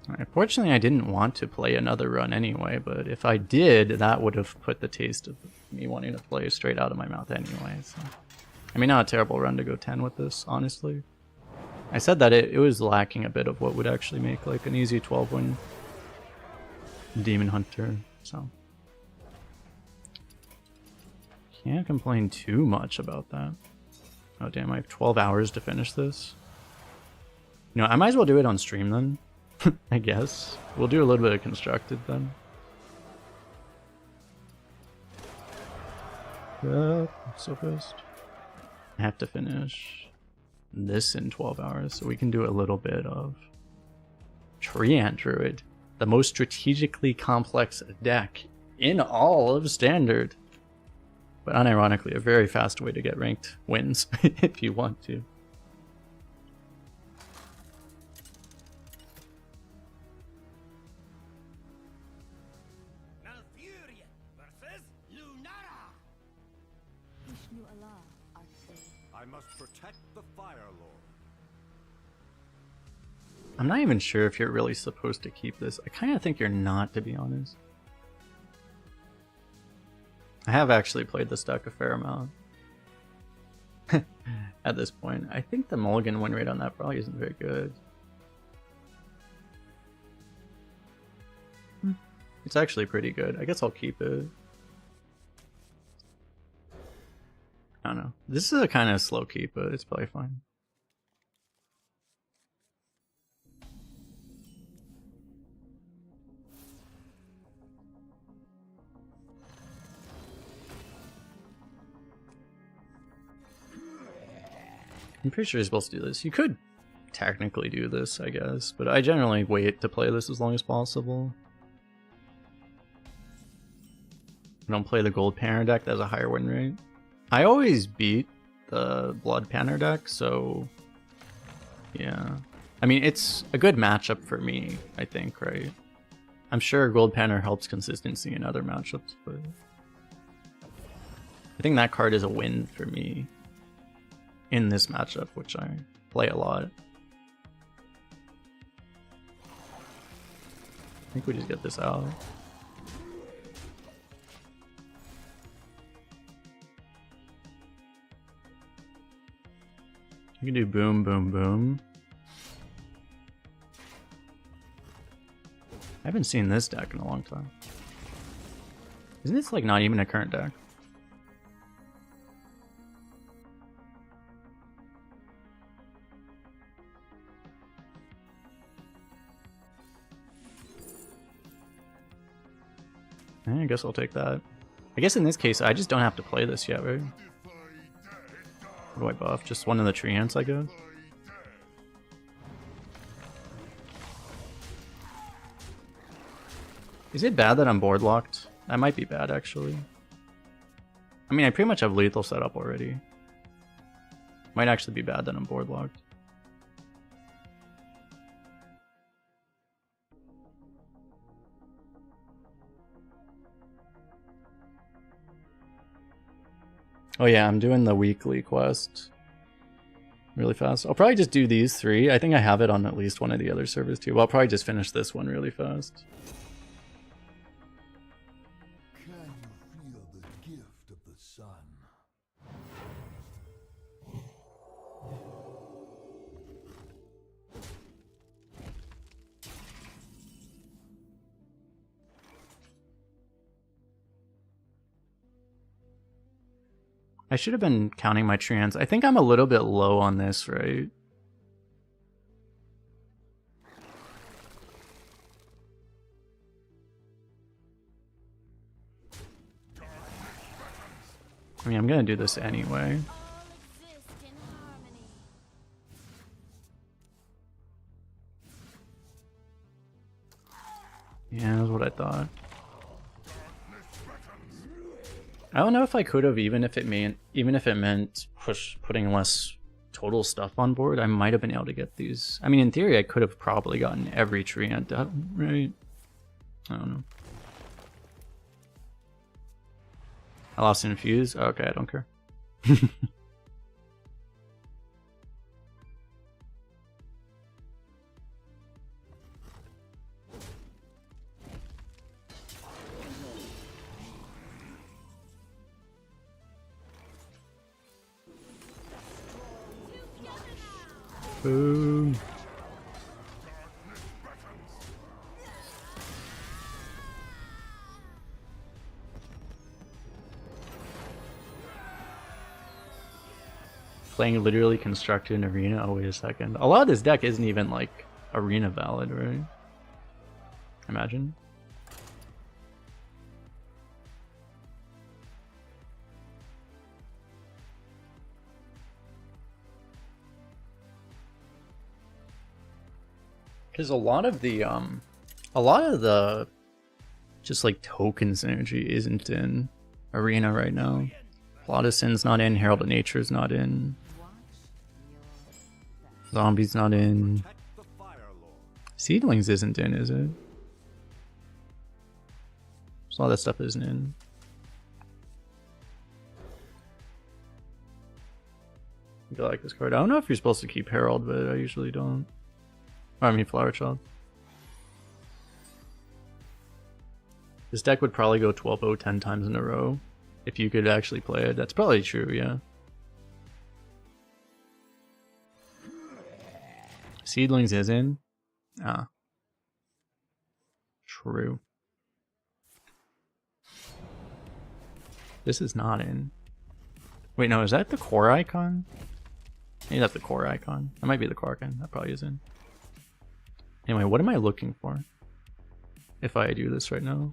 Alright, fortunately I didn't want to play another run anyway, but if I did, that would have put the taste of me wanting to play straight out of my mouth anyway. So. I mean, not a terrible run to go 10 with this, honestly. I said that it was lacking a bit of what would actually make like an easy 12 win Demon Hunter, so can't complain too much about that. Oh damn, I have 12 hours to finish this. You know, I might as well do it on stream then. I guess. We'll do a little bit of constructed then. So fast. I have to finish this in 12 hours, so we can do a little bit of Treant Druid, the most strategically complex deck in all of Standard. But unironically, a very fast way to get ranked wins if you want to. Malfurion versus Lunara. Vishnu Allah, Archie. I must protect the Fire Lord. I'm not even sure if you're really supposed to keep this. I kind of think you're not, to be honest. I have actually played this deck a fair amount. At this point. I think the mulligan win rate on that probably isn't very good. It's actually pretty good. I guess I'll keep it. I don't know. This is a kind of slow keep, but it's probably fine. I'm pretty sure you're supposed to do this. You could technically do this, I guess, but I generally wait to play this as long as possible. I don't play the gold Panner deck that has a higher win rate. I always beat the blood Panner deck, so yeah. I mean, it's a good matchup for me, I think, right? I'm sure gold Panner helps consistency in other matchups, but I think that card is a win for me in this matchup, which I play a lot. I think we just get this out. You can do boom, boom, boom. I haven't seen this deck in a long time. Isn't this like not even a current deck? I guess I'll take that. I guess in this case, I just don't have to play this yet, right? What do I buff? Just one of the treants, I guess? Is it bad that I'm board locked? That might be bad, actually. I mean, I pretty much have lethal set up already. Might actually be bad that I'm board locked. Oh yeah, I'm doing the weekly quest really fast. I'll probably just do these three. I think I have it on at least one of the other servers too. Well, I'll probably just finish this one really fast. Can you feel the gift of the sun? I should have been counting my treants. I think I'm a little bit low on this, right? I mean, I'm gonna do this anyway. Exist in harmony. Yeah, that's what I thought. I don't know if I could have, even if it meant putting less total stuff on board. I might have been able to get these. I mean, in theory, I could have probably gotten every treant out, right? I don't know. I lost an infuse. Okay, I don't care. Boom. Playing literally constructed an arena. Oh, wait a second. A lot of this deck isn't even like arena valid, right? Imagine. Because a lot of the just like token synergy isn't in arena right now. Plotison's not in, Herald of Nature's not in. Zombie's not in. Seedlings isn't in, is it? So all that stuff isn't in. I like this card. I don't know if you're supposed to keep Herald, but I usually don't. I mean Flower Child. This deck would probably go 12-0 10 times in a row. If you could actually play it. That's probably true, yeah. Seedlings is in? Ah. True. This is not in. Wait, no, is that the core icon? Maybe that's the core icon. That might be the core icon. That probably is in. Anyway, what am I looking for? If I do this right now.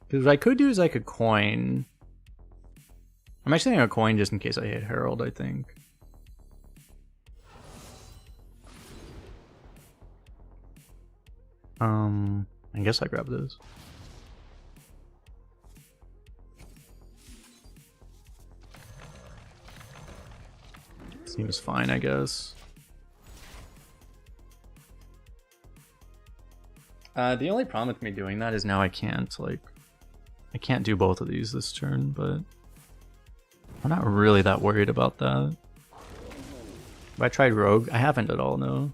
Because what I could do is I could coin. I'm actually going to coin just in case I hit Herald, I think. I guess I grab this. Seems fine, I guess. The only problem with me doing that is now I can't do both of these this turn, but I'm not really that worried about that. Have I tried Rogue? I haven't at all, no.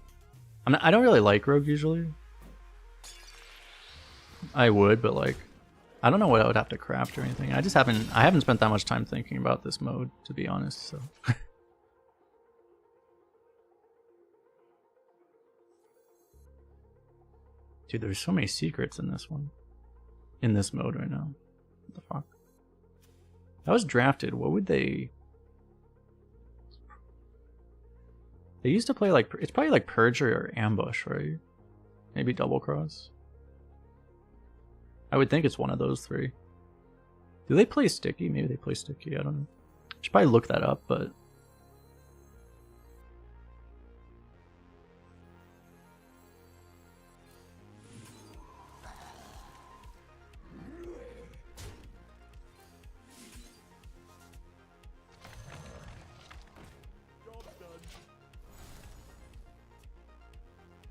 I don't really like Rogue usually. I would, but like, I don't know what I would have to craft or anything. I haven't spent that much time thinking about this mode, to be honest, so. Dude, there's so many secrets in this one. In this mode right now. What the fuck? That was drafted. What would they... They used to play like... It's probably like Perjury or Ambush, right? Maybe Double Cross. I would think it's one of those three. Do they play Sticky? Maybe they play Sticky. I don't know. I should probably look that up, but...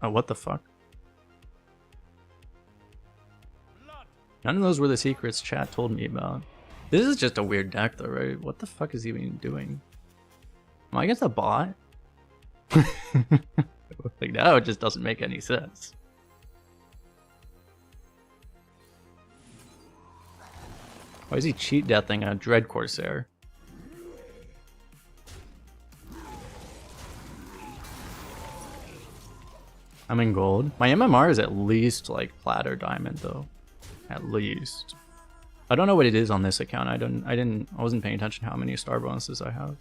Oh, what the fuck? None of those were the secrets chat told me about. This is just a weird deck though, right? What the fuck is he even doing? Am I against a bot? Like, now it just doesn't make any sense. Why is he cheat deathing a Dread Corsair? I'm in gold. My MMR is at least like plat or diamond though. At least. I don't know what it is on this account. I wasn't paying attention to how many star bonuses I have.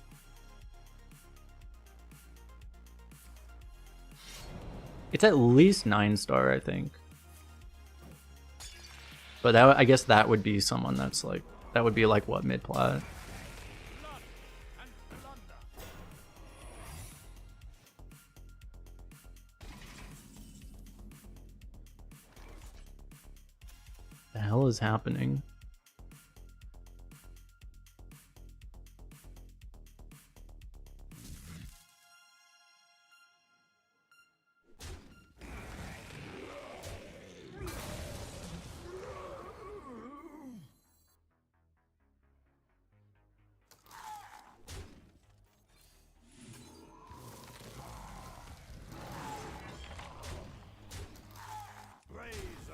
It's at least 9-star, I think. But that, I guess that would be someone that's like, that would be like what, mid-plat? The hell is happening?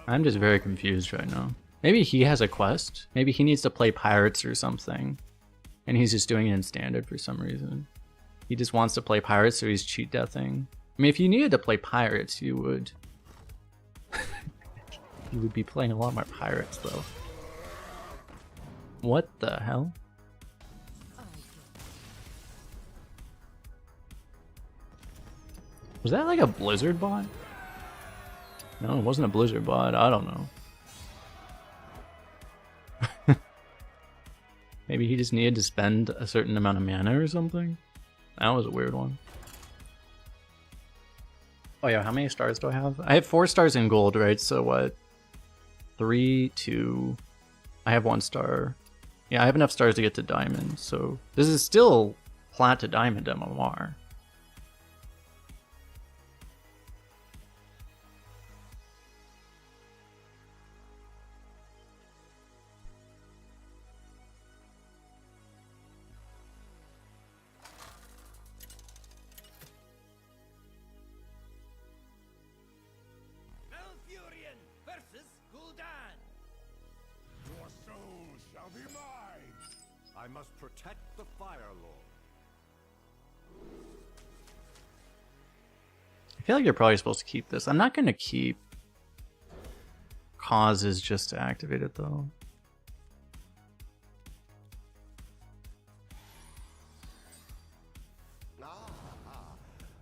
I'm just very confused right now. Maybe he has a quest. Maybe he needs to play pirates or something. And he's just doing it in standard for some reason. He just wants to play pirates, so he's cheat deathing. I mean, if you needed to play pirates, you would... you would be playing a lot more pirates, though. What the hell? Was that like a blizzard bot? No, it wasn't a blizzard bot. I don't know. Maybe he just needed to spend a certain amount of mana or something? That was a weird one. Oh yeah, how many stars do I have? I have 4 stars in gold, right? So what? 3, 2... I have 1 star. Yeah, I have enough stars to get to diamond, so... This is still plat to diamond MMR. Malfurion versus Gul'dan. Your soul shall be mine! I must protect the Fire Lord. I feel like you're probably supposed to keep this. I'm not going to keep causes just to activate it, though.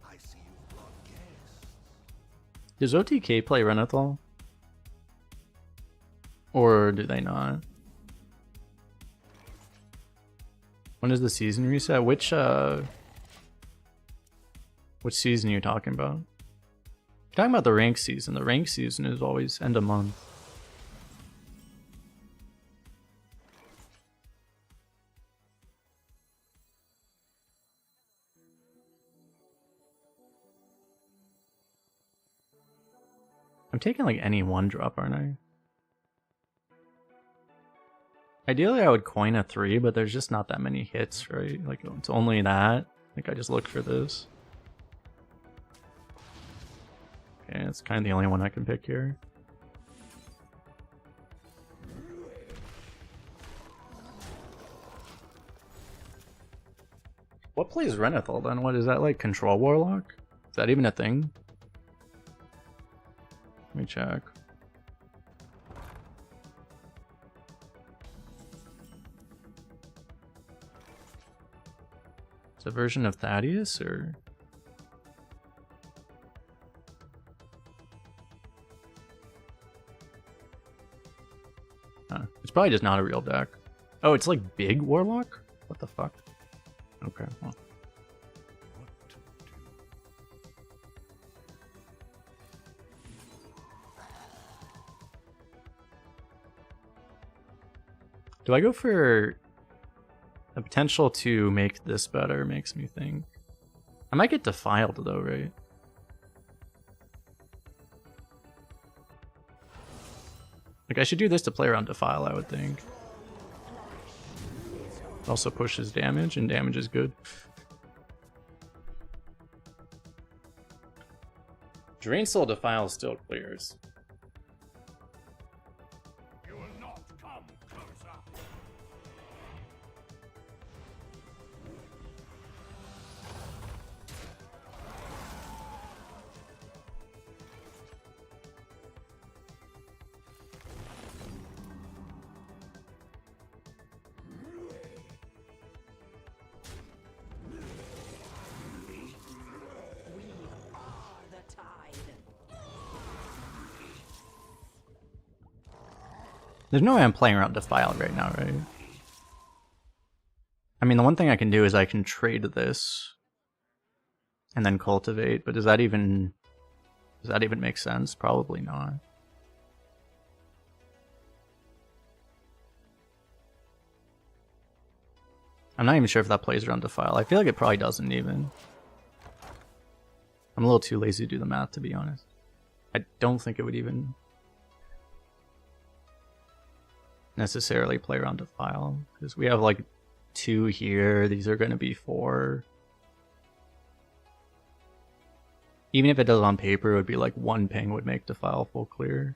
I see you've brought guests. Does OTK play Renathal? Or do they not? When does the season reset? Which season are you talking about? You're talking about the rank season. The rank season is always end of month. I'm taking like any 1-drop, aren't I? Ideally I would coin a 3, but there's just not that many hits, right? Like it's only that. Like I just look for this. Okay, it's kind of the only one I can pick here. What plays Renathal then? What is that, like control Warlock? Is that even a thing? Let me check. It's a version of Thaddeus, or? It's probably just not a real deck. Oh, it's like big Warlock? What the fuck? Okay, well. What to do? Do I go for the potential to make this better? Makes me think. I might get defiled though, right? Like I should do this to play around defile, I would think. It also pushes damage, and damage is good. Drain Soul Defile still clears. You will not come closer. The tide. There's no way I'm playing around defile right now, right? I mean, the one thing I can do is I can trade this and then cultivate, but does that even make sense? Probably not. I'm not even sure if that plays around defile. I feel like it probably doesn't even. I'm a little too lazy to do the math, to be honest. I don't think it would even necessarily play around defile, because we have like 2 here. These are going to be 4. Even if it does on paper, it would be like 1 ping would make defile full clear,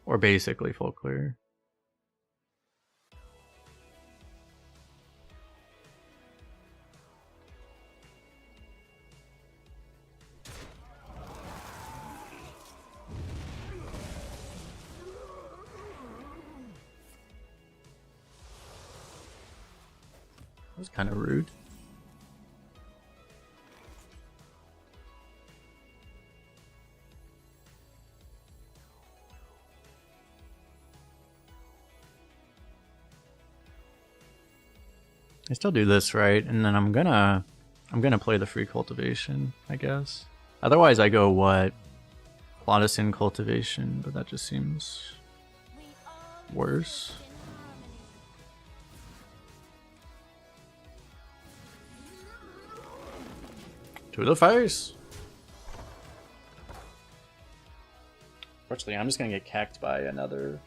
or basically full clear. That was kind of rude. I still do this right, and then I'm gonna play the free cultivation, I guess. Otherwise, I go what? Clodicin cultivation, but that just seems worse. To the face. Fortunately, I'm just gonna get cacked by another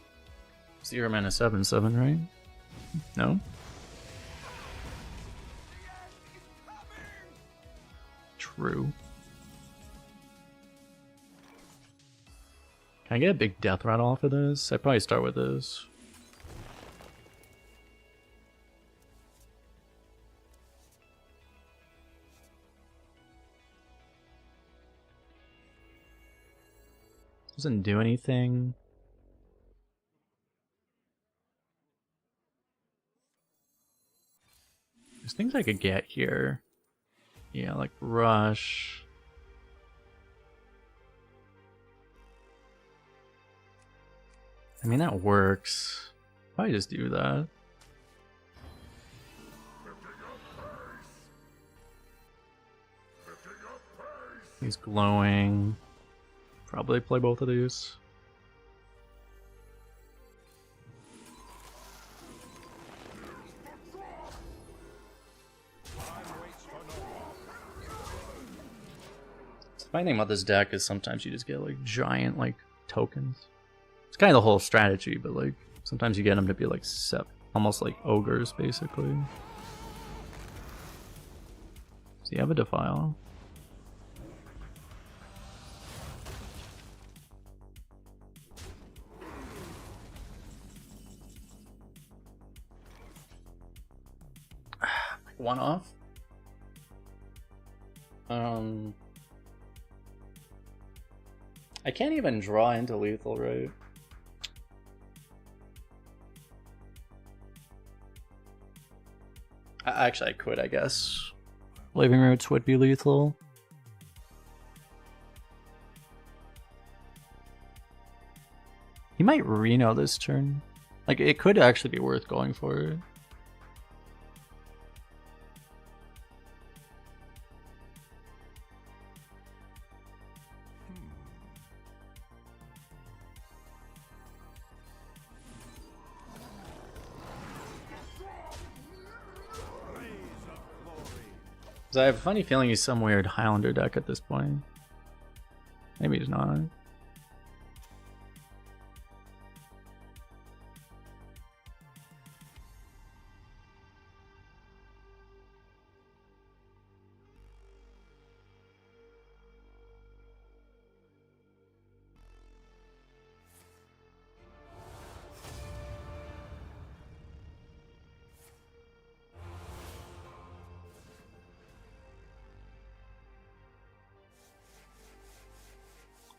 0 mana 7/7, right? No. True. Can I get a big death rattle off of this? I'd probably start with this. Doesn't do anything. There's things I could get here. Yeah, like rush. I mean, that works. Probably just do that. He's glowing. Probably play both of these. The funny thing about this deck is sometimes you just get like giant like tokens. It's kind of the whole strategy, but like sometimes you get them to be like almost like ogres basically. So you have a defile. One off. I can't even draw into lethal, right? Actually, I could, I guess. Living Roots would be lethal. He might Reno this turn. Like, it could actually be worth going for it. I have a funny feeling he's some weird Highlander deck at this point. Maybe he's not.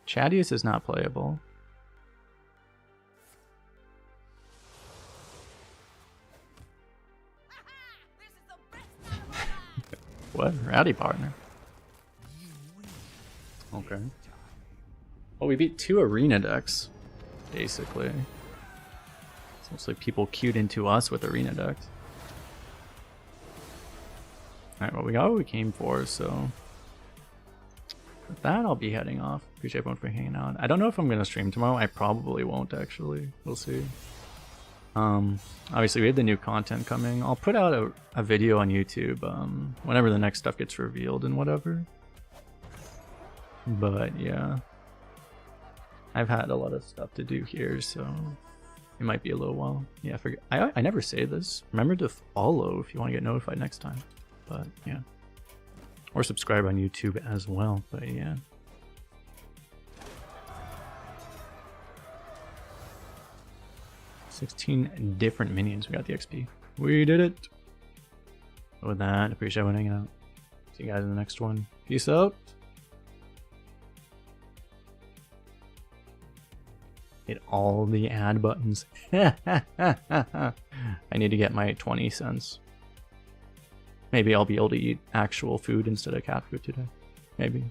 Chadius is not playable. What? Rowdy partner. Okay. Well, we beat 2 arena decks, basically. It's mostly people queued into us with arena decks. Alright, well, we got what we came for, so... With that, I'll be heading off. Appreciate everyone for hanging out. I don't know if I'm going to stream tomorrow. I probably won't, actually. We'll see. Obviously, we have the new content coming. I'll put out a video on YouTube whenever the next stuff gets revealed and whatever. But, yeah. I've had a lot of stuff to do here, so it might be a little while. Yeah, I never say this. Remember to follow if you want to get notified next time. But, yeah. Or subscribe on YouTube as well, but yeah. $16 different minions. We got the XP. We did it. With that, appreciate everyone hanging out. See you guys in the next one. Peace out. Hit all the ad buttons. I need to get my 20 cents. Maybe I'll be able to eat actual food instead of cat food today. Maybe.